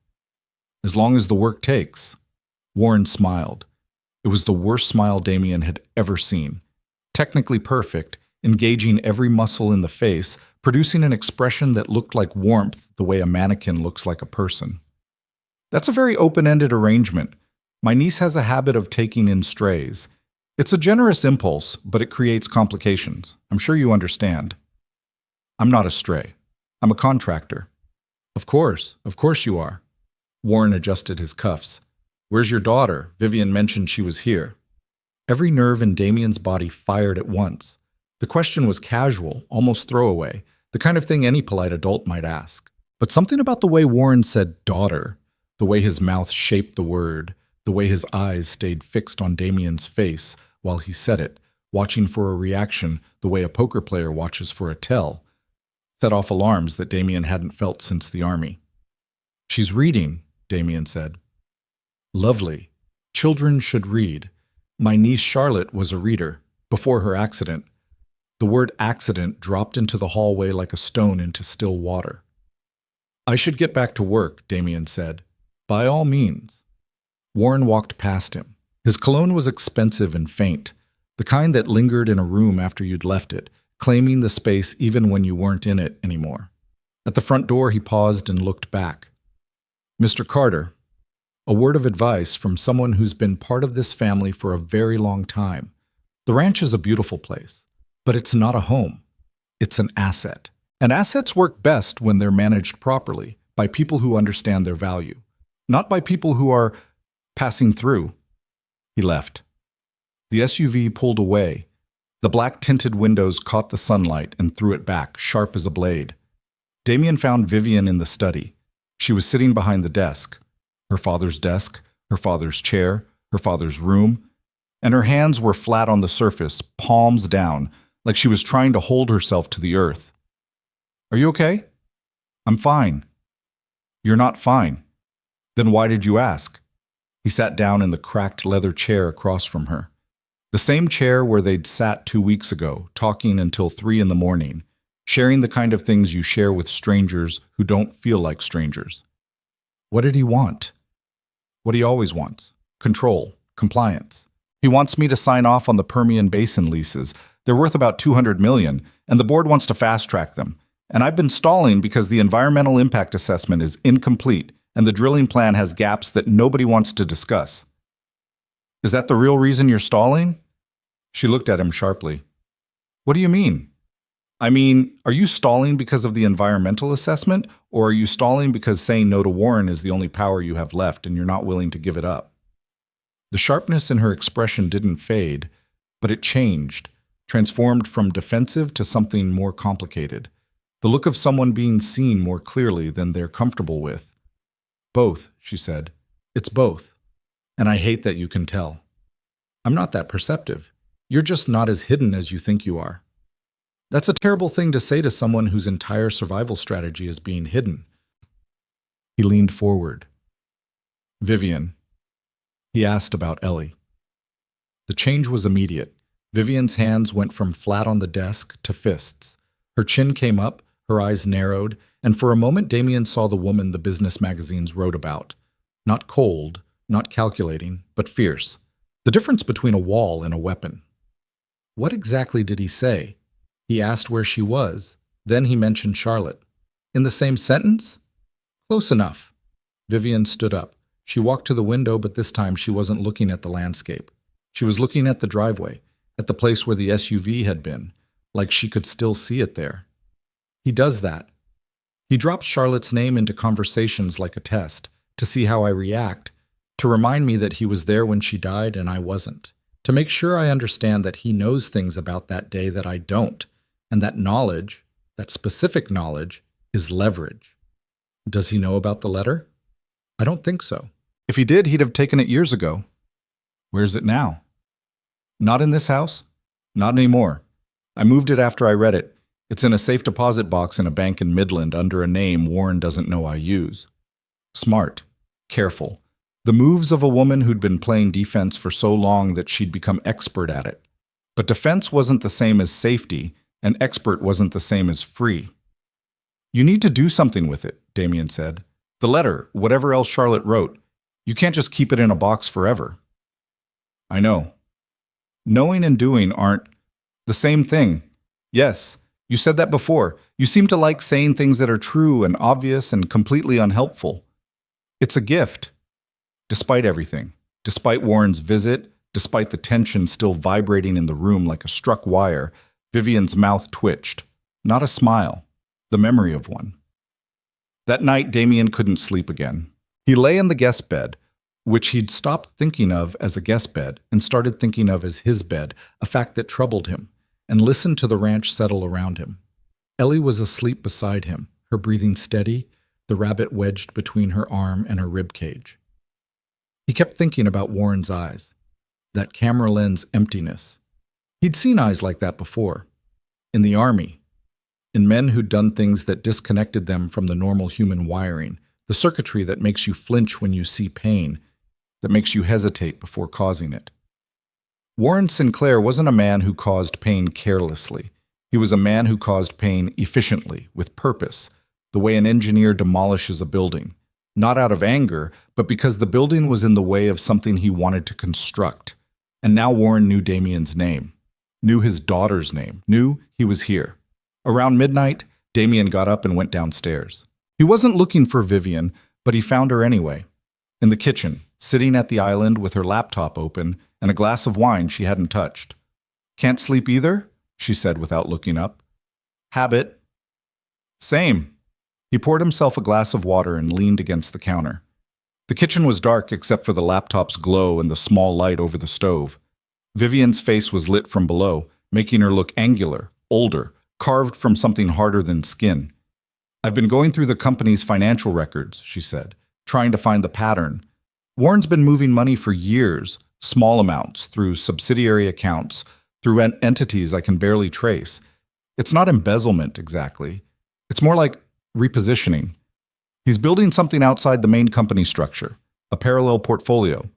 "As long as the work takes." Warren smiled. It was the worst smile Damien had ever seen. Technically perfect, engaging every muscle in the face, producing an expression that looked like warmth the way a mannequin looks like a person. "That's a very open-ended arrangement. My niece has a habit of taking in strays. It's a generous impulse, but it creates complications. I'm sure you understand." "I'm not a stray. I'm a contractor." Of course you are." Warren adjusted his cuffs. "Where's your daughter? Vivian mentioned she was here." Every nerve in Damien's body fired at once. The question was casual, almost throwaway, the kind of thing any polite adult might ask. But something about the way Warren said daughter, the way his mouth shaped the word, the way his eyes stayed fixed on Damien's face while he said it, watching for a reaction the way a poker player watches for a tell, set off alarms that Damien hadn't felt since the army. "She's reading," Damien said. "Lovely. Children should read. My niece Charlotte was a reader, before her accident." The word accident dropped into the hallway like a stone into still water. "I should get back to work," Damien said. "By all means." Warren walked past him. His cologne was expensive and faint, the kind that lingered in a room after you'd left it, claiming the space even when you weren't in it anymore. At the front door, he paused and looked back. "Mr. Carter, a word of advice from someone who's been part of this family for a very long time. The ranch is a beautiful place, but it's not a home. It's an asset. And assets work best when they're managed properly, by people who understand their value, not by people who are passing through." He left. The SUV pulled away. The black-tinted windows caught the sunlight and threw it back, sharp as a blade. Damien found Vivian in the study. She was sitting behind the desk. Her father's desk, her father's chair, her father's room, and her hands were flat on the surface, palms down, like she was trying to hold herself to the earth. "Are you okay?" "I'm fine." "You're not fine. Then why did you ask?" He sat down in the cracked leather chair across from her. The same chair where they'd sat 2 weeks ago, talking until 3 in the morning, sharing the kind of things you share with strangers who don't feel like strangers. What did he want? What he always wants: control, compliance. He wants me to sign off on the Permian Basin leases. They're worth about $200 million, and the board wants to fast-track them. And I've been stalling because the environmental impact assessment is incomplete, and the drilling plan has gaps that nobody wants to discuss. Is that the real reason you're stalling? She looked at him sharply. What do you mean? I mean, are you stalling because of the environmental assessment, or are you stalling because saying no to Warren is the only power you have left and you're not willing to give it up? The sharpness in her expression didn't fade, but it changed, transformed from defensive to something more complicated. The look of someone being seen more clearly than they're comfortable with. Both, she said. It's both. And I hate that you can tell. I'm not that perceptive. You're just not as hidden as you think you are. That's a terrible thing to say to someone whose entire survival strategy is being hidden. He leaned forward. Vivian. He asked about Ellie. The change was immediate. Vivian's hands went from flat on the desk to fists. Her chin came up, her eyes narrowed, and for a moment Damien saw the woman the business magazines wrote about. Not cold, not calculating, but fierce. The difference between a wall and a weapon. What exactly did he say? He asked where she was. Then he mentioned Charlotte. In the same sentence? Close enough. Vivian stood up. She walked to the window, but this time she wasn't looking at the landscape. She was looking at the driveway, at the place where the SUV had been, like she could still see it there. He does that. He drops Charlotte's name into conversations like a test, to see how I react, to remind me that he was there when she died and I wasn't, to make sure I understand that he knows things about that day that I don't, and that knowledge, that specific knowledge, is leverage. Does he know about the letter? I don't think so. If he did, he'd have taken it years ago. Where's it now? Not in this house? Not anymore. I moved it after I read it. It's in a safe deposit box in a bank in Midland under a name Warren doesn't know I use. Smart. Careful. The moves of a woman who'd been playing defense for so long that she'd become expert at it. But defense wasn't the same as safety, and expert wasn't the same as free. You need to do something with it, Damien said. The letter, whatever else Charlotte wrote. You can't just keep it in a box forever. I know. Knowing and doing aren't the same thing. Yes, you said that before. You seem to like saying things that are true and obvious and completely unhelpful. It's a gift. Despite everything, despite Warren's visit, despite the tension still vibrating in the room like a struck wire, Vivian's mouth twitched. Not a smile, the memory of one. That night, Damien couldn't sleep again. He lay in the guest bed, which he'd stopped thinking of as a guest bed and started thinking of as his bed, a fact that troubled him, and listened to the ranch settle around him. Ellie was asleep beside him, her breathing steady, the rabbit wedged between her arm and her rib cage. He kept thinking about Warren's eyes, that camera lens emptiness. He'd seen eyes like that before, in the army, in men who'd done things that disconnected them from the normal human wiring, the circuitry that makes you flinch when you see pain, that makes you hesitate before causing it. Warren Sinclair wasn't a man who caused pain carelessly. He was a man who caused pain efficiently, with purpose, the way an engineer demolishes a building. Not out of anger, but because the building was in the way of something he wanted to construct. And now Warren knew Damien's name, knew his daughter's name, knew he was here. Around midnight, Damien got up and went downstairs. He wasn't looking for Vivian, but he found her anyway. In the kitchen, sitting at the island with her laptop open and a glass of wine she hadn't touched. Can't sleep either? She said without looking up. Habit. Same. He poured himself a glass of water and leaned against the counter. The kitchen was dark except for the laptop's glow and the small light over the stove. Vivian's face was lit from below, making her look angular, older, carved from something harder than skin. I've been going through the company's financial records, she said, trying to find the pattern. Warren's been moving money for years, small amounts, through subsidiary accounts, through entities I can barely trace. It's not embezzlement, exactly. It's more like repositioning. He's building something outside the main company structure, a parallel portfolio.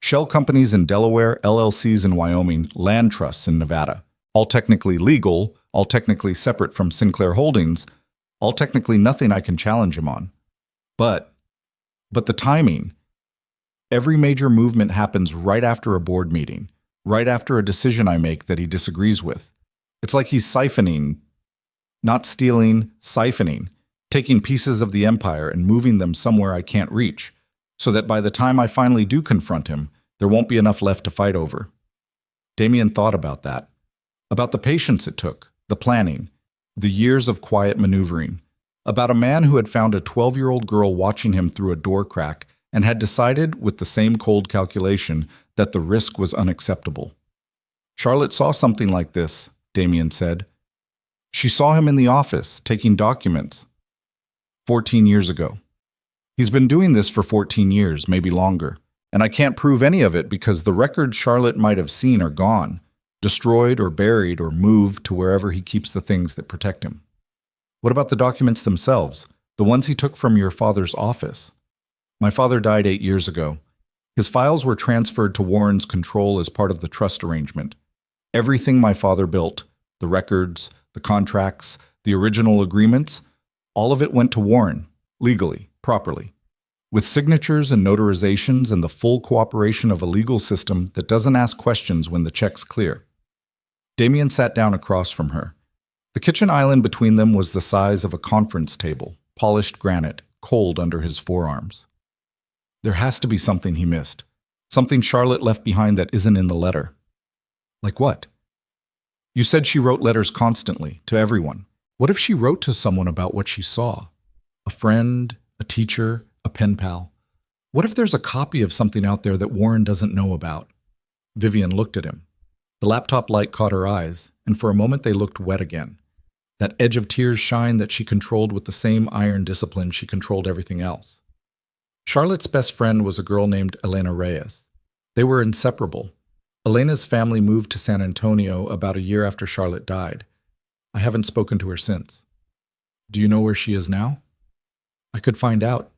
Shell companies in Delaware, LLCs in Wyoming, land trusts in Nevada. All technically legal, all technically separate from Sinclair Holdings, all technically nothing I can challenge him on. But the timing. Every major movement happens right after a board meeting, right after a decision I make that he disagrees with. It's like he's siphoning, not stealing, siphoning, taking pieces of the empire and moving them somewhere I can't reach, so that by the time I finally do confront him, there won't be enough left to fight over. Damien thought about that, about the patience it took, the planning, the years of quiet maneuvering, about a man who had found a 12-year-old girl watching him through a door crack and had decided, with the same cold calculation, that the risk was unacceptable. Charlotte saw something like this, Damien said. She saw him in the office, taking documents. 14 years ago. He's been doing this for 14 years, maybe longer. And I can't prove any of it because the records Charlotte might have seen are gone, destroyed or buried or moved to wherever he keeps the things that protect him. What about the documents themselves, the ones he took from your father's office? My father died 8 years ago. His files were transferred to Warren's control as part of the trust arrangement. Everything my father built, the records, the contracts, the original agreements, all of it went to Warren, legally, properly, with signatures and notarizations and the full cooperation of a legal system that doesn't ask questions when the check's clear. Damien sat down across from her. The kitchen island between them was the size of a conference table, polished granite, cold under his forearms. There has to be something he missed, something Charlotte left behind that isn't in the letter. Like what? You said she wrote letters constantly, to everyone. What if she wrote to someone about what she saw? A friend, a teacher, a pen pal. What if there's a copy of something out there that Warren doesn't know about? Vivian looked at him. The laptop light caught her eyes, and for a moment they looked wet again. That edge of tears shine that she controlled with the same iron discipline she controlled everything else. Charlotte's best friend was a girl named Elena Reyes. They were inseparable. Elena's family moved to San Antonio about a year after Charlotte died. I haven't spoken to her since. Do you know where she is now? I could find out.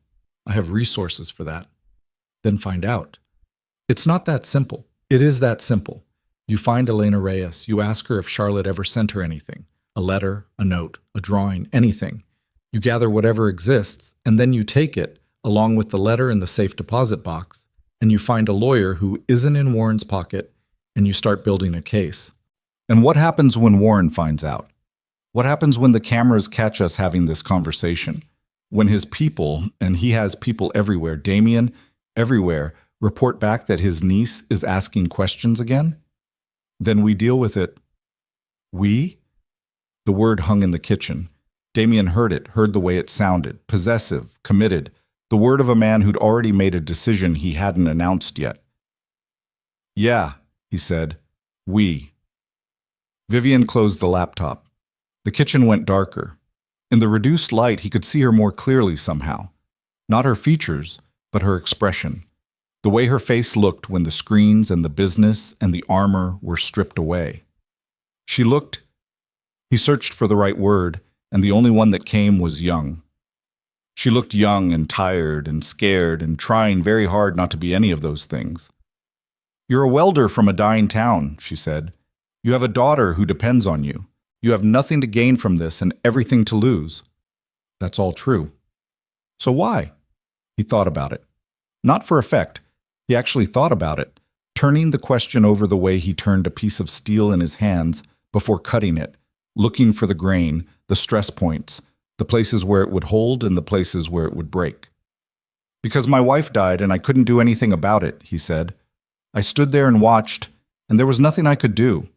I have resources for that. Then find out. It's not that simple. It is that simple. You find Elena Reyes. You ask her if Charlotte ever sent her anything. A letter, a note, a drawing, anything. You gather whatever exists, and then you take it, along with the letter in the safe deposit box, and you find a lawyer who isn't in Warren's pocket, and you start building a case. And what happens when Warren finds out? What happens when the cameras catch us having this conversation? When his people, and he has people everywhere, Damien, everywhere, report back that his niece is asking questions again? Then we deal with it. We? The word hung in the kitchen. Damien heard it, heard the way it sounded, possessive, committed, the word of a man who'd already made a decision he hadn't announced yet. Yeah, he said. We. Vivian closed the laptop. The kitchen went darker. In the reduced light, he could see her more clearly somehow. Not her features, but her expression. The way her face looked when the screens and the business and the armor were stripped away. She looked. He searched for the right word, and the only one that came was young. She looked young and tired and scared and trying very hard not to be any of those things. You're a welder from a dying town, she said. You have a daughter who depends on you. You have nothing to gain from this and everything to lose. That's all true. So why? He thought about it. Not for effect. He actually thought about it, turning the question over the way he turned a piece of steel in his hands before cutting it, looking for the grain, the stress points, the places where it would hold and the places where it would break. Because my wife died and I couldn't do anything about it, he said. I stood there and watched, and there was nothing I could do.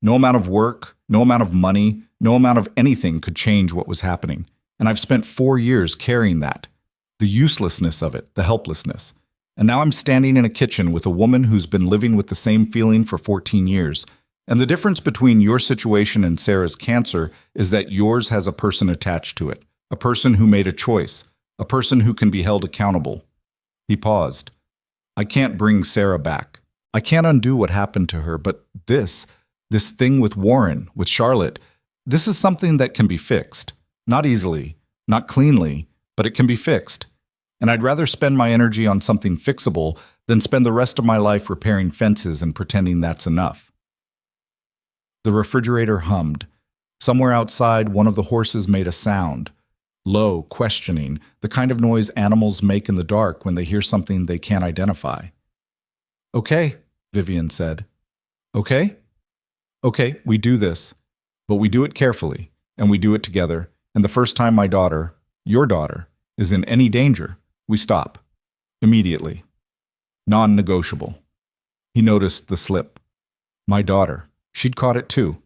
No amount of work, no amount of money, no amount of anything could change what was happening. And I've spent 4 years carrying that. The uselessness of it, the helplessness. And now I'm standing in a kitchen with a woman who's been living with the same feeling for 14 years. And the difference between your situation and Sarah's cancer is that yours has a person attached to it, a person who made a choice, a person who can be held accountable. He paused. I can't bring Sarah back. I can't undo what happened to her, but this thing with Warren, with Charlotte, this is something that can be fixed. Not easily, not cleanly, but it can be fixed. And I'd rather spend my energy on something fixable than spend the rest of my life repairing fences and pretending that's enough. The refrigerator hummed. Somewhere outside, one of the horses made a sound. Low, questioning, the kind of noise animals make in the dark when they hear something they can't identify. Okay, Vivian said. Okay? Okay, we do this. But we do it carefully, and we do it together, and the first time my daughter, your daughter, is in any danger, we stop. Immediately. Non-negotiable. He noticed the slip. My daughter. She'd caught it too.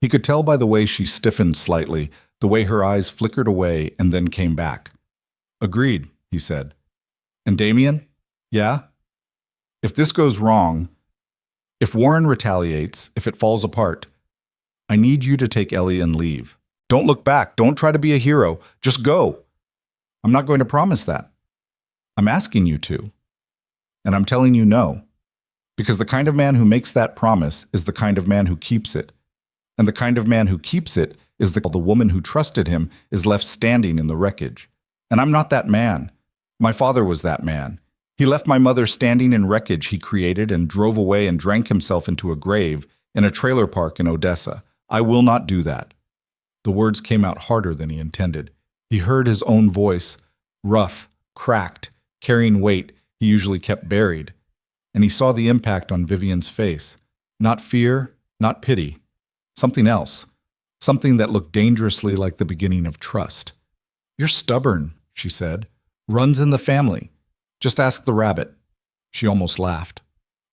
He could tell by the way she stiffened slightly, the way her eyes flickered away and then came back. Agreed, he said. And Damien? Yeah? If this goes wrong, If Warren retaliates, if it falls apart, I need you to take Ellie and leave. Don't look back. Don't try to be a hero. Just go. I'm not going to promise that. I'm asking you to. And I'm telling you no. Because the kind of man who makes that promise is the kind of man who keeps it. And the kind of man who keeps it is the woman who trusted him is left standing in the wreckage. And I'm not that man. My father was that man. He left my mother standing in wreckage he created and drove away and drank himself into a grave in a trailer park in Odessa. I will not do that. The words came out harder than he intended. He heard his own voice, rough, cracked, carrying weight he usually kept buried. And he saw the impact on Vivian's face. Not fear, not pity. Something else. Something that looked dangerously like the beginning of trust. You're stubborn, she said. Runs in the family. Just ask the rabbit. She almost laughed.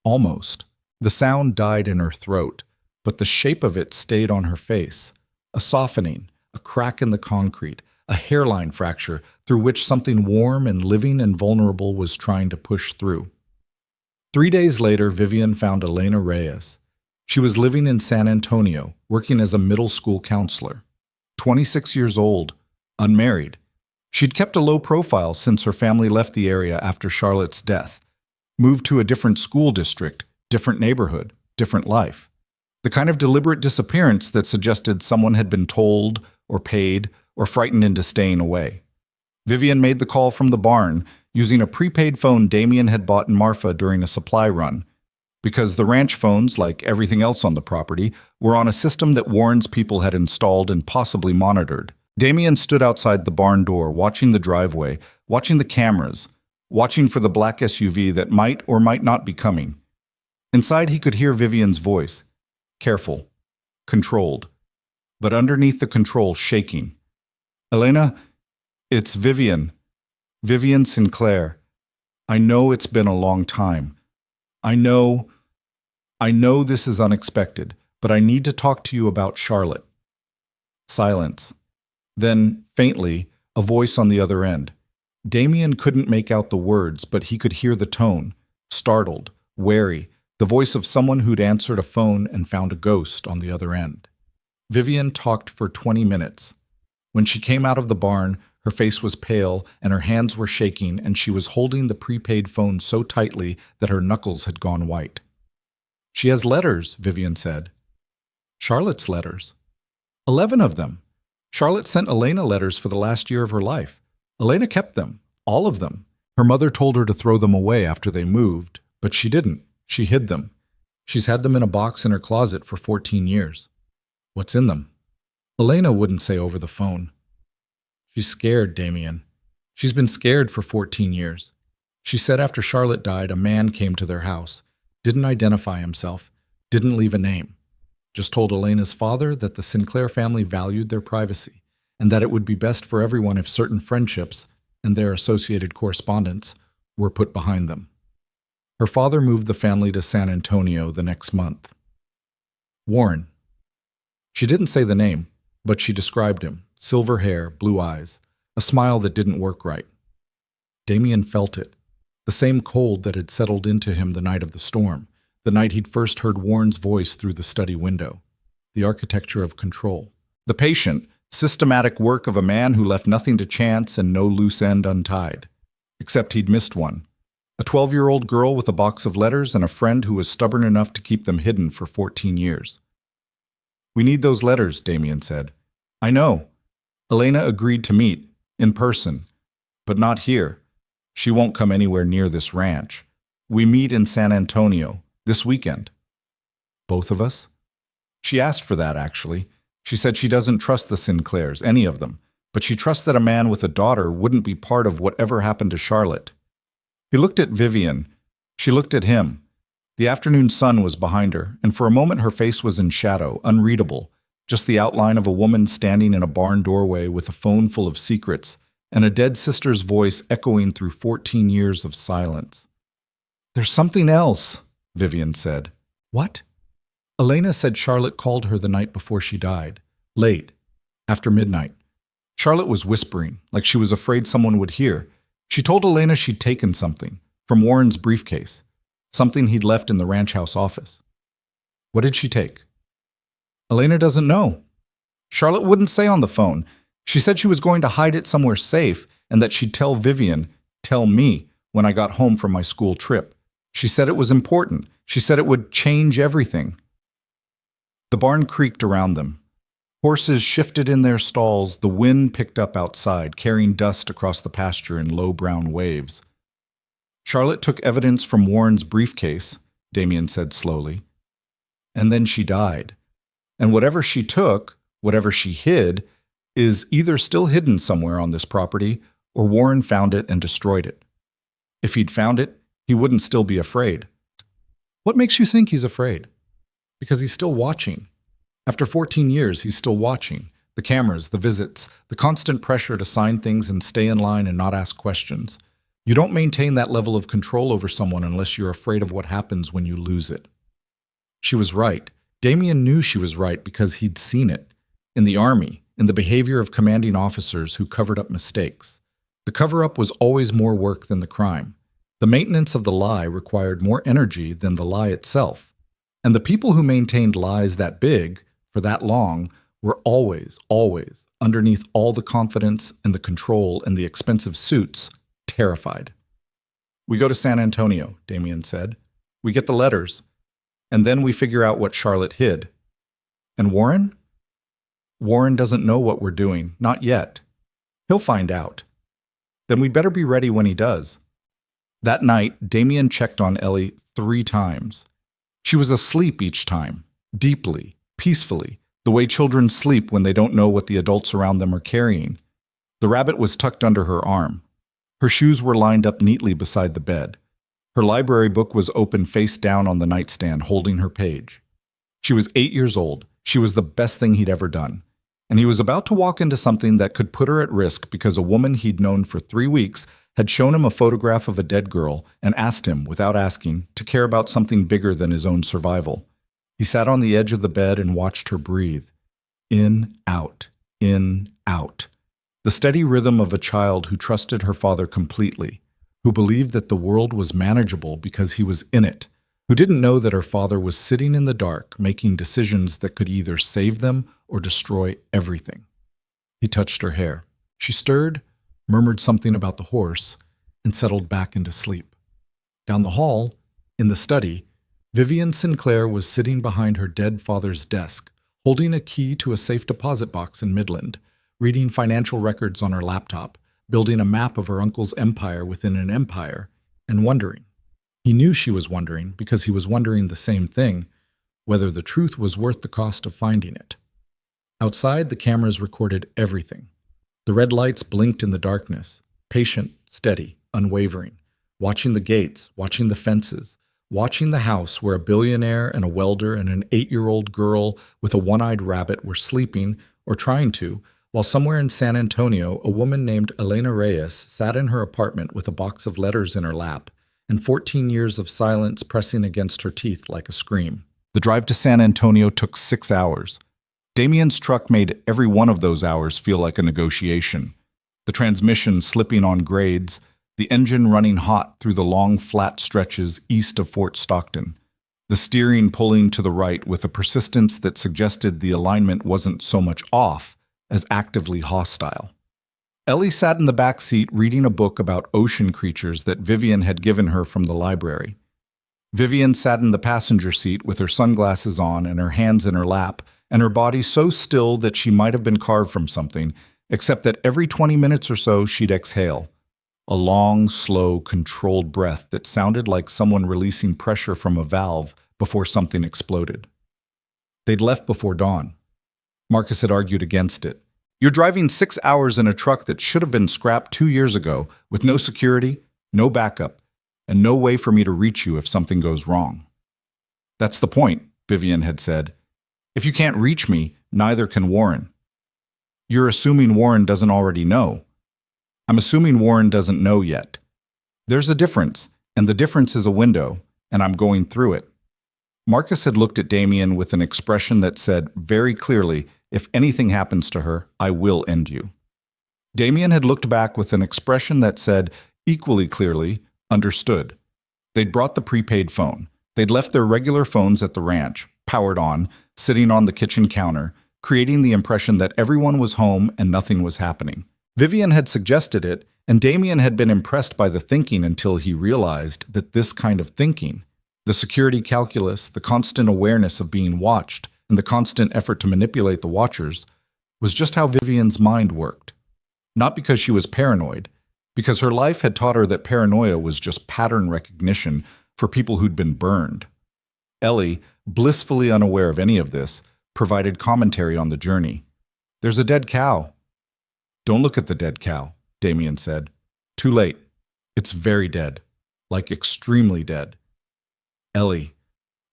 Almost. The sound died in her throat, but the shape of it stayed on her face. A softening, a crack in the concrete, a hairline fracture through which something warm and living and vulnerable was trying to push through. 3 days later, Vivian found Elena Reyes. She was living in San Antonio, working as a middle school counselor. 26 years old, unmarried. She'd kept a low profile since her family left the area after Charlotte's death, moved to a different school district, different neighborhood, different life. The kind of deliberate disappearance that suggested someone had been told or paid or frightened into staying away. Vivian made the call from the barn using a prepaid phone Damien had bought in Marfa during a supply run, because the ranch phones, like everything else on the property, were on a system that Warren's people had installed and possibly monitored. Damien stood outside the barn door, watching the driveway, watching the cameras, watching for the black SUV that might or might not be coming. Inside, he could hear Vivian's voice, careful, controlled, but underneath the control, shaking. Elena, it's Vivian. Vivian Sinclair. I know it's been a long time. I know this is unexpected, but I need to talk to you about Charlotte. Silence. Then, faintly, a voice on the other end. Damien couldn't make out the words, but he could hear the tone, startled, wary, the voice of someone who'd answered a phone and found a ghost on the other end. Vivian talked for 20 minutes. When she came out of the barn, her face was pale and her hands were shaking, and she was holding the prepaid phone so tightly that her knuckles had gone white. She has letters, Vivian said. Charlotte's letters. 11 of them. Charlotte sent Elena letters for the last year of her life. Elena kept them, all of them. Her mother told her to throw them away after they moved, but she didn't. She hid them. She's had them in a box in her closet for 14 years. What's in them? Elena wouldn't say over the phone. She's scared, Damien. She's been scared for 14 years. She said after Charlotte died, a man came to their house, didn't identify himself, didn't leave a name. Just told Elena's father that the Sinclair family valued their privacy and that it would be best for everyone if certain friendships and their associated correspondence were put behind them. Her father moved the family to San Antonio the next month. Warren. She didn't say the name, but she described him, silver hair, blue eyes, a smile that didn't work right. Damien felt it, the same cold that had settled into him the night of the storm. The night he'd first heard Warren's voice through the study window. The architecture of control. The patient, systematic work of a man who left nothing to chance and no loose end untied. Except he'd missed one. A 12-year-old girl with a box of letters and a friend who was stubborn enough to keep them hidden for 14 years. We need those letters, Damien said. I know. Elena agreed to meet, in person. But not here. She won't come anywhere near this ranch. We meet in San Antonio. This weekend. Both of us? She asked for that, actually. She said she doesn't trust the Sinclairs, any of them, but she trusts that a man with a daughter wouldn't be part of whatever happened to Charlotte. He looked at Vivian. She looked at him. The afternoon sun was behind her, and for a moment her face was in shadow, unreadable, just the outline of a woman standing in a barn doorway with a phone full of secrets, and a dead sister's voice echoing through 14 years of silence. There's something else, Vivian said. What? Elena said Charlotte called her the night before she died. Late. After midnight. Charlotte was whispering, like she was afraid someone would hear. She told Elena she'd taken something, from Warren's briefcase. Something he'd left in the ranch house office. What did she take? Elena doesn't know. Charlotte wouldn't say on the phone. She said she was going to hide it somewhere safe and that she'd tell Vivian, tell me, when I got home from my school trip. She said it was important. She said it would change everything. The barn creaked around them. Horses shifted in their stalls. The wind picked up outside, carrying dust across the pasture in low brown waves. Charlotte took evidence from Warren's briefcase, Damien said slowly. And then she died. And whatever she took, whatever she hid, is either still hidden somewhere on this property or Warren found it and destroyed it. If he'd found it, he wouldn't still be afraid. What makes you think he's afraid? Because he's still watching. After 14 years, he's still watching. The cameras, the visits, the constant pressure to sign things and stay in line and not ask questions. You don't maintain that level of control over someone unless you're afraid of what happens when you lose it. She was right. Damien knew she was right because he'd seen it. In the army, in the behavior of commanding officers who covered up mistakes. The cover-up was always more work than the crime. The maintenance of the lie required more energy than the lie itself. And the people who maintained lies that big, for that long, were always, underneath all the confidence and the control and the expensive suits, terrified. We go to San Antonio, Damien said. We get the letters. And then we figure out what Charlotte hid. And Warren? Warren doesn't know what we're doing, not yet. He'll find out. Then we'd better be ready when he does. That night, Damien checked on Ellie 3 times. She was asleep each time, deeply, peacefully, the way children sleep when they don't know what the adults around them are carrying. The rabbit was tucked under her arm. Her shoes were lined up neatly beside the bed. Her library book was open face down on the nightstand, holding her page. She was 8 years old. She was the best thing he'd ever done. And he was about to walk into something that could put her at risk because a woman he'd known for 3 weeks had shown him a photograph of a dead girl and asked him, without asking, to care about something bigger than his own survival. He sat on the edge of the bed and watched her breathe. In, out, in, out. The steady rhythm of a child who trusted her father completely, who believed that the world was manageable because he was in it, who didn't know that her father was sitting in the dark making decisions that could either save them or destroy everything. He touched her hair. She stirred, murmured something about the horse, and settled back into sleep. Down the hall, in the study, Vivian Sinclair was sitting behind her dead father's desk, holding a key to a safe deposit box in Midland, reading financial records on her laptop, building a map of her uncle's empire within an empire, and wondering. He knew she was wondering because he was wondering the same thing, whether the truth was worth the cost of finding it. Outside, the cameras recorded everything. The red lights blinked in the darkness, patient, steady, unwavering, watching the gates, watching the fences, watching the house where a billionaire and a welder and an 8-year-old girl with a one-eyed rabbit were sleeping or trying to, while somewhere in San Antonio, a woman named Elena Reyes sat in her apartment with a box of letters in her lap and 14 years of silence pressing against her teeth like a scream. The drive to San Antonio took 6 hours. Damien's truck made every one of those hours feel like a negotiation. The transmission slipping on grades, the engine running hot through the long, flat stretches east of Fort Stockton, the steering pulling to the right with a persistence that suggested the alignment wasn't so much off as actively hostile. Ellie sat in the back seat reading a book about ocean creatures that Vivian had given her from the library. Vivian sat in the passenger seat with her sunglasses on and her hands in her lap, and her body so still that she might have been carved from something, except that every 20 minutes or so she'd exhale. A long, slow, controlled breath that sounded like someone releasing pressure from a valve before something exploded. They'd left before dawn. Marcus had argued against it. You're driving 6 hours in a truck that should have been scrapped 2 years ago, with no security, no backup, and no way for me to reach you if something goes wrong. That's the point, Vivian had said. If you can't reach me, neither can Warren. You're assuming Warren doesn't already know. I'm assuming Warren doesn't know yet. There's a difference, and the difference is a window, and I'm going through it. Marcus had looked at Damien with an expression that said very clearly, if anything happens to her, I will end you. Damien had looked back with an expression that said equally clearly, understood. They'd brought the prepaid phone. They'd left their regular phones at the ranch, powered on, sitting on the kitchen counter, creating the impression that everyone was home and nothing was happening. Vivian had suggested it, and Damien had been impressed by the thinking until he realized that this kind of thinking, the security calculus, the constant awareness of being watched, and the constant effort to manipulate the watchers, was just how Vivian's mind worked. Not because she was paranoid, because her life had taught her that paranoia was just pattern recognition for people who'd been burned. Ellie, blissfully unaware of any of this, provided commentary on the journey. "There's a dead cow." "Don't look at the dead cow," Damien said. "Too late. It's very dead. Like extremely dead." "Ellie,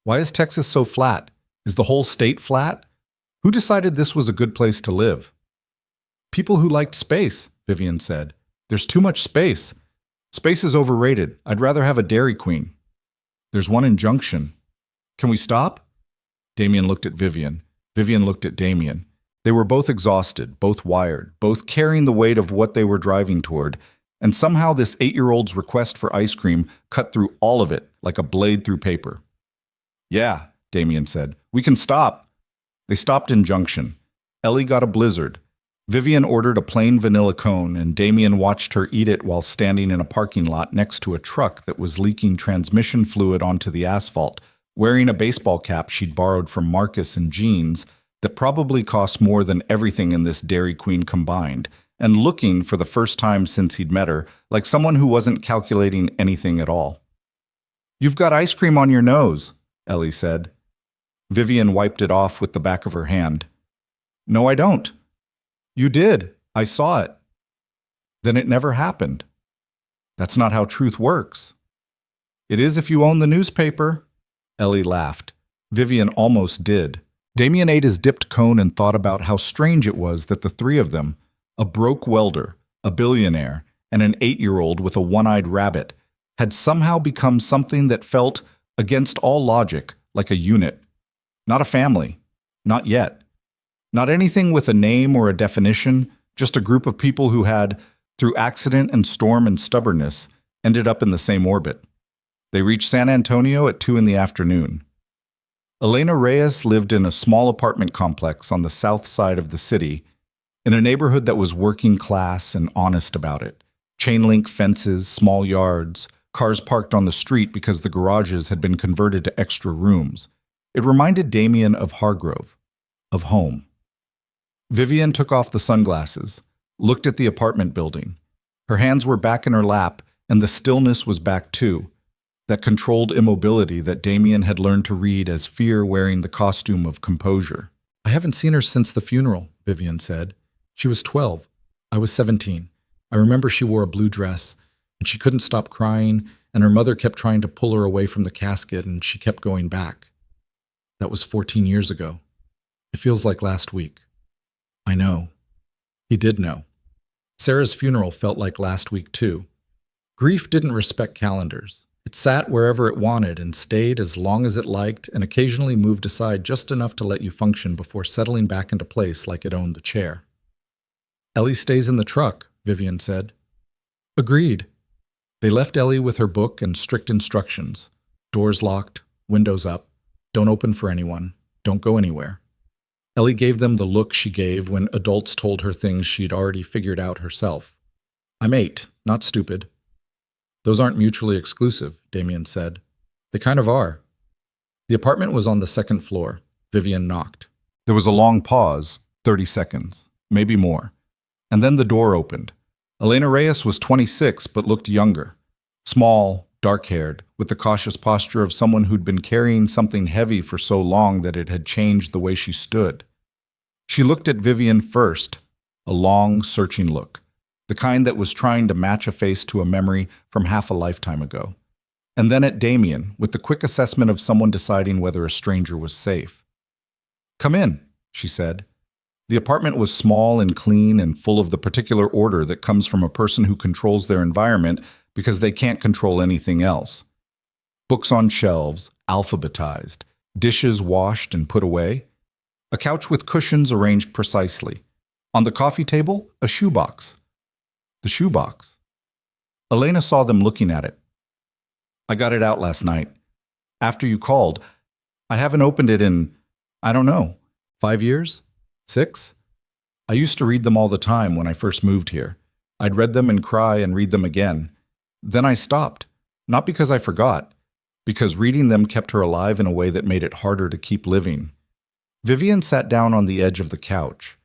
why is Texas so flat? Is the whole state flat? Who decided this was a good place to live?" "People who liked space," Vivian said. "There's too much space. Space is overrated. I'd rather have a Dairy Queen." "There's one in Junction. Can we stop?" Damien looked at Vivian. Vivian looked at Damien. They were both exhausted, both wired, both carrying the weight of what they were driving toward, and somehow this 8-year-old's request for ice cream cut through all of it like a blade through paper. "Yeah," Damien said. "We can stop." They stopped in Junction. Ellie got a blizzard. Vivian ordered a plain vanilla cone, and Damien watched her eat it while standing in a parking lot next to a truck that was leaking transmission fluid onto the asphalt, wearing a baseball cap she'd borrowed from Marcus and jeans that probably cost more than everything in this Dairy Queen combined, and looking, for the first time since he'd met her, like someone who wasn't calculating anything at all. "You've got ice cream on your nose," Ellie said. Vivian wiped it off with the back of her hand. "No, I don't." "You did. I saw it." "Then it never happened." "That's not how truth works." "It is if you own the newspaper." Ellie laughed. Vivian almost did. Damien ate his dipped cone and thought about how strange it was that the three of them, a broke welder, a billionaire, and an 8-year-old with a one-eyed rabbit, had somehow become something that felt, against all logic, like a unit. Not a family. Not yet. Not anything with a name or a definition, just a group of people who had, through accident and storm and stubbornness, ended up in the same orbit. They reached San Antonio at 2 in the afternoon. Elena Reyes lived in a small apartment complex on the south side of the city, in a neighborhood that was working class and honest about it. Chain-link fences, small yards, cars parked on the street because the garages had been converted to extra rooms. It reminded Damien of Hargrove, of home. Vivian took off the sunglasses, looked at the apartment building. Her hands were back in her lap, and the stillness was back too. That controlled immobility that Damien had learned to read as fear wearing the costume of composure. "I haven't seen her since the funeral," Vivian said. "She was 12. I was 17. I remember she wore a blue dress, and she couldn't stop crying, and her mother kept trying to pull her away from the casket, and she kept going back. That was 14 years ago. It feels like last week." "I know." He did know. Sarah's funeral felt like last week too. Grief didn't respect calendars. It sat wherever it wanted and stayed as long as it liked, and occasionally moved aside just enough to let you function before settling back into place like it owned the chair. "Ellie stays in the truck," Vivian said. "Agreed." They left Ellie with her book and strict instructions. Doors locked, windows up, don't open for anyone, don't go anywhere. Ellie gave them the look she gave when adults told her things she'd already figured out herself. "I'm 8, not stupid." "Those aren't mutually exclusive," Damien said. "They kind of are." The apartment was on the second floor. Vivian knocked. There was a long pause, 30 seconds, maybe more. And then the door opened. Elena Reyes was 26 but looked younger. Small, dark-haired, with the cautious posture of someone who'd been carrying something heavy for so long that it had changed the way she stood. She looked at Vivian first, a long, searching look. The kind that was trying to match a face to a memory from half a lifetime ago. And then at Damien, with the quick assessment of someone deciding whether a stranger was safe. "Come in," she said. The apartment was small and clean and full of the particular order that comes from a person who controls their environment because they can't control anything else. Books on shelves, alphabetized, dishes washed and put away, a couch with cushions arranged precisely. On the coffee table, a shoebox. The shoebox. Elena saw them looking at it. "I got it out last night. After you called, I haven't opened it in, I don't know, 5 years? 6? I used to read them all the time when I first moved here. I'd read them and cry and read them again. Then I stopped, not because I forgot, because reading them kept her alive in a way that made it harder to keep living. Vivian sat down on the edge of the couch.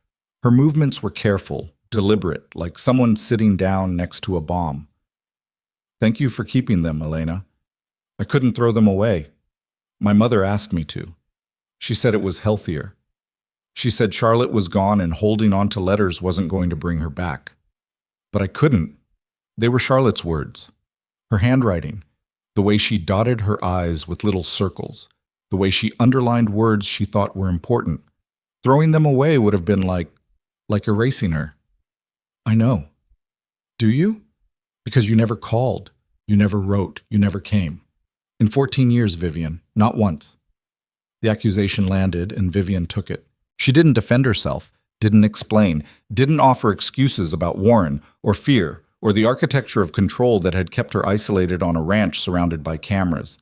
Her movements were careful, deliberate, like someone sitting down next to a bomb. Thank you for keeping them, Elena. I couldn't throw them away. My mother asked me to. She said it was healthier. She said Charlotte was gone and holding on to letters wasn't going to bring her back. But I couldn't. They were Charlotte's words. Her handwriting, the way she dotted her eyes with little circles, the way she underlined words she thought were important. Throwing them away would have been like erasing her. I know. Do you? Because you never called, you never wrote, you never came. In 14 years, Vivian, not once. The accusation landed and Vivian took it. She didn't defend herself, didn't explain, didn't offer excuses about Warren or fear or the architecture of control that had kept her isolated on a ranch surrounded by cameras.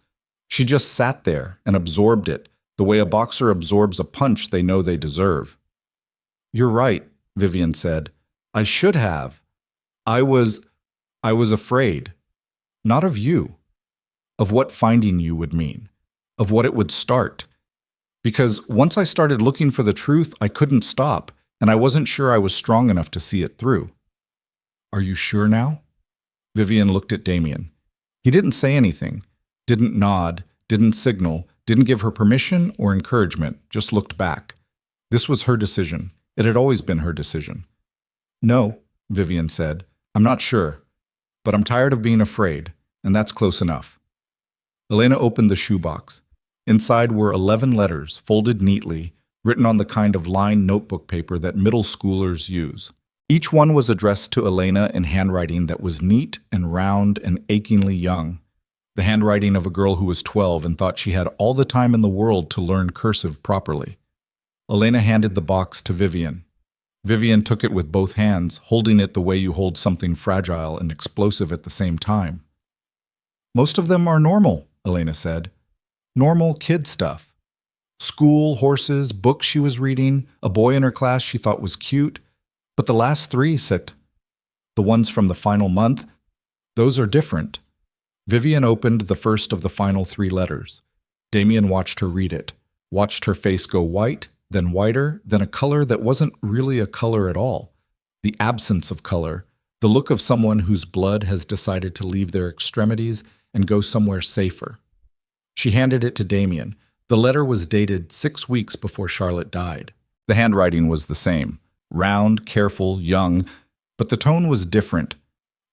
She just sat there and absorbed it, the way a boxer absorbs a punch they know they deserve. You're right, Vivian said. I should have. I was afraid. Not of you. Of what finding you would mean. Of what it would start. Because once I started looking for the truth, I couldn't stop, and I wasn't sure I was strong enough to see it through. Are you sure now? Vivian looked at Damien. He didn't say anything, didn't nod, didn't signal, didn't give her permission or encouragement, just looked back. This was her decision. It had always been her decision. No, Vivian said. I'm not sure. But I'm tired of being afraid, and that's close enough. Elena opened the shoebox. Inside were 11 letters, folded neatly, written on the kind of lined notebook paper that middle schoolers use. Each one was addressed to Elena in handwriting that was neat and round and achingly young. The handwriting of a girl who was 12 and thought she had all the time in the world to learn cursive properly. Elena handed the box to Vivian. Vivian took it with both hands, holding it the way you hold something fragile and explosive at the same time. Most of them are normal, Elena said. Normal kid stuff. School, horses, books she was reading, a boy in her class she thought was cute. But the last 3, the ones from the final month, those are different. Vivian opened the first of the final 3 letters. Damien watched her read it, watched her face go white, then whiter, then a color that wasn't really a color at all. The absence of color, the look of someone whose blood has decided to leave their extremities and go somewhere safer. She handed it to Damien. The letter was dated 6 weeks before Charlotte died. The handwriting was the same, round, careful, young, but the tone was different.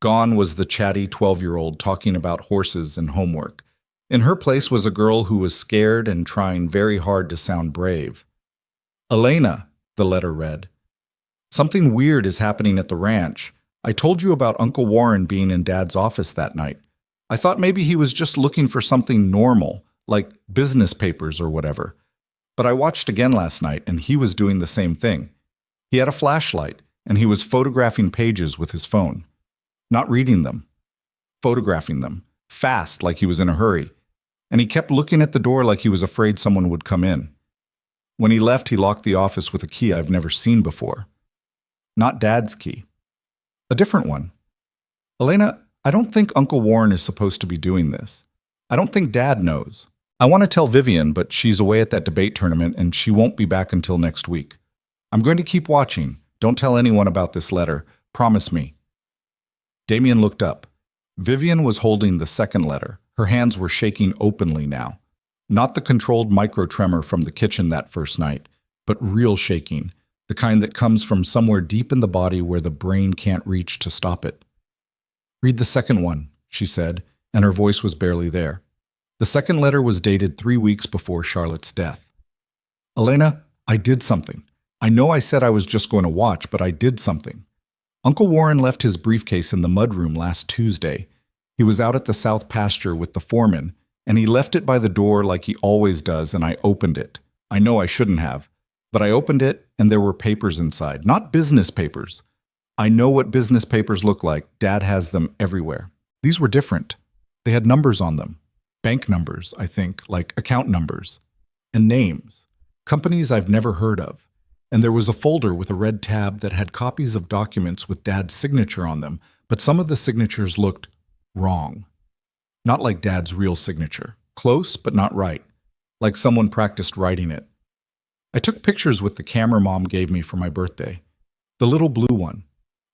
Gone was the chatty 12-year-old talking about horses and homework. In her place was a girl who was scared and trying very hard to sound brave. Elena, the letter read. Something weird is happening at the ranch. I told you about Uncle Warren being in Dad's office that night. I thought maybe he was just looking for something normal, like business papers or whatever. But I watched again last night, and he was doing the same thing. He had a flashlight, and he was photographing pages with his phone. Not reading them. Photographing them. Fast, like he was in a hurry. And he kept looking at the door like he was afraid someone would come in. When he left, he locked the office with a key I've never seen before. Not Dad's key. A different one. Elena, I don't think Uncle Warren is supposed to be doing this. I don't think Dad knows. I want to tell Vivian, but she's away at that debate tournament and she won't be back until next week. I'm going to keep watching. Don't tell anyone about this letter. Promise me. Damien looked up. Vivian was holding the second letter. Her hands were shaking openly now. Not the controlled micro-tremor from the kitchen that first night, but real shaking, the kind that comes from somewhere deep in the body where the brain can't reach to stop it. Read the second one, she said, and her voice was barely there. The second letter was dated 3 weeks before Charlotte's death. Elena, I did something. I know I said I was just going to watch, but I did something. Uncle Warren left his briefcase in the mudroom last Tuesday. He was out at the south pasture with the foreman, and he left it by the door like he always does, and I opened it. I know I shouldn't have, but I opened it, and there were papers inside, not business papers. I know what business papers look like. Dad has them everywhere. These were different. They had numbers on them. Bank numbers, I think, like account numbers. And names. Companies I've never heard of. And there was a folder with a red tab that had copies of documents with Dad's signature on them, but some of the signatures looked wrong. Not like Dad's real signature. Close, but not right. Like someone practiced writing it. I took pictures with the camera Mom gave me for my birthday. The little blue one.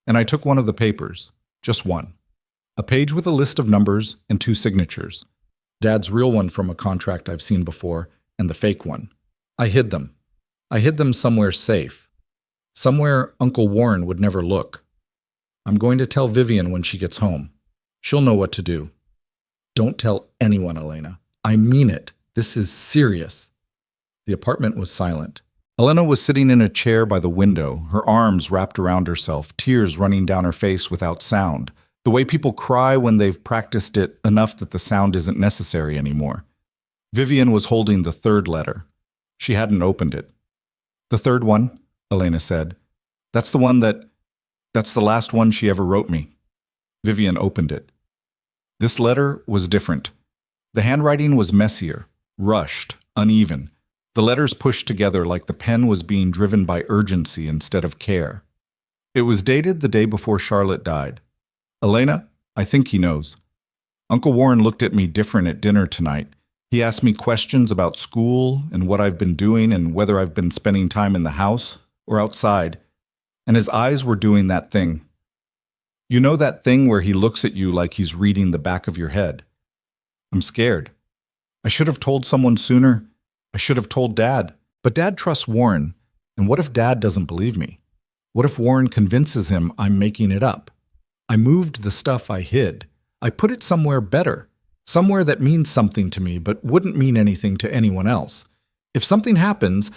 And I took one of the papers. Just one. A page with a list of numbers and 2 signatures. Dad's real one from a contract I've seen before, and the fake one. I hid them. I hid them somewhere safe. Somewhere Uncle Warren would never look. I'm going to tell Vivian when she gets home. She'll know what to do. Don't tell anyone, Elena. I mean it. This is serious. The apartment was silent. Elena was sitting in a chair by the window, her arms wrapped around herself, tears running down her face without sound, the way people cry when they've practiced it enough that the sound isn't necessary anymore. Vivian was holding the 3rd letter. She hadn't opened it. The 3rd one, Elena said. That's the last one she ever wrote me. Vivian opened it. This letter was different. The handwriting was messier, rushed, uneven. The letters pushed together like the pen was being driven by urgency instead of care. It was dated the day before Charlotte died. Elena, I think he knows. Uncle Warren looked at me different at dinner tonight. He asked me questions about school and what I've been doing and whether I've been spending time in the house or outside. And his eyes were doing that thing. You know that thing where he looks at you like he's reading the back of your head. I'm scared. I should have told someone sooner. I should have told Dad. But Dad trusts Warren. And what if Dad doesn't believe me? What if Warren convinces him I'm making it up? I moved the stuff I hid. I put it somewhere better. Somewhere that means something to me but wouldn't mean anything to anyone else. If something happens,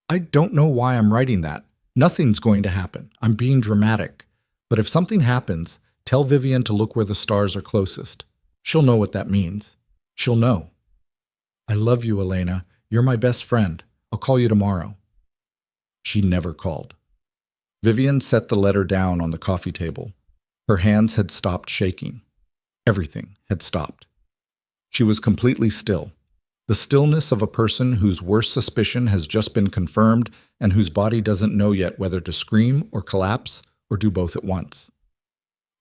I don't know why I'm writing that. Nothing's going to happen. I'm being dramatic. But if something happens, tell Vivian to look where the stars are closest. She'll know what that means. She'll know. I love you, Elena. You're my best friend. I'll call you tomorrow. She never called. Vivian set the letter down on the coffee table. Her hands had stopped shaking. Everything had stopped. She was completely still. The stillness of a person whose worst suspicion has just been confirmed and whose body doesn't know yet whether to scream or collapse or do both at once.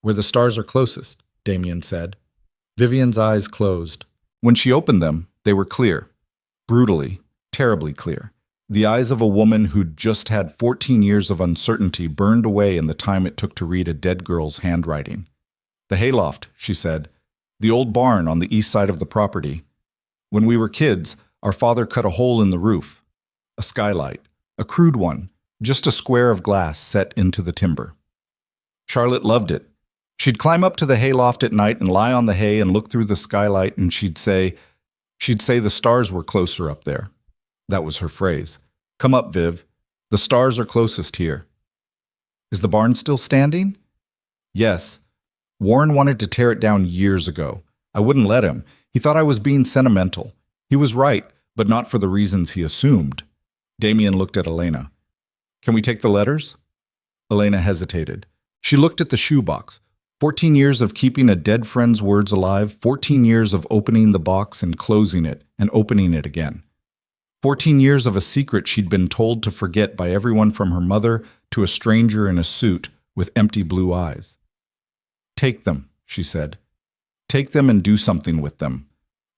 Where the stars are closest, Damien said. Vivian's eyes closed. When she opened them, they were clear. Brutally, terribly clear. The eyes of a woman who'd just had 14 years of uncertainty burned away in the time it took to read a dead girl's handwriting. The hayloft, she said. The old barn on the east side of the property. When we were kids, our father cut a hole in the roof. A skylight. A crude one. Just a square of glass set into the timber. Charlotte loved it. She'd climb up to the hayloft at night and lie on the hay and look through the skylight, and she'd say the stars were closer up there. That was her phrase. Come up, Viv. The stars are closest here. Is the barn still standing? Yes. Warren wanted to tear it down years ago. I wouldn't let him. He thought I was being sentimental. He was right, but not for the reasons he assumed. Damien looked at Elena. Can we take the letters? Elena hesitated. She looked at the shoebox. 14 years of keeping a dead friend's words alive, 14 years of opening the box and closing it and opening it again. 14 years of a secret she'd been told to forget by everyone from her mother to a stranger in a suit with empty blue eyes. Take them, she said. Take them and do something with them.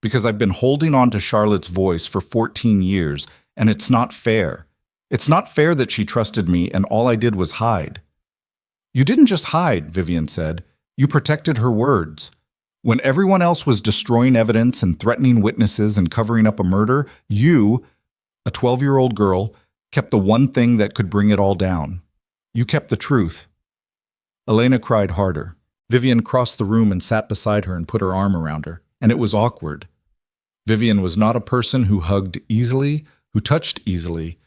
Because I've been holding on to Charlotte's voice for 14 years, and it's not fair. It's not fair that she trusted me and all I did was hide. You didn't just hide, Vivian said. You protected her words. When everyone else was destroying evidence and threatening witnesses and covering up a murder, you, a 12-year-old girl, kept the one thing that could bring it all down. You kept the truth. Elena cried harder. Vivian crossed the room and sat beside her and put her arm around her, and it was awkward. Vivian was not a person who hugged easily, who touched easily,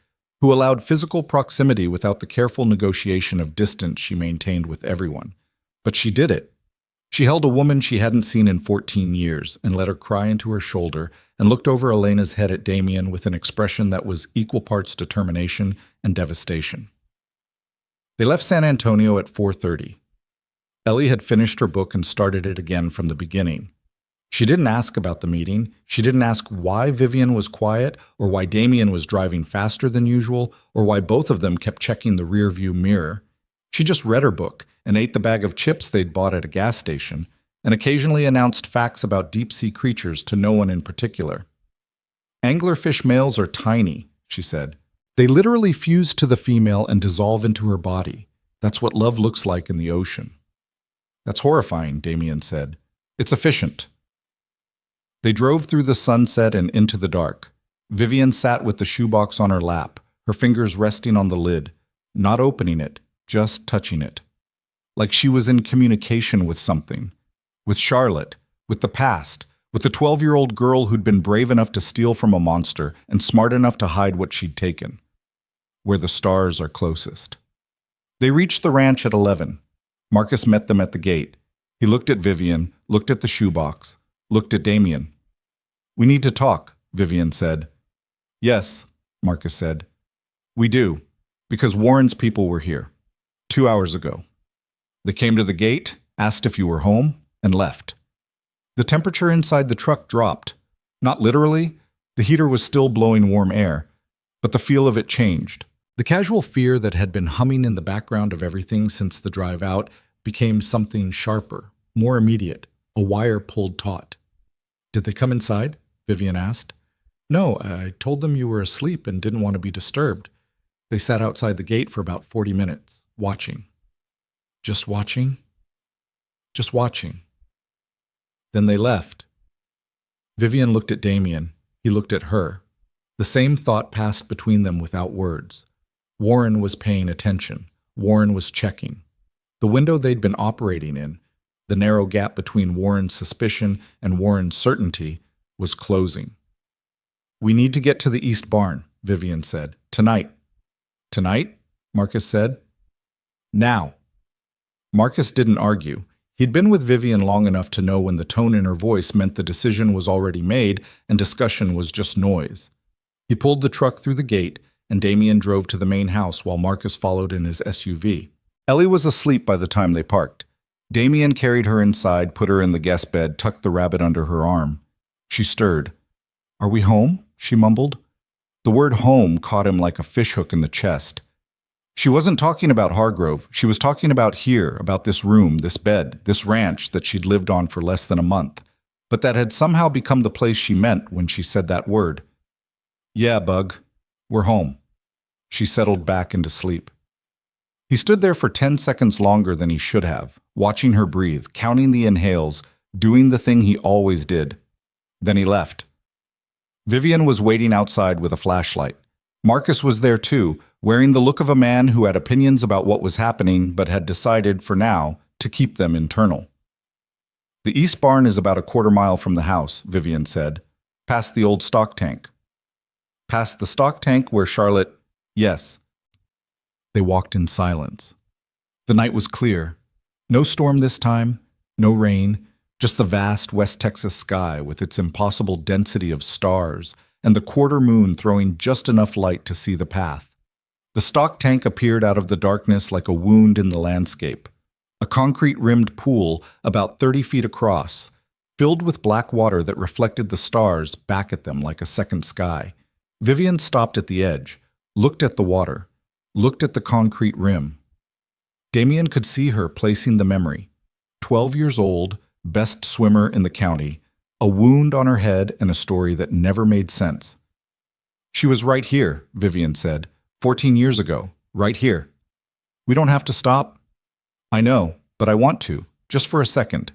who allowed physical proximity without the careful negotiation of distance she maintained with everyone. But she did it. She held a woman she hadn't seen in 14 years and let her cry into her shoulder and looked over Elena's head at Damien with an expression that was equal parts determination and devastation. They left San Antonio at 4:30. Ellie had finished her book and started it again from the beginning. She didn't ask about the meeting. She didn't ask why Vivian was quiet, or why Damien was driving faster than usual, or why both of them kept checking the rearview mirror. She just read her book and ate the bag of chips they'd bought at a gas station, and occasionally announced facts about deep-sea creatures to no one in particular. Anglerfish males are tiny, she said. They literally fuse to the female and dissolve into her body. That's what love looks like in the ocean. That's horrifying, Damien said. It's efficient. They drove through the sunset and into the dark. Vivian sat with the shoebox on her lap, her fingers resting on the lid, not opening it, just touching it. Like she was in communication with something. With Charlotte, with the past, with the 12-year-old girl who'd been brave enough to steal from a monster and smart enough to hide what she'd taken. Where the stars are closest. They reached the ranch at 11. Marcus met them at the gate. He looked at Vivian, looked at the shoebox, looked at Damien. "We need to talk," Vivian said. "Yes," Marcus said. "We do, because Warren's people were here, 2 hours ago. They came to the gate, asked if you were home, and left." The temperature inside the truck dropped. Not literally, the heater was still blowing warm air, but the feel of it changed. The casual fear that had been humming in the background of everything since the drive out became something sharper, more immediate, a wire pulled taut. "Did they come inside?" Vivian asked. "No, I told them you were asleep and didn't want to be disturbed. They sat outside the gate for about 40 minutes, watching." "Just watching?" "Just watching. Then they left." Vivian looked at Damien. He looked at her. The same thought passed between them without words. Warren was paying attention. Warren was checking. The window they'd been operating in, the narrow gap between Warren's suspicion and Warren's certainty, was closing. "We need to get to the east barn," Vivian said. "Tonight." "Tonight?" Marcus said. "Now." Marcus didn't argue. He'd been with Vivian long enough to know when the tone in her voice meant the decision was already made and discussion was just noise. He pulled the truck through the gate, and Damien drove to the main house while Marcus followed in his SUV. Ellie was asleep by the time they parked. Damien carried her inside, put her in the guest bed, tucked the rabbit under her arm. She stirred. "Are we home?" she mumbled. The word home caught him like a fishhook in the chest. She wasn't talking about Hargrove. She was talking about here, about this room, this bed, this ranch that she'd lived on for less than a month, but that had somehow become the place she meant when she said that word. "Yeah, Bug. We're home." She settled back into sleep. He stood there for 10 seconds longer than he should have, watching her breathe, counting the inhales, doing the thing he always did. Then he left. Vivian was waiting outside with a flashlight. Marcus was there too, wearing the look of a man who had opinions about what was happening but had decided, for now, to keep them internal. "The east barn is about a quarter-mile from the house," Vivian said. "Past the old stock tank." "Past the stock tank where Charlotte—" "Yes." They walked in silence. The night was clear. No storm this time, no rain, just the vast West Texas sky with its impossible density of stars and the quarter moon throwing just enough light to see the path. The stock tank appeared out of the darkness like a wound in the landscape. A concrete-rimmed pool about 30 feet across, filled with black water that reflected the stars back at them like a second sky. Vivian stopped at the edge, looked at the water, looked at the concrete rim. Damien could see her placing the memory. 12 years old, best swimmer in the county, a wound on her head and a story that never made sense. "She was right here," Vivian said, 14 years ago, right here. "We don't have to stop." "I know, but I want to, just for a second."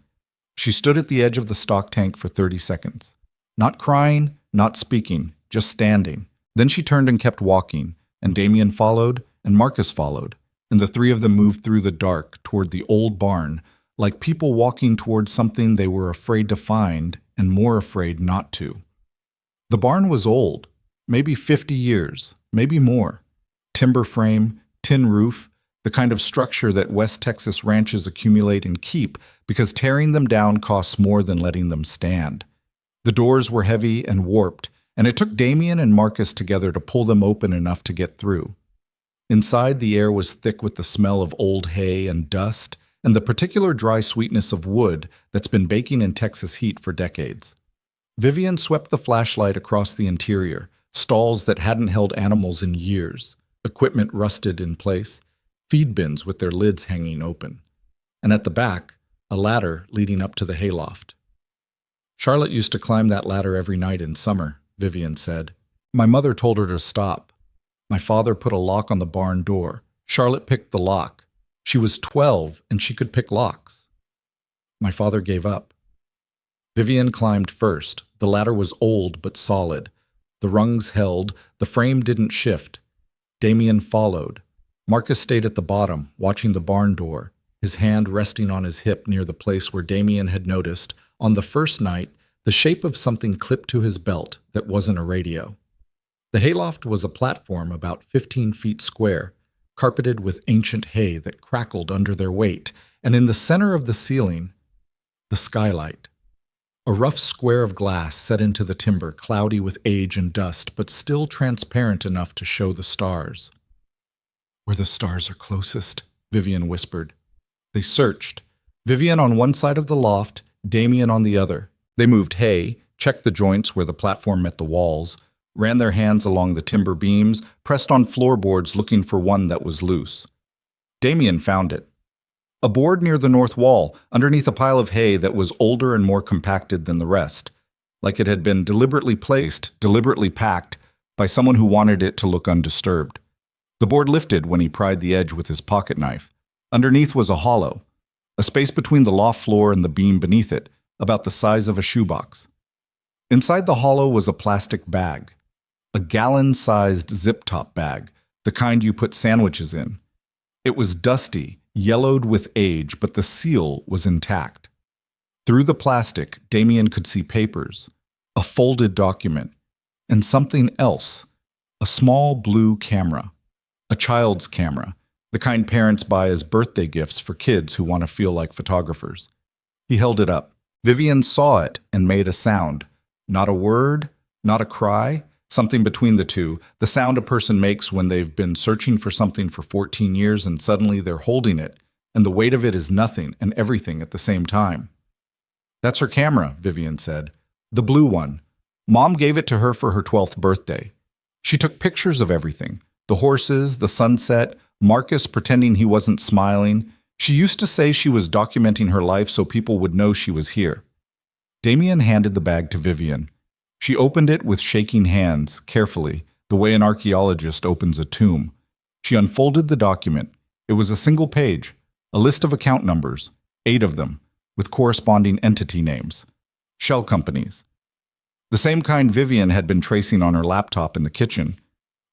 She stood at the edge of the stock tank for 30 seconds. Not crying, not speaking, just standing. Then she turned and kept walking, and Damien followed, and Marcus followed, and the three of them moved through the dark toward the old barn, like people walking toward something they were afraid to find and more afraid not to. The barn was old, maybe 50 years, maybe more. Timber frame, tin roof, the kind of structure that West Texas ranches accumulate and keep because tearing them down costs more than letting them stand. The doors were heavy and warped, and it took Damien and Marcus together to pull them open enough to get through. Inside, the air was thick with the smell of old hay and dust, and the particular dry sweetness of wood that's been baking in Texas heat for decades. Vivian swept the flashlight across the interior, stalls that hadn't held animals in years, equipment rusted in place, feed bins with their lids hanging open, and at the back, a ladder leading up to the hayloft. Charlotte used to climb that ladder every night in summer, Vivian said. My mother told her to stop. My father put a lock on the barn door. Charlotte picked the lock. She was 12 and she could pick locks. My father gave up. Vivian climbed first. The ladder was old but solid. The rungs held. The frame didn't shift. Damien followed. Marcus stayed at the bottom, watching the barn door, his hand resting on his hip near the place where Damien had noticed, on the first night, the shape of something clipped to his belt that wasn't a radio. The hayloft was a platform about 15 feet square, carpeted with ancient hay that crackled under their weight, and in the center of the ceiling, the skylight. A rough square of glass set into the timber, cloudy with age and dust, but still transparent enough to show the stars. Where the stars are closest, Vivian whispered. They searched. Vivian on one side of the loft, Damien on the other. They moved hay, checked the joints where the platform met the walls, ran their hands along the timber beams, pressed on floorboards looking for one that was loose. Damien found it. A board near the north wall, underneath a pile of hay that was older and more compacted than the rest, like it had been deliberately placed, deliberately packed, by someone who wanted it to look undisturbed. The board lifted when he pried the edge with his pocket knife. Underneath was a hollow, a space between the loft floor and the beam beneath it, about the size of a shoebox. Inside the hollow was a plastic bag, a gallon-sized zip-top bag, the kind you put sandwiches in. It was dusty, yellowed with age, but the seal was intact. Through the plastic, Damien could see papers, a folded document, and something else, a small blue camera, a child's camera, the kind parents buy as birthday gifts for kids who want to feel like photographers. He held it up. Vivian saw it and made a sound. Not a word, not a cry, something between the two, the sound a person makes when they've been searching for something for 14 years and suddenly they're holding it, and the weight of it is nothing and everything at the same time. That's her camera, Vivian said. The blue one. Mom gave it to her for her 12th birthday. She took pictures of everything. The horses, the sunset, Marcus pretending he wasn't smiling. She used to say she was documenting her life so people would know she was here. Damien handed the bag to Vivian. She opened it with shaking hands, carefully, the way an archaeologist opens a tomb. She unfolded the document. It was a single page, a list of account numbers, 8 of them, with corresponding entity names. Shell companies. The same kind Vivian had been tracing on her laptop in the kitchen.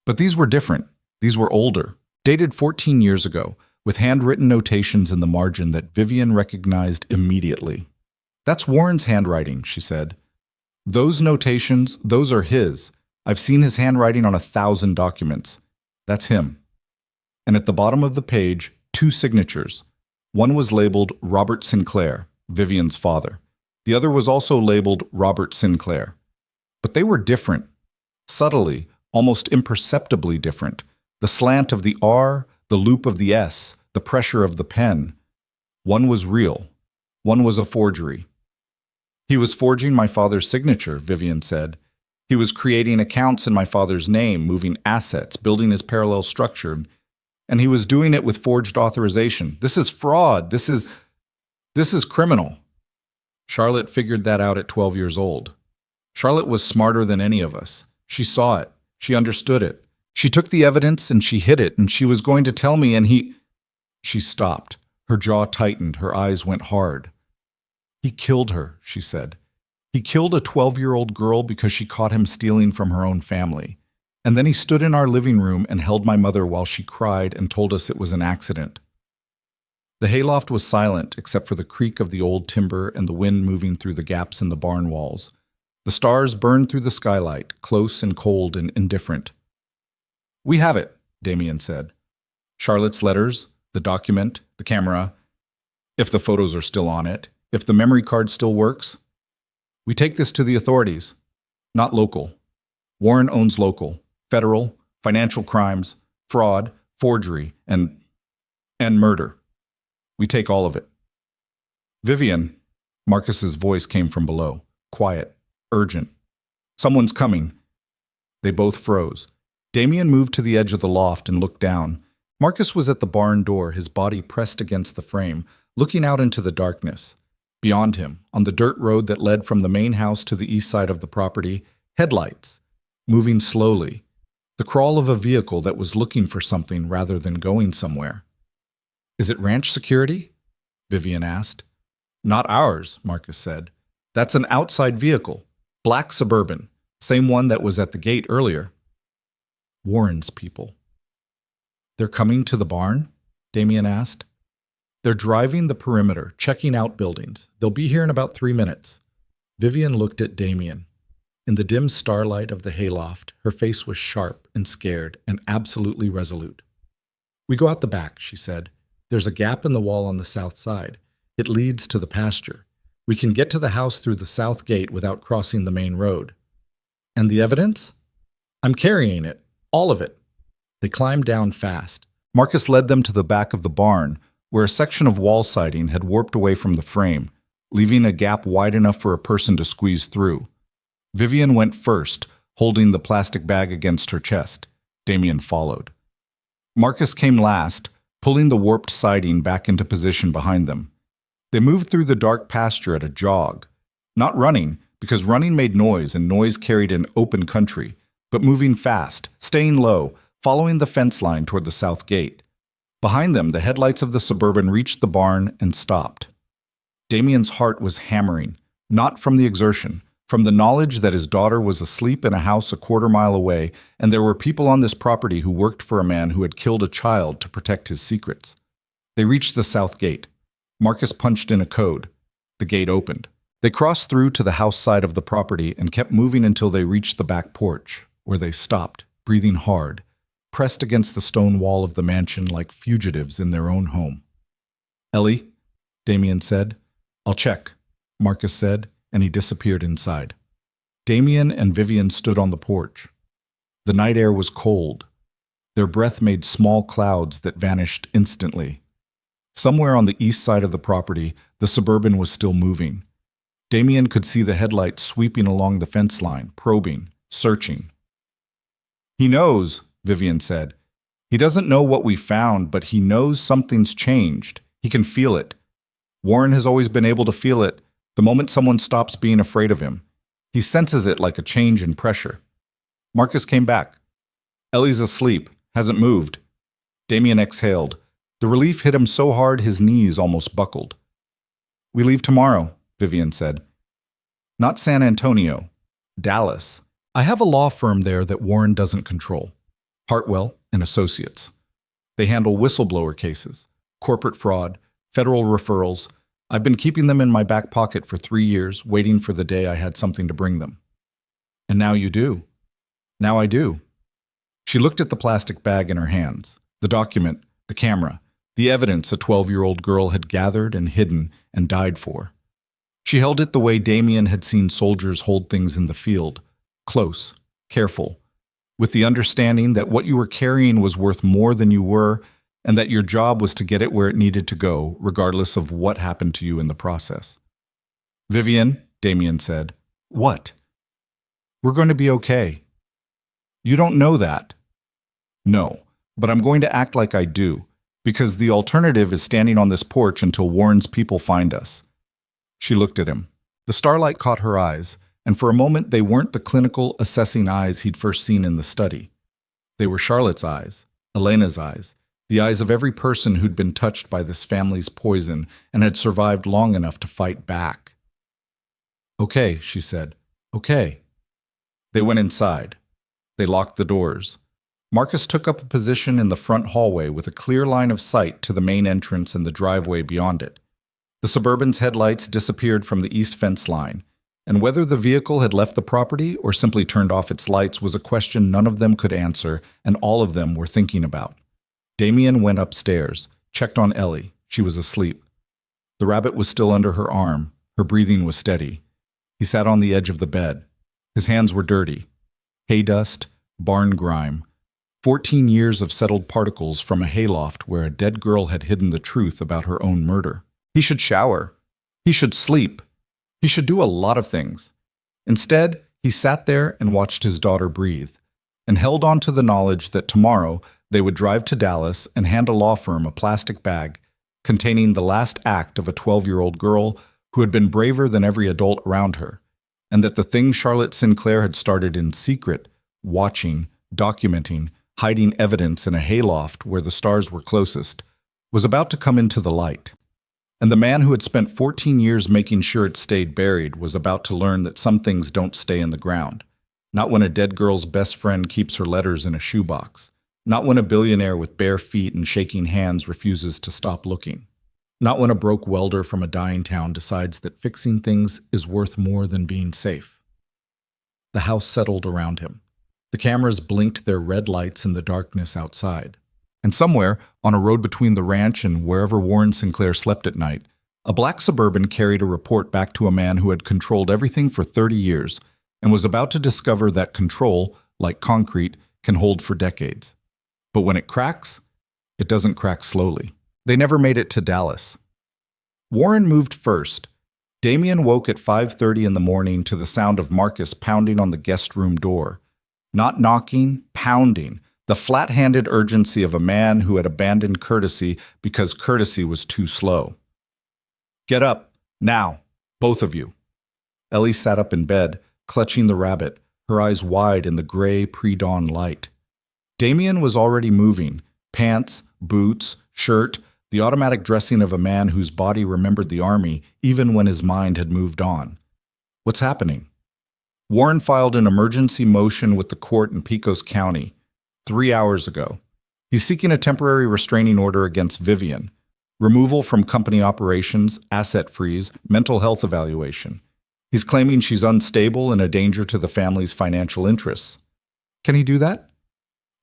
But these were different. These were older, dated 14 years ago, with handwritten notations in the margin that Vivian recognized immediately. That's Warren's handwriting, she said. Those notations, those are his. I've seen his handwriting on 1,000 documents. That's him. And at the bottom of the page, 2 signatures. One was labeled Robert Sinclair, Vivian's father. The other was also labeled Robert Sinclair. But they were different, subtly, almost imperceptibly different. The slant of the R, the loop of the S, the pressure of the pen. One was real. One was a forgery. He was forging my father's signature, Vivian said. He was creating accounts in my father's name, moving assets, building his parallel structure, and he was doing it with forged authorization. This is fraud. This is criminal. Charlotte figured that out at 12 years old. Charlotte was smarter than any of us. She saw it. She understood it. She took the evidence and she hid it, and she was going to tell me, and he... She stopped. Her jaw tightened. Her eyes went hard. He killed her, she said. He killed a 12-year-old girl because she caught him stealing from her own family. And then he stood in our living room and held my mother while she cried and told us it was an accident. The hayloft was silent except for the creak of the old timber and the wind moving through the gaps in the barn walls. The stars burned through the skylight, close and cold and indifferent. We have it, Damien said. Charlotte's letters, the document, the camera, if the photos are still on it, if the memory card still works. We take this to the authorities, not local. Warren owns local, federal, financial crimes, fraud, forgery, and murder. We take all of it. Vivian, Marcus's voice came from below, quiet, urgent. Someone's coming. They both froze. Damien moved to the edge of the loft and looked down. Marcus was at the barn door, his body pressed against the frame, looking out into the darkness. Beyond him, on the dirt road that led from the main house to the east side of the property, headlights, moving slowly. The crawl of a vehicle that was looking for something rather than going somewhere. Is it ranch security? Vivian asked. Not ours, Marcus said. That's an outside vehicle. Black Suburban. Same one that was at the gate earlier. Warren's people. They're coming to the barn? Damien asked. They're driving the perimeter, checking out buildings. They'll be here in about 3 minutes. Vivian looked at Damien. In the dim starlight of the hayloft, her face was sharp and scared and absolutely resolute. We go out the back, she said. There's a gap in the wall on the south side. It leads to the pasture. We can get to the house through the south gate without crossing the main road. And the evidence? I'm carrying it. All of it. They climbed down fast. Marcus led them to the back of the barn, where a section of wall siding had warped away from the frame, leaving a gap wide enough for a person to squeeze through. Vivian went first, holding the plastic bag against her chest. Damien followed. Marcus came last, pulling the warped siding back into position behind them. They moved through the dark pasture at a jog. Not running, because running made noise and noise carried in open country, but moving fast, staying low, following the fence line toward the south gate. Behind them, the headlights of the Suburban reached the barn and stopped. Damien's heart was hammering, not from the exertion, from the knowledge that his daughter was asleep in a house a quarter-mile away, and there were people on this property who worked for a man who had killed a child to protect his secrets. They reached the south gate. Marcus punched in a code. The gate opened. They crossed through to the house side of the property and kept moving until they reached the back porch, where they stopped, breathing hard, pressed against the stone wall of the mansion like fugitives in their own home. Ellie, Damien said. I'll check, Marcus said, and he disappeared inside. Damien and Vivian stood on the porch. The night air was cold. Their breath made small clouds that vanished instantly. Somewhere on the east side of the property, the Suburban was still moving. Damien could see the headlights sweeping along the fence line, probing, searching. He knows, Vivian said. He doesn't know what we found, but he knows something's changed. He can feel it. Warren has always been able to feel it the moment someone stops being afraid of him. He senses it like a change in pressure. Marcus came back. Ellie's asleep, hasn't moved. Damien exhaled. The relief hit him so hard his knees almost buckled. We leave tomorrow, Vivian said. Not San Antonio. Dallas. I have a law firm there that Warren doesn't control. Hartwell and Associates. They handle whistleblower cases, corporate fraud, federal referrals. I've been keeping them in my back pocket for 3 years, waiting for the day I had something to bring them. And now you do. Now I do. She looked at the plastic bag in her hands, the document, the camera, the evidence a 12-year-old girl had gathered and hidden and died for. She held it the way Damien had seen soldiers hold things in the field, close, careful, with the understanding that what you were carrying was worth more than you were, and that your job was to get it where it needed to go, regardless of what happened to you in the process. Vivian, Damien said. What? We're going to be okay. You don't know that. No, but I'm going to act like I do, because the alternative is standing on this porch until Warren's people find us. She looked at him. The starlight caught her eyes, and for a moment they weren't the clinical, assessing eyes he'd first seen in the study. They were Charlotte's eyes, Elena's eyes, the eyes of every person who'd been touched by this family's poison and had survived long enough to fight back. Okay, she said. Okay. They went inside. They locked the doors. Marcus took up a position in the front hallway with a clear line of sight to the main entrance and the driveway beyond it. The Suburban's headlights disappeared from the east fence line, and whether the vehicle had left the property or simply turned off its lights was a question none of them could answer and all of them were thinking about. Damien went upstairs, checked on Ellie. She was asleep. The rabbit was still under her arm. Her breathing was steady. He sat on the edge of the bed. His hands were dirty. Hay dust, barn grime. 14 years of settled particles from a hayloft where a dead girl had hidden the truth about her own murder. He should shower. He should sleep. He should do a lot of things. Instead, he sat there and watched his daughter breathe, and held on to the knowledge that tomorrow they would drive to Dallas and hand a law firm a plastic bag containing the last act of a 12-year-old girl who had been braver than every adult around her, and that the thing Charlotte Sinclair had started in secret, watching, documenting, hiding evidence in a hayloft where the stars were closest, was about to come into the light. And the man who had spent 14 years making sure it stayed buried was about to learn that some things don't stay in the ground. Not when a dead girl's best friend keeps her letters in a shoebox. Not when a billionaire with bare feet and shaking hands refuses to stop looking. Not when a broke welder from a dying town decides that fixing things is worth more than being safe. The house settled around him. The cameras blinked their red lights in the darkness outside. And somewhere, on a road between the ranch and wherever Warren Sinclair slept at night, a black Suburban carried a report back to a man who had controlled everything for 30 years and was about to discover that control, like concrete, can hold for decades. But when it cracks, it doesn't crack slowly. They never made it to Dallas. Warren moved first. Damien woke at 5:30 in the morning to the sound of Marcus pounding on the guest room door. Not knocking, pounding, the flat-handed urgency of a man who had abandoned courtesy because courtesy was too slow. "Get up, now, both of you." Ellie sat up in bed, clutching the rabbit, her eyes wide in the gray pre-dawn light. Damien was already moving, pants, boots, shirt, the automatic dressing of a man whose body remembered the army even when his mind had moved on. What's happening? Warren filed an emergency motion with the court in Pecos County 3 hours ago. He's seeking a temporary restraining order against Vivian, removal from company operations, asset freeze, mental health evaluation. He's claiming she's unstable and a danger to the family's financial interests. Can he do that?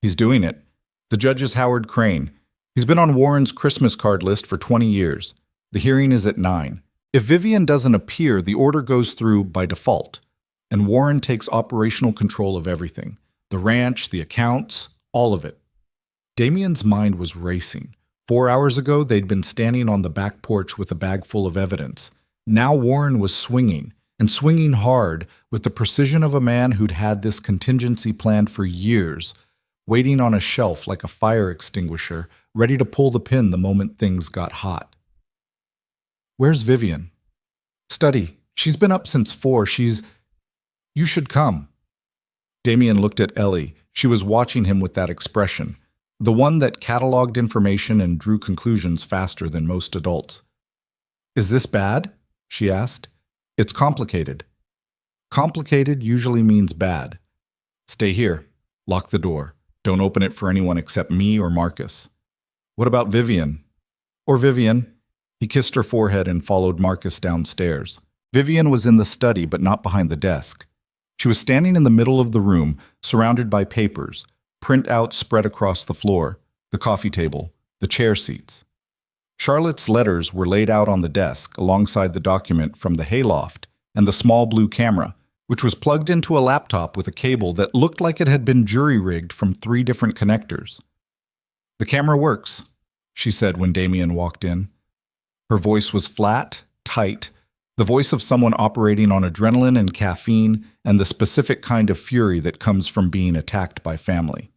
He's doing it. The judge is Howard Crane. He's been on Warren's Christmas card list for 20 years. The hearing is at 9. If Vivian doesn't appear, the order goes through by default, and Warren takes operational control of everything. The ranch, the accounts, all of it. Damien's mind was racing. 4 hours ago, they'd been standing on the back porch with a bag full of evidence. Now Warren was swinging, and swinging hard, with the precision of a man who'd had this contingency planned for years, waiting on a shelf like a fire extinguisher, ready to pull the pin the moment things got hot. "Where's Vivian?" "Study. She's been up since 4. You should come." Damien looked at Ellie. She was watching him with that expression, the one that cataloged information and drew conclusions faster than most adults. "Is this bad?" she asked. "It's complicated." Complicated usually means bad. "Stay here. Lock the door. Don't open it for anyone except me or Marcus." "What about Vivian?" "Or Vivian." He kissed her forehead and followed Marcus downstairs. Vivian was in the study, but not behind the desk. She was standing in the middle of the room, surrounded by papers, printouts spread across the floor, the coffee table, the chair seats. Charlotte's letters were laid out on the desk alongside the document from the hayloft and the small blue camera, which was plugged into a laptop with a cable that looked like it had been jury-rigged from 3 different connectors. "The camera works," she said when Damien walked in. Her voice was flat, tight, the voice of someone operating on adrenaline and caffeine and the specific kind of fury that comes from being attacked by family.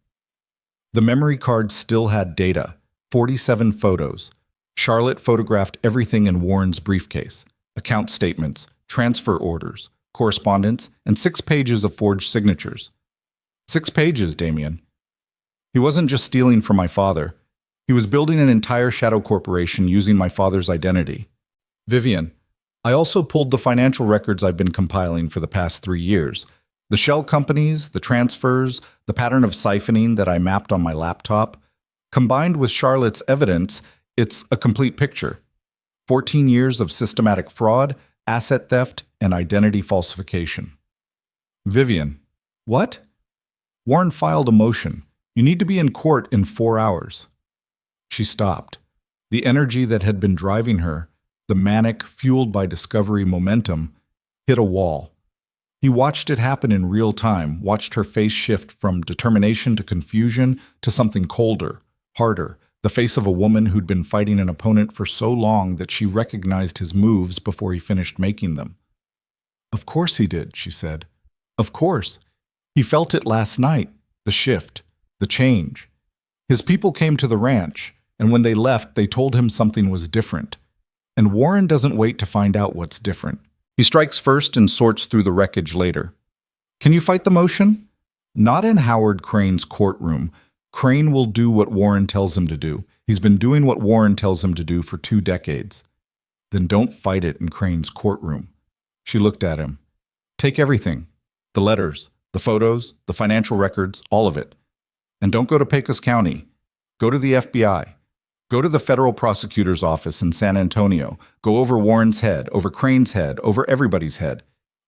The memory card still had data, 47 photos. Charlotte photographed everything in Warren's briefcase, account statements, transfer orders, correspondence, and 6 pages of forged signatures. 6 pages, Damien. He wasn't just stealing from my father. He was building an entire shadow corporation using my father's identity. Vivian, I also pulled the financial records I've been compiling for the past 3 years. The shell companies, the transfers, the pattern of siphoning that I mapped on my laptop. Combined with Charlotte's evidence, it's a complete picture. 14 years of systematic fraud, asset theft, and identity falsification. Vivian, what? Warren filed a motion. You need to be in court in 4 hours. She stopped. The energy that had been driving her, the manic, fueled by discovery momentum, hit a wall. He watched it happen in real time, watched her face shift from determination to confusion to something colder, harder, the face of a woman who'd been fighting an opponent for so long that she recognized his moves before he finished making them. "Of course he did," she said. "Of course. He felt it last night, the shift, the change. His people came to the ranch, and when they left, they told him something was different. And Warren doesn't wait to find out what's different. He strikes first and sorts through the wreckage later. Can you fight the motion? Not in Howard Crane's courtroom. Crane will do what Warren tells him to do. He's been doing what Warren tells him to do for 2 decades. Then don't fight it in Crane's courtroom." She looked at him. "Take everything. The letters, the photos, the financial records, all of it. And don't go to Pecos County. Go to the FBI. Go to the federal prosecutor's office in San Antonio. Go over Warren's head, over Crane's head, over everybody's head.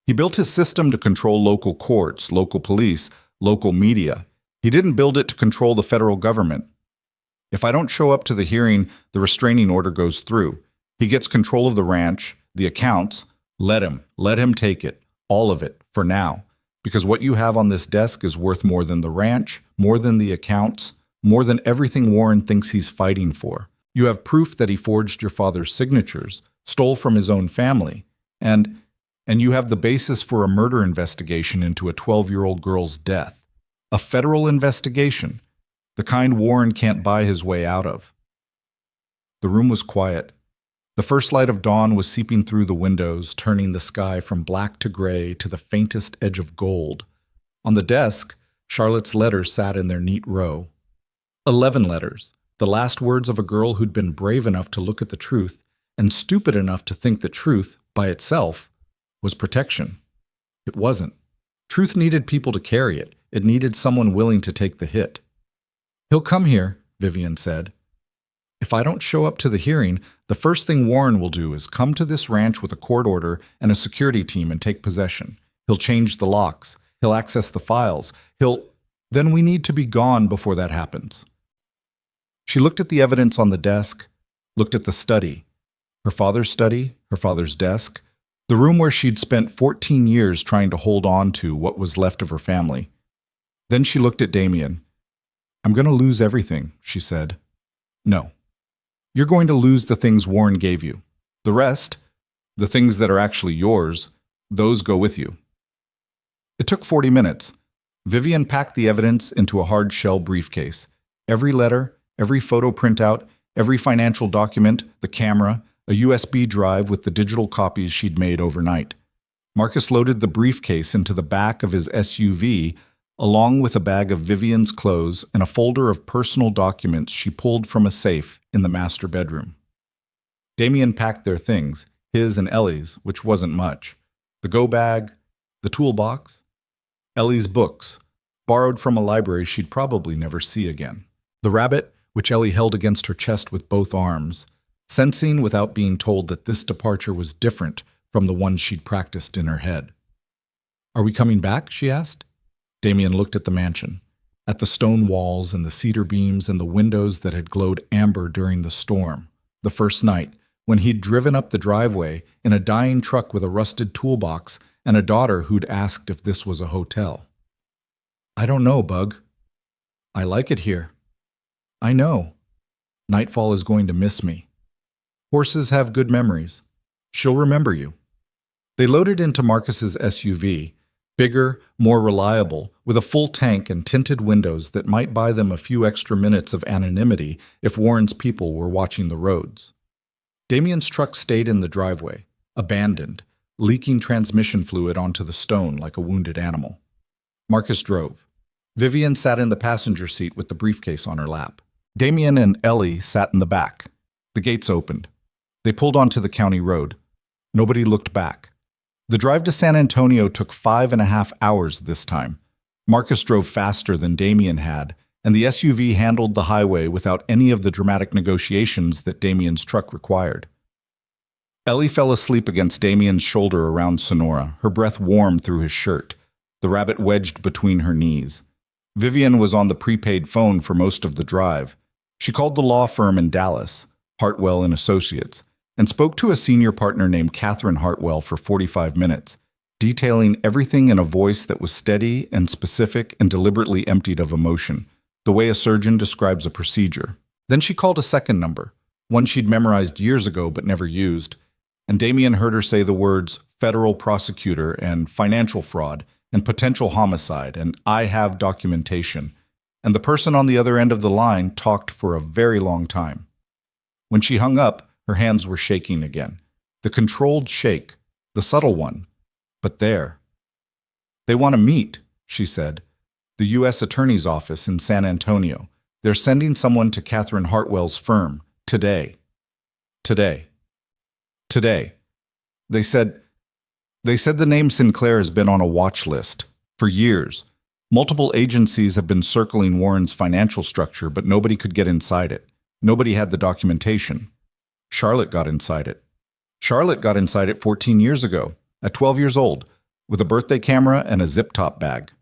He built his system to control local courts, local police, local media. He didn't build it to control the federal government. If I don't show up to the hearing, the restraining order goes through. He gets control of the ranch, the accounts. Let him take it, all of it, for now. Because what you have on this desk is worth more than the ranch, more than the accounts, more than everything Warren thinks he's fighting for. You have proof that he forged your father's signatures, stole from his own family, and you have the basis for a murder investigation into a 12-year-old girl's death. A federal investigation, the kind Warren can't buy his way out of." The room was quiet. The first light of dawn was seeping through the windows, turning the sky from black to gray to the faintest edge of gold. On the desk, Charlotte's letters sat in their neat row. 11 letters, the last words of a girl who'd been brave enough to look at the truth and stupid enough to think that truth, by itself, was protection. It wasn't. Truth needed people to carry it. It needed someone willing to take the hit. "He'll come here," Vivian said. "If I don't show up to the hearing, the first thing Warren will do is come to this ranch with a court order and a security team and take possession. He'll change the locks. He'll access the files. Then we need to be gone before that happens." She looked at the evidence on the desk, looked at the study. Her father's desk, the room where she'd spent 14 years trying to hold on to what was left of her family. Then she looked at Damien. "I'm going to lose everything," she said. "No. You're going to lose the things Warren gave you. The rest, the things that are actually yours, those go with you." It took 40 minutes. Vivian packed the evidence into a hard-shell briefcase. Every letter, every photo printout, every financial document, the camera, a USB drive with the digital copies she'd made overnight. Marcus loaded the briefcase into the back of his SUV, along with a bag of Vivian's clothes and a folder of personal documents she pulled from a safe in the master bedroom. Damien packed their things, his and Ellie's, which wasn't much. The go bag, the toolbox, Ellie's books, borrowed from a library she'd probably never see again. The rabbit, which Ellie held against her chest with both arms, sensing without being told that this departure was different from the one she'd practiced in her head. "Are we coming back?" she asked. Damien looked at the mansion, at the stone walls and the cedar beams and the windows that had glowed amber during the storm, the first night, when he'd driven up the driveway in a dying truck with a rusted toolbox and a daughter who'd asked if this was a hotel. "I don't know, Bug. I like it here. I know. Nightfall is going to miss me. Horses have good memories. She'll remember you." They loaded into Marcus's SUV, bigger, more reliable, with a full tank and tinted windows that might buy them a few extra minutes of anonymity if Warren's people were watching the roads. Damien's truck stayed in the driveway, abandoned, leaking transmission fluid onto the stone like a wounded animal. Marcus drove. Vivian sat in the passenger seat with the briefcase on her lap. Damien and Ellie sat in the back. The gates opened. They pulled onto the county road. Nobody looked back. The drive to San Antonio took 5.5 hours this time. Marcus drove faster than Damien had, and the SUV handled the highway without any of the dramatic negotiations that Damien's truck required. Ellie fell asleep against Damien's shoulder around Sonora, her breath warm through his shirt, the rabbit wedged between her knees. Vivian was on the prepaid phone for most of the drive. She called the law firm in Dallas, Hartwell and Associates, and spoke to a senior partner named Catherine Hartwell for 45 minutes. detailing everything in a voice that was steady and specific and deliberately emptied of emotion, the way a surgeon describes a procedure. Then she called a second number, one she'd memorized years ago but never used, and Damien heard her say the words federal prosecutor and financial fraud and potential homicide and I have documentation. And the person on the other end of the line talked for a very long time. When she hung up, her hands were shaking again. The controlled shake, the subtle one. But there. They want to meet, she said. The U.S. Attorney's Office in San Antonio. They're sending someone to Catherine Hartwell's firm today. Today. They said the name Sinclair has been on a watch list for years. Multiple agencies have been circling Warren's financial structure, but nobody could get inside it. Nobody had the documentation. Charlotte got inside it. Charlotte got inside it 14 years ago, at 12 years old, with a birthday camera and a zip-top bag.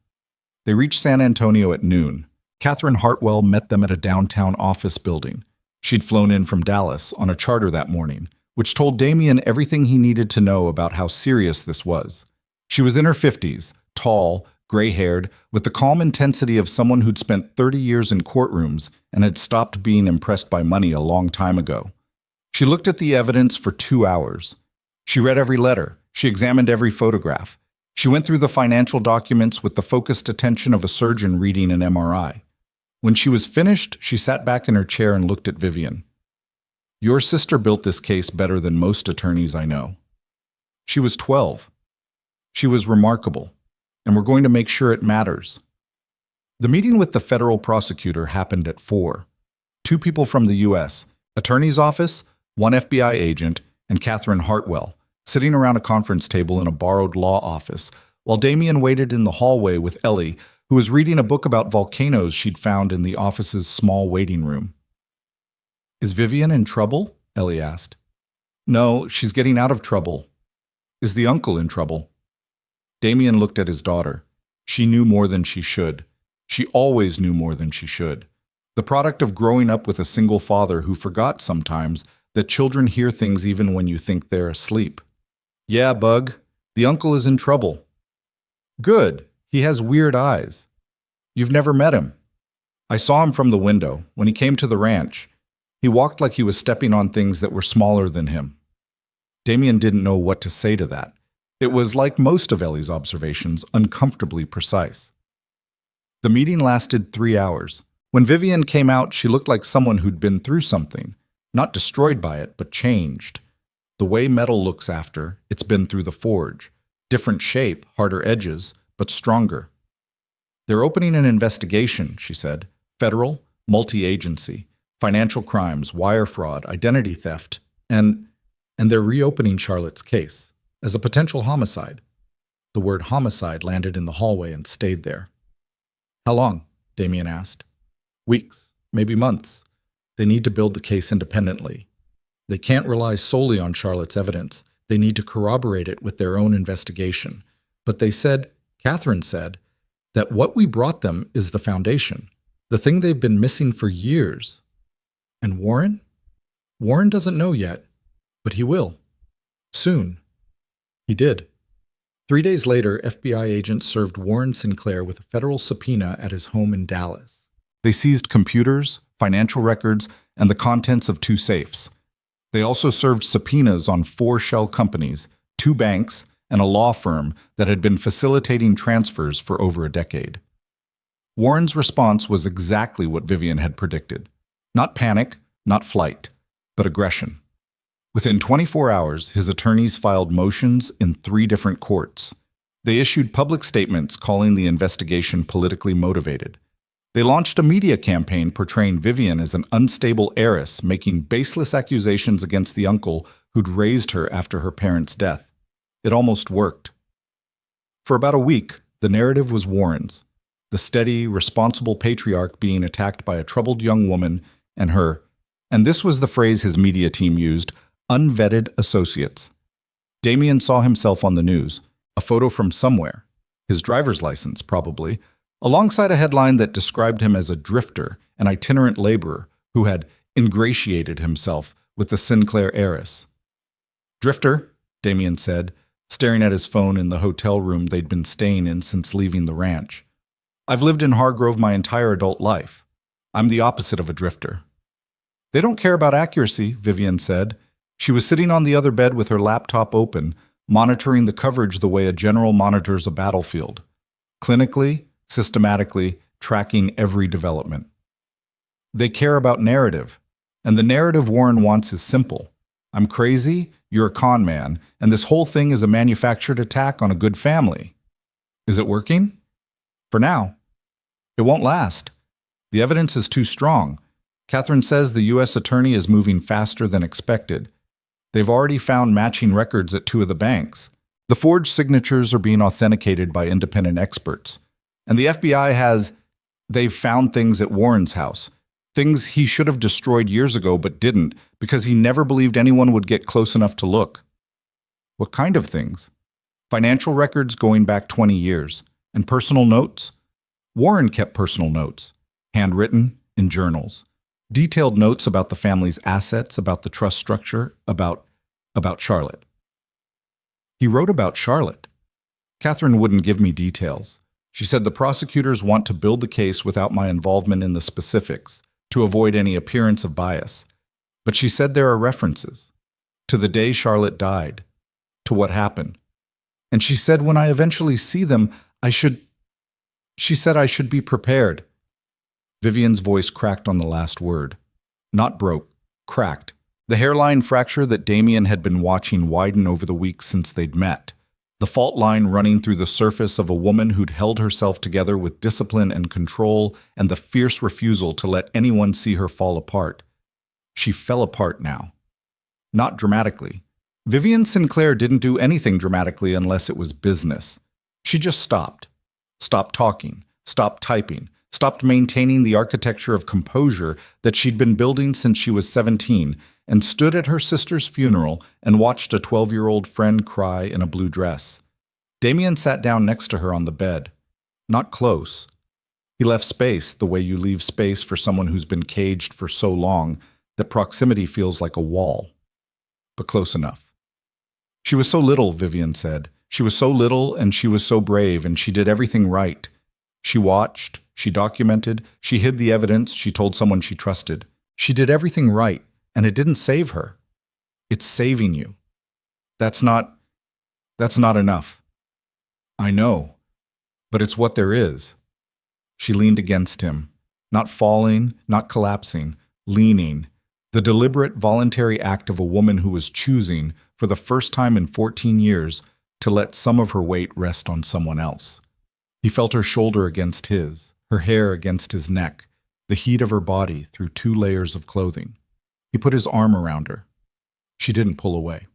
They reached San Antonio at noon. Catherine Hartwell met them at a downtown office building. She'd flown in from Dallas on a charter that morning, which told Damien everything he needed to know about how serious this was. She was in her 50s, tall, gray-haired, with the calm intensity of someone who'd spent 30 years in courtrooms and had stopped being impressed by money a long time ago. She looked at the evidence for 2 hours. She read every letter. She examined every photograph. She went through the financial documents with the focused attention of a surgeon reading an MRI. When she was finished, she sat back in her chair and looked at Vivian. Your sister built this case better than most attorneys I know. She was 12. She was remarkable, and we're going to make sure it matters. The meeting with the federal prosecutor happened at 4. 2 people from the U.S., attorney's office, 1 FBI agent, and Catherine Hartwell, sitting around a conference table in a borrowed law office, while Damien waited in the hallway with Ellie, who was reading a book about volcanoes she'd found in the office's small waiting room. Is Vivian in trouble? Ellie asked. No, she's getting out of trouble. Is the uncle in trouble? Damien looked at his daughter. She knew more than she should. She always knew more than she should. The product of growing up with a single father who forgot sometimes that children hear things even when you think they're asleep. Yeah, Bug, the uncle is in trouble. Good. He has weird eyes. You've never met him. I saw him from the window when he came to the ranch. He walked like he was stepping on things that were smaller than him. Damien didn't know what to say to that. It was, like most of Ellie's observations, uncomfortably precise. The meeting lasted 3 hours. When Vivian came out, she looked like someone who'd been through something, not destroyed by it, but changed. The way metal looks after it's been through the forge. Different shape, harder edges, but stronger. They're opening an investigation, she said. Federal, multi-agency, financial crimes, wire fraud, identity theft, and they're reopening Charlotte's case as a potential homicide. The word homicide landed in the hallway and stayed there. How long? Damien asked. Weeks, maybe months. They need to build the case independently. They can't rely solely on Charlotte's evidence. They need to corroborate it with their own investigation. But they said, Catherine said, that what we brought them is the foundation, the thing they've been missing for years. And Warren? Warren doesn't know yet, but he will. Soon. He did. 3 days later, FBI agents served Warren Sinclair with a federal subpoena at his home in Dallas. They seized computers, financial records, and the contents of 2 safes. They also served subpoenas on 4 shell companies, 2 banks, and a law firm that had been facilitating transfers for over a decade. Warren's response was exactly what Vivian had predicted. Not panic, not flight, but aggression. Within 24 hours, his attorneys filed motions in 3 different courts. They issued public statements calling the investigation politically motivated. They launched a media campaign portraying Vivian as an unstable heiress, making baseless accusations against the uncle who'd raised her after her parents' death. It almost worked. For about a week, the narrative was Warren's, the steady, responsible patriarch being attacked by a troubled young woman and her, and this was the phrase his media team used, unvetted associates. Damien saw himself on the news, a photo from somewhere, his driver's license probably, alongside a headline that described him as a drifter, an itinerant laborer who had ingratiated himself with the Sinclair heiress. Drifter, Damien said, staring at his phone in the hotel room they'd been staying in since leaving the ranch. "I've lived in Hargrove my entire adult life. I'm the opposite of a drifter." "They don't care about accuracy," Vivian said. She was sitting on the other bed with her laptop open, monitoring the coverage the way a general monitors a battlefield. Clinically, systematically, tracking every development. "They care about narrative. And the narrative Warren wants is simple. I'm crazy, you're a con man, and this whole thing is a manufactured attack on a good family." "Is it working?" "For now. It won't last. The evidence is too strong. Catherine says the U.S. attorney is moving faster than expected. They've already found matching records at 2 of the banks. The forged signatures are being authenticated by independent experts. And the FBI they've found things at Warren's house. Things he should have destroyed years ago but didn't because he never believed anyone would get close enough to look." "What kind of things?" "Financial records going back 20 years. And personal notes. Warren kept personal notes. Handwritten, in journals. Detailed notes about the family's assets, about the trust structure, about Charlotte." "He wrote about Charlotte." "Catherine wouldn't give me details. She said the prosecutors want to build the case without my involvement in the specifics, to avoid any appearance of bias. But she said there are references. To the day Charlotte died. To what happened. And she said when I eventually see them, she said I should be prepared." Vivian's voice cracked on the last word. Not broke, cracked. The hairline fracture that Damien had been watching widen over the weeks since they'd met. The fault line running through the surface of a woman who'd held herself together with discipline and control and the fierce refusal to let anyone see her fall apart. She fell apart now. Not dramatically. Vivian Sinclair didn't do anything dramatically unless it was business. She just stopped. Stopped talking. Stopped typing. Stopped maintaining the architecture of composure that she'd been building since she was 17, and stood at her sister's funeral and watched a 12-year-old friend cry in a blue dress. Damien sat down next to her on the bed. Not close. He left space the way you leave space for someone who's been caged for so long that proximity feels like a wall. But close enough. "She was so little," Vivian said. "She was so little and she was so brave and she did everything right. She watched, she documented, she hid the evidence, she told someone she trusted. She did everything right. And it didn't save her. It's saving you. That's not enough." "I know, but it's what there is." She leaned against him, not falling, not collapsing, leaning, the deliberate, voluntary act of a woman who was choosing, for the first time in 14 years, to let some of her weight rest on someone else. He felt her shoulder against his, her hair against his neck, the heat of her body through 2 layers of clothing. He put his arm around her. She didn't pull away.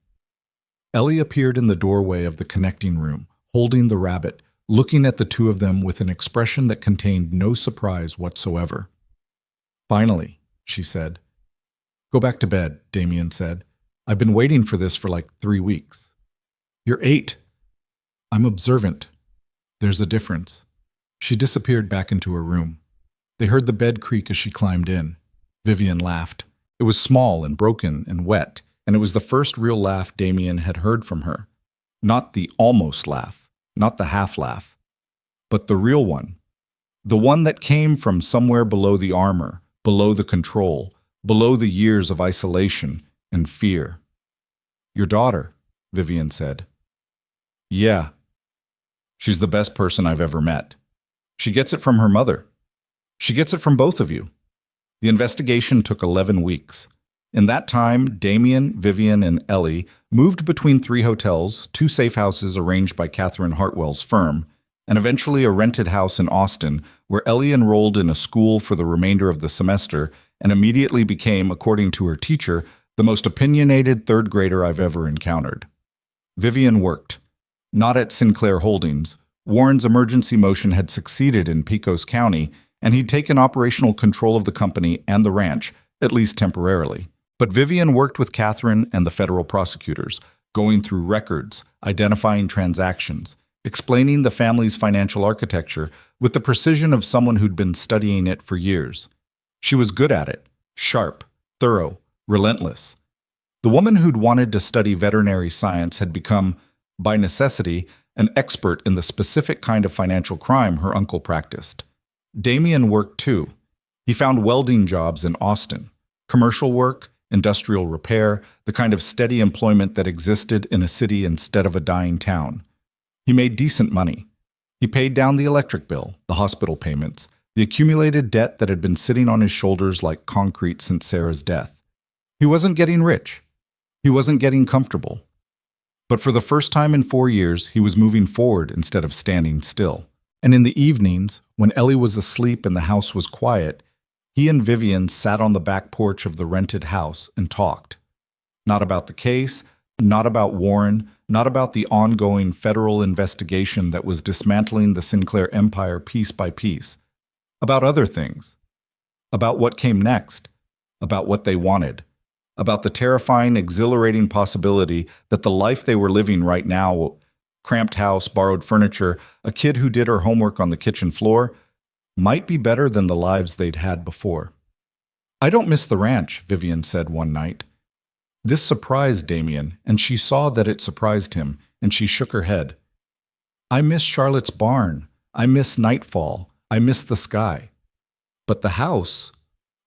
Ellie appeared in the doorway of the connecting room, holding the rabbit, looking at the 2 of them with an expression that contained no surprise whatsoever. "Finally," she said. "Go back to bed," Damien said. "I've been waiting for this for like 3 weeks." "You're 8. "I'm observant. There's a difference." She disappeared back into her room. They heard the bed creak as she climbed in. Vivian laughed. It was small and broken and wet, and it was the first real laugh Damien had heard from her. Not the almost laugh, not the half laugh, but the real one. The one that came from somewhere below the armor, below the control, below the years of isolation and fear. "Your daughter," Vivian said. "Yeah. She's the best person I've ever met. She gets it from her mother. She gets it from both of you." The investigation took 11 weeks. In that time, Damien, Vivian, and Ellie moved between 3 hotels, 2 safe houses arranged by Catherine Hartwell's firm, and eventually a rented house in Austin, where Ellie enrolled in a school for the remainder of the semester and immediately became, according to her teacher, the most opinionated 3rd grader I've ever encountered. Vivian worked. Not at Sinclair Holdings. Warren's emergency motion had succeeded in Pecos County, and he'd taken operational control of the company and the ranch, at least temporarily. But Vivian worked with Catherine and the federal prosecutors, going through records, identifying transactions, explaining the family's financial architecture with the precision of someone who'd been studying it for years. She was good at it, sharp, thorough, relentless. The woman who'd wanted to study veterinary science had become by necessity, an expert in the specific kind of financial crime her uncle practiced. Damien worked too. He found welding jobs in Austin, commercial work, industrial repair, the kind of steady employment that existed in a city instead of a dying town. He made decent money. He paid down the electric bill, the hospital payments, the accumulated debt that had been sitting on his shoulders like concrete since Sarah's death. He wasn't getting rich. He wasn't getting comfortable. But for the first time in 4 years, he was moving forward instead of standing still. And in the evenings, when Ellie was asleep and the house was quiet, he and Vivian sat on the back porch of the rented house and talked. Not about the case, not about Warren, not about the ongoing federal investigation that was dismantling the Sinclair empire piece by piece. About other things. About what came next. About what they wanted. About the terrifying, exhilarating possibility that the life they were living right now, cramped house, borrowed furniture, a kid who did her homework on the kitchen floor, might be better than the lives they'd had before. "I don't miss the ranch," Vivian said one night. This surprised Damien, and she saw that it surprised him, and she shook her head. "I miss Charlotte's barn. I miss nightfall. I miss the sky. But the house,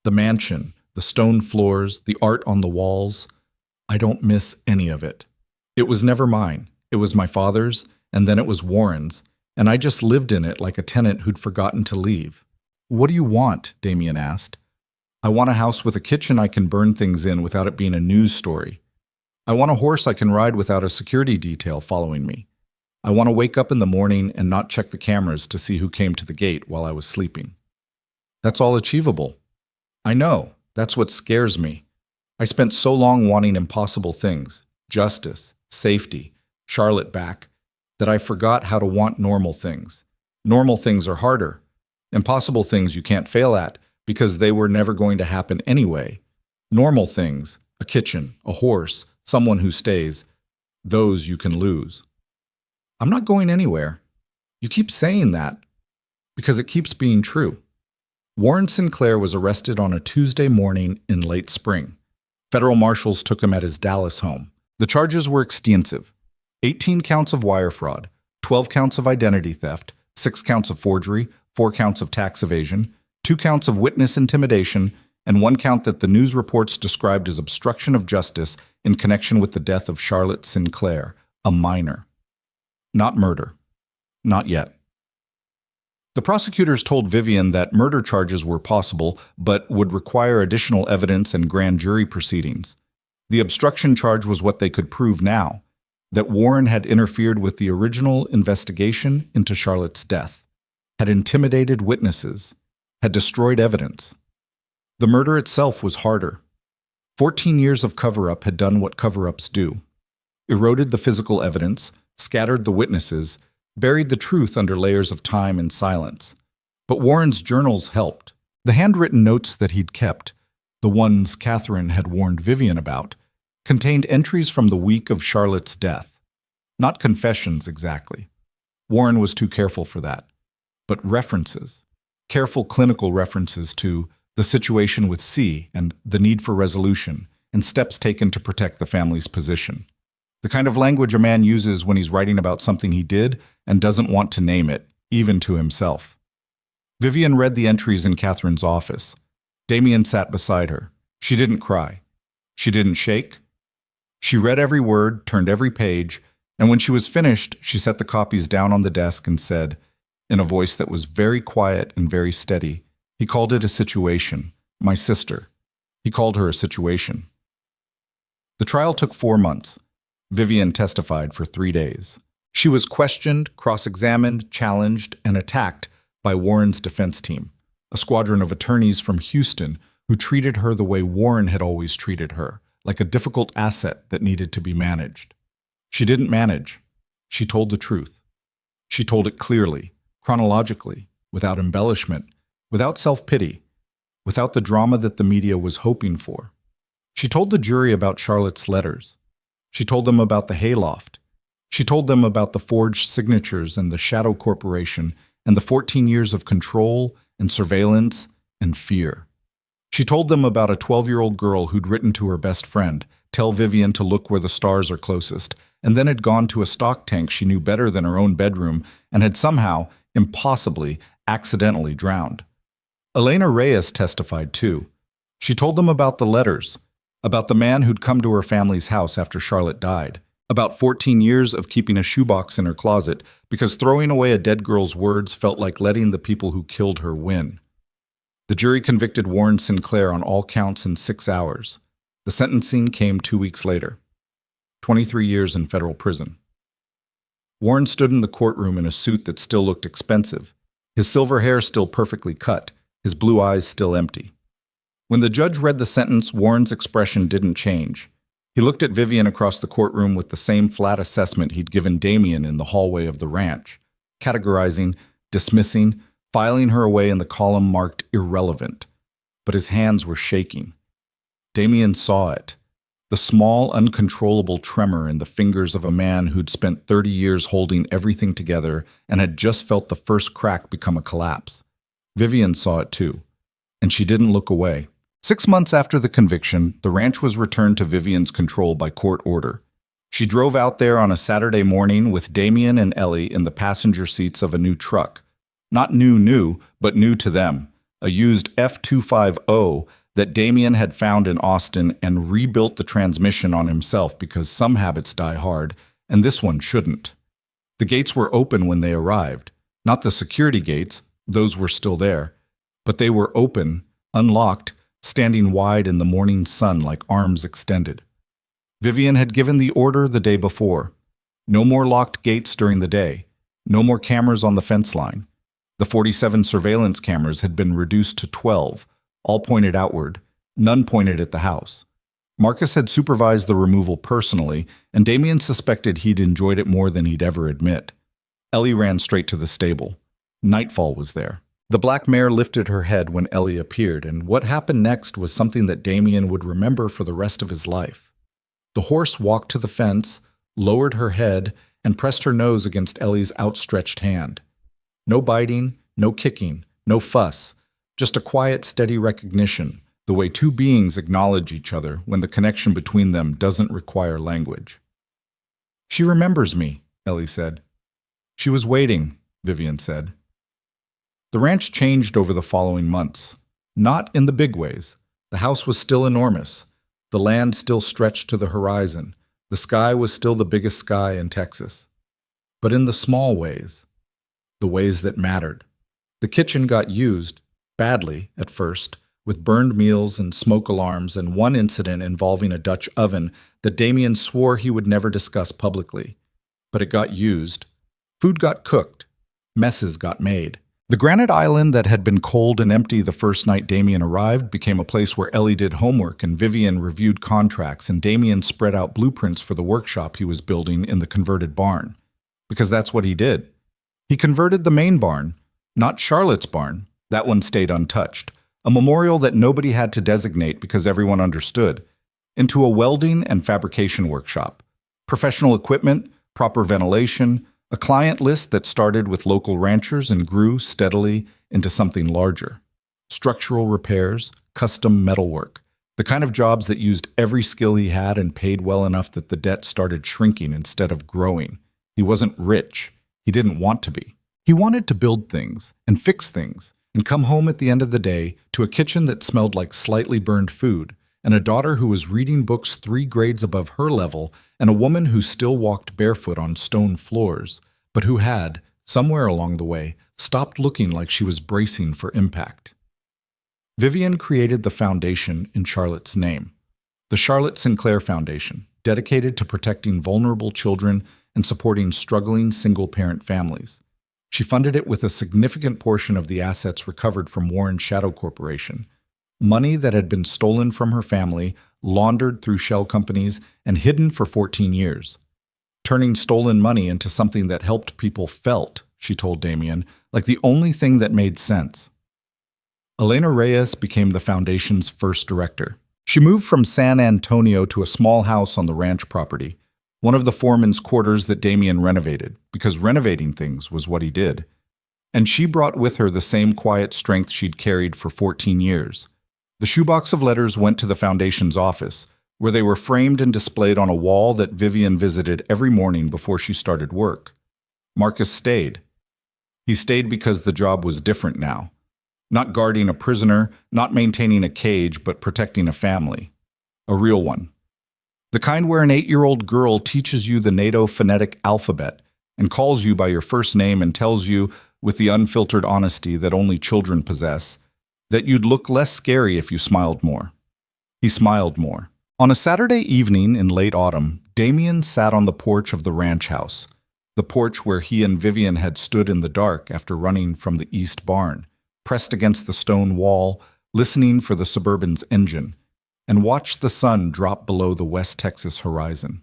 the mansion, the stone floors, the art on the walls, I don't miss any of it. It was never mine. It was my father's, and then it was Warren's, and I just lived in it like a tenant who'd forgotten to leave." "What do you want?" Damien asked. "I want a house with a kitchen I can burn things in without it being a news story. I want a horse I can ride without a security detail following me. I want to wake up in the morning and not check the cameras to see who came to the gate while I was sleeping." "That's all achievable." "I know. That's what scares me. I spent so long wanting impossible things, justice, safety, Charlotte back, that I forgot how to want normal things. Normal things are harder. Impossible things you can't fail at because they were never going to happen anyway. Normal things, a kitchen, a horse, someone who stays, those you can lose." "I'm not going anywhere." "You keep saying that because it keeps being true." Warren Sinclair was arrested on a Tuesday morning in late spring. Federal marshals took him at his Dallas home. The charges were extensive. 18 counts of wire fraud, 12 counts of identity theft, 6 counts of forgery, 4 counts of tax evasion, 2 counts of witness intimidation, and 1 count that the news reports described as obstruction of justice in connection with the death of Charlotte Sinclair, a minor. Not murder. Not yet. The prosecutors told Vivian that murder charges were possible, but would require additional evidence and grand jury proceedings. The obstruction charge was what they could prove now, that Warren had interfered with the original investigation into Charlotte's death, had intimidated witnesses, had destroyed evidence. The murder itself was harder. 14 years of cover-up had done what cover-ups do. Eroded the physical evidence, scattered the witnesses, buried the truth under layers of time and silence. But Warren's journals helped. The handwritten notes that he'd kept, the ones Catherine had warned Vivian about, contained entries from the week of Charlotte's death. Not confessions exactly. Warren was too careful for that. But references. Careful clinical references to the situation with C and the need for resolution and steps taken to protect the family's position. The kind of language a man uses when he's writing about something he did and doesn't want to name it, even to himself. Vivian read the entries in Catherine's office. Damien sat beside her. She didn't cry. She didn't shake. She read every word, turned every page, and when she was finished, she set the copies down on the desk and said, in a voice that was very quiet and very steady, he called it a situation. My sister. He called her a situation. The trial took 4 months. Vivian testified for 3 days. She was questioned, cross-examined, challenged, and attacked by Warren's defense team, a squadron of attorneys from Houston who treated her the way Warren had always treated her, like a difficult asset that needed to be managed. She didn't manage. She told the truth. She told it clearly, chronologically, without embellishment, without self-pity, without the drama that the media was hoping for. She told the jury about Charlotte's letters. She told them about the hayloft. She told them about the forged signatures and the shadow corporation and the 14 years of control and surveillance and fear. She told them about a 12-year-old girl who'd written to her best friend, tell Vivian to look where the stars are closest, and then had gone to a stock tank she knew better than her own bedroom and had somehow, impossibly, accidentally drowned. Elena Reyes testified too. She told them about the letters, about the man who'd come to her family's house after Charlotte died, about 14 years of keeping a shoebox in her closet because throwing away a dead girl's words felt like letting the people who killed her win. The jury convicted Warren Sinclair on all counts in 6 hours. The sentencing came 2 weeks later. 23 years in federal prison. Warren stood in the courtroom in a suit that still looked expensive, his silver hair still perfectly cut, his blue eyes still empty. When the judge read the sentence, Warren's expression didn't change. He looked at Vivian across the courtroom with the same flat assessment he'd given Damien in the hallway of the ranch, categorizing, dismissing, filing her away in the column marked irrelevant. But his hands were shaking. Damien saw it. The small, uncontrollable tremor in the fingers of a man who'd spent 30 years holding everything together and had just felt the first crack become a collapse. Vivian saw it too, and she didn't look away. 6 months after the conviction, the ranch was returned to Vivian's control by court order. She drove out there on a Saturday morning with Damien and Ellie in the passenger seats of a new truck. Not new, but new to them. A used F250 that Damien had found in Austin and rebuilt the transmission on himself because some habits die hard, and this one shouldn't. The gates were open when they arrived. Not the security gates, those were still there. But they were open, unlocked, standing wide in the morning sun like arms extended. Vivian had given the order the day before. No more locked gates during the day. No more cameras on the fence line. The 47 surveillance cameras had been reduced to 12, all pointed outward. None pointed at the house. Marcus had supervised the removal personally, and Damien suspected he'd enjoyed it more than he'd ever admit. Ellie ran straight to the stable. Nightfall was there. The black mare lifted her head when Ellie appeared, and what happened next was something that Damien would remember for the rest of his life. The horse walked to the fence, lowered her head, and pressed her nose against Ellie's outstretched hand. No biting, no kicking, no fuss, just a quiet, steady recognition, the way two beings acknowledge each other when the connection between them doesn't require language. "She remembers me," Ellie said. "She was waiting," Vivian said. The ranch changed over the following months. Not in the big ways. The house was still enormous. The land still stretched to the horizon. The sky was still the biggest sky in Texas. But in the small ways. The ways that mattered. The kitchen got used, badly at first, with burned meals and smoke alarms and one incident involving a Dutch oven that Damien swore he would never discuss publicly. But it got used. Food got cooked. Messes got made. The granite island that had been cold and empty the first night Damien arrived became a place where Ellie did homework and Vivian reviewed contracts and Damien spread out blueprints for the workshop he was building in the converted barn. Because that's what he did. He converted the main barn, not Charlotte's barn. That one stayed untouched. A memorial that nobody had to designate because everyone understood, into a welding and fabrication workshop. Professional equipment, proper ventilation, a client list that started with local ranchers and grew steadily into something larger. Structural repairs, custom metalwork, the kind of jobs that used every skill he had and paid well enough that the debt started shrinking instead of growing. He wasn't rich. He didn't want to be. He wanted to build things and fix things and come home at the end of the day to a kitchen that smelled like slightly burned food and a daughter who was reading books 3 grades above her level, and a woman who still walked barefoot on stone floors, but who had, somewhere along the way, stopped looking like she was bracing for impact. Vivian created the foundation in Charlotte's name, the Charlotte Sinclair Foundation, dedicated to protecting vulnerable children and supporting struggling single-parent families. She funded it with a significant portion of the assets recovered from Warren Shadow Corporation, money that had been stolen from her family, laundered through shell companies, and hidden for 14 years. Turning stolen money into something that helped people felt, she told Damien, like the only thing that made sense. Elena Reyes became the foundation's first director. She moved from San Antonio to a small house on the ranch property, one of the foreman's quarters that Damien renovated, because renovating things was what he did. And she brought with her the same quiet strength she'd carried for 14 years. The shoebox of letters went to the foundation's office, where they were framed and displayed on a wall that Vivian visited every morning before she started work. Marcus stayed. He stayed because the job was different now. Not guarding a prisoner, not maintaining a cage, but protecting a family. A real one. The kind where an 8-year-old girl teaches you the NATO phonetic alphabet and calls you by your first name and tells you, with the unfiltered honesty that only children possess, that you'd look less scary if you smiled more. He smiled more. On a Saturday evening in late autumn, Damien sat on the porch of the ranch house, the porch where he and Vivian had stood in the dark after running from the east barn, pressed against the stone wall, listening for the Suburban's engine, and watched the sun drop below the West Texas horizon.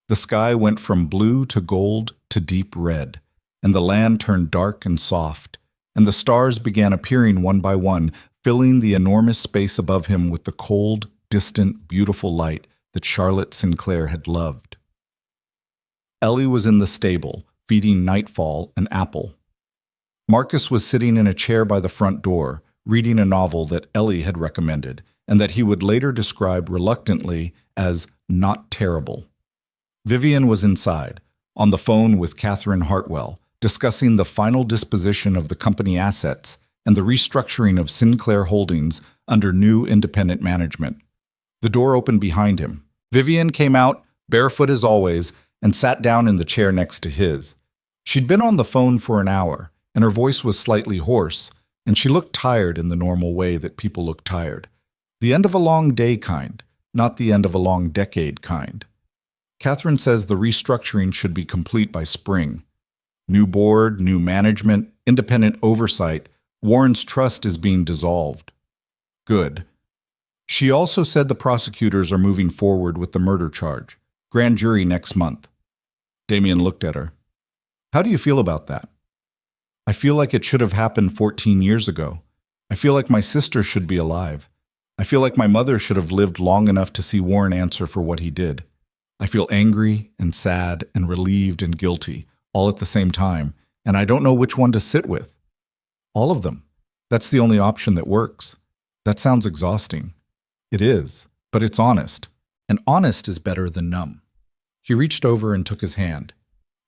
The sky went from blue to gold to deep red, and the land turned dark and soft, and the stars began appearing one by one, filling the enormous space above him with the cold, distant, beautiful light that Charlotte Sinclair had loved. Ellie was in the stable, feeding Nightfall an apple. Marcus was sitting in a chair by the front door, reading a novel that Ellie had recommended, and that he would later describe reluctantly as not terrible. Vivian was inside, on the phone with Catherine Hartwell, discussing the final disposition of the company assets and the restructuring of Sinclair Holdings under new independent management. The door opened behind him. Vivian came out, barefoot as always, and sat down in the chair next to his. She'd been on the phone for an hour, and her voice was slightly hoarse, and she looked tired in the normal way that people look tired. The end of a long day kind, not the end of a long decade kind. Catherine says the restructuring should be complete by spring. New board, new management, independent oversight. Warren's trust is being dissolved. Good. She also said the prosecutors are moving forward with the murder charge. Grand jury next month. Damien looked at her. How do you feel about that? I feel like it should have happened 14 years ago. I feel like my sister should be alive. I feel like my mother should have lived long enough to see Warren answer for what he did. I feel angry and sad and relieved and guilty, all at the same time, and I don't know which one to sit with. All of them. That's the only option that works. That sounds exhausting. It is, but it's honest. And honest is better than numb. She reached over and took his hand.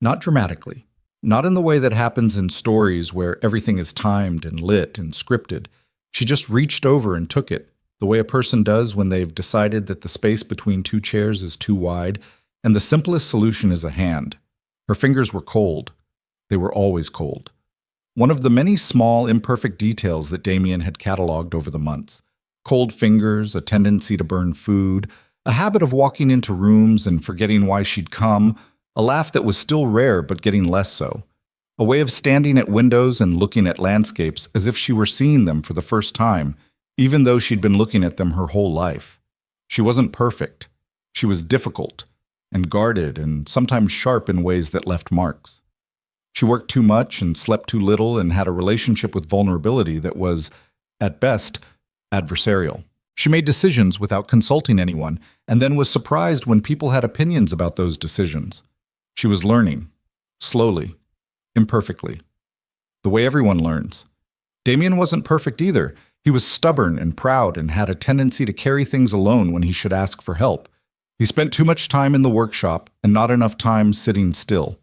Not dramatically. Not in the way that happens in stories where everything is timed and lit and scripted. She just reached over and took it, the way a person does when they've decided that the space between two chairs is too wide, and the simplest solution is a hand. Her fingers were cold. They were always cold. One of the many small, imperfect details that Damien had cataloged over the months. Cold fingers, a tendency to burn food, a habit of walking into rooms and forgetting why she'd come, a laugh that was still rare but getting less so, a way of standing at windows and looking at landscapes as if she were seeing them for the first time, even though she'd been looking at them her whole life. She wasn't perfect. She was difficult and guarded and sometimes sharp in ways that left marks. She worked too much and slept too little and had a relationship with vulnerability that was, at best, adversarial. She made decisions without consulting anyone, and then was surprised when people had opinions about those decisions. She was learning, slowly, imperfectly, the way everyone learns. Damien wasn't perfect either. He was stubborn and proud and had a tendency to carry things alone when he should ask for help. He spent too much time in the workshop and not enough time sitting still.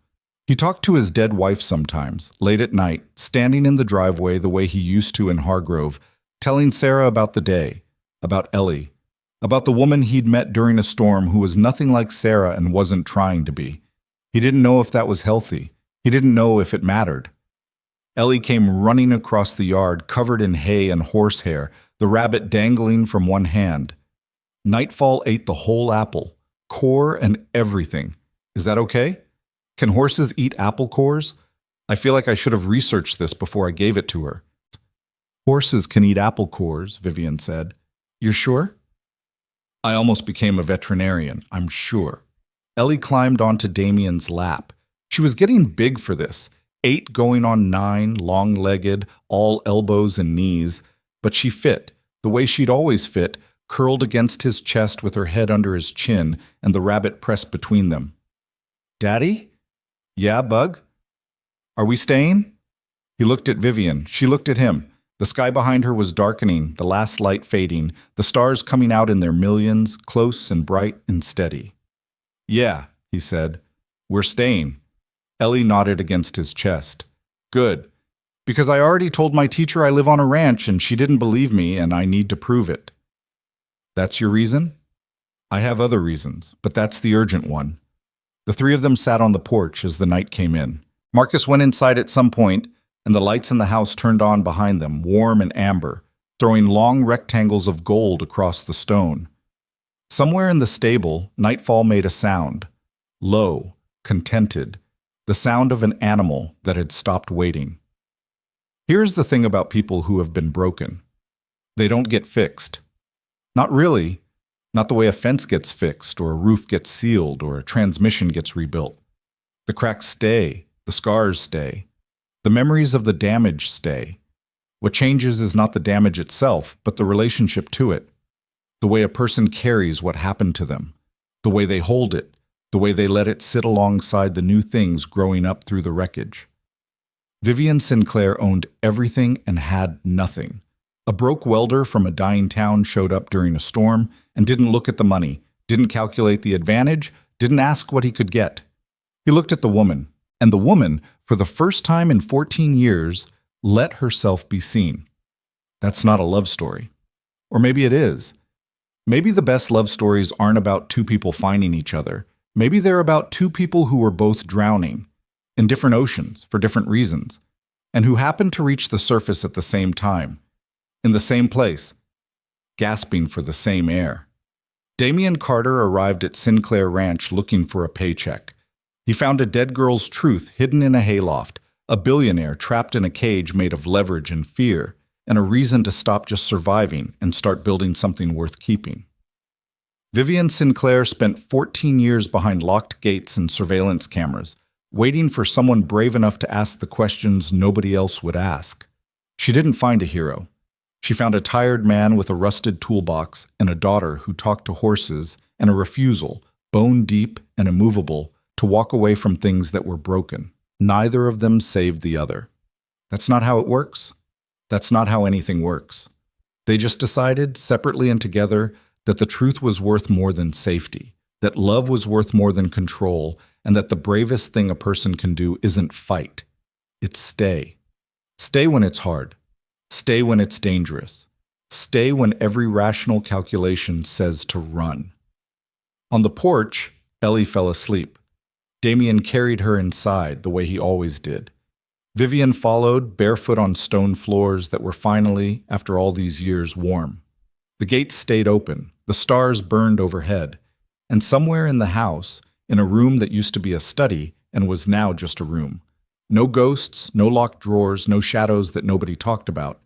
He talked to his dead wife sometimes, late at night, standing in the driveway the way he used to in Hargrove, telling Sarah about the day, about Ellie, about the woman he'd met during a storm who was nothing like Sarah and wasn't trying to be. He didn't know if that was healthy. He didn't know if it mattered. Ellie came running across the yard, covered in hay and horsehair, the rabbit dangling from one hand. Nightfall ate the whole apple, core and everything. Is that okay? Can horses eat apple cores? I feel like I should have researched this before I gave it to her. Horses can eat apple cores, Vivian said. You're sure? I almost became a veterinarian, I'm sure. Ellie climbed onto Damien's lap. She was getting big for this, 8 going on 9, long-legged, all elbows and knees, but she fit, the way she'd always fit, curled against his chest with her head under his chin and the rabbit pressed between them. Daddy? Yeah, Bug? Are we staying? He looked at Vivian. She looked at him. The sky behind her was darkening, the last light fading, the stars coming out in their millions, close and bright and steady. "Yeah," he said. "We're staying." Ellie nodded against his chest. "Good. Because I already told my teacher I live on a ranch and she didn't believe me and I need to prove it." "That's your reason?" "I have other reasons, but that's the urgent one." The three of them sat on the porch as the night came in. Marcus went inside at some point, and the lights in the house turned on behind them, warm and amber, throwing long rectangles of gold across the stone. Somewhere in the stable, nightfall made a sound. Low, contented, the sound of an animal that had stopped waiting. Here's the thing about people who have been broken. They don't get fixed. Not really. Not the way a fence gets fixed, or a roof gets sealed, or a transmission gets rebuilt. The cracks stay, the scars stay. The memories of the damage stay. What changes is not the damage itself, but the relationship to it. The way a person carries what happened to them. The way they hold it. The way they let it sit alongside the new things growing up through the wreckage. Vivian Sinclair owned everything and had nothing. A broke welder from a dying town showed up during a storm and didn't look at the money, didn't calculate the advantage, didn't ask what he could get. He looked at the woman, and the woman, for the first time in 14 years, let herself be seen. That's not a love story. Or maybe it is. Maybe the best love stories aren't about two people finding each other. Maybe they're about two people who were both drowning, in different oceans, for different reasons, and who happened to reach the surface at the same time, in the same place, gasping for the same air. Damian Carter arrived at Sinclair Ranch looking for a paycheck. He found a dead girl's truth hidden in a hayloft, a billionaire trapped in a cage made of leverage and fear, and a reason to stop just surviving and start building something worth keeping. Vivian Sinclair spent 14 years behind locked gates and surveillance cameras, waiting for someone brave enough to ask the questions nobody else would ask. She didn't find a hero. She found a tired man with a rusted toolbox and a daughter who talked to horses and a refusal, bone deep and immovable, to walk away from things that were broken. Neither of them saved the other. That's not how it works. That's not how anything works. They just decided, separately and together, that the truth was worth more than safety, that love was worth more than control, and that the bravest thing a person can do isn't fight. It's stay. Stay when it's hard. Stay when it's dangerous. Stay when every rational calculation says to run. On the porch, Ellie fell asleep. Damian carried her inside the way he always did. Vivian followed, barefoot on stone floors that were finally, after all these years, warm. The gates stayed open, the stars burned overhead, and somewhere in the house, in a room that used to be a study and was now just a room, no ghosts, no locked drawers, no shadows that nobody talked about,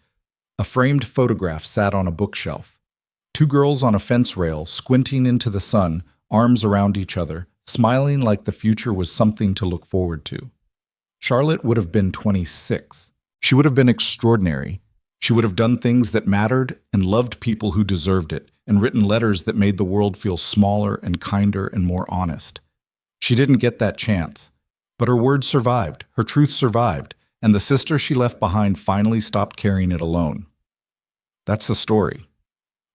a framed photograph sat on a bookshelf. Two girls on a fence rail, squinting into the sun, arms around each other, smiling like the future was something to look forward to. Charlotte would have been 26. She would have been extraordinary. She would have done things that mattered and loved people who deserved it, and written letters that made the world feel smaller and kinder and more honest. She didn't get that chance. But her words survived, her truth survived, and the sister she left behind finally stopped carrying it alone. That's the story.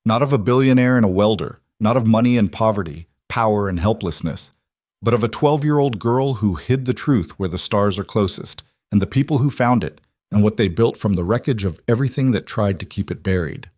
Not of a billionaire and a welder, not of money and poverty, power and helplessness, but of a 12-year-old girl who hid the truth where the stars are closest, and the people who found it, and what they built from the wreckage of everything that tried to keep it buried.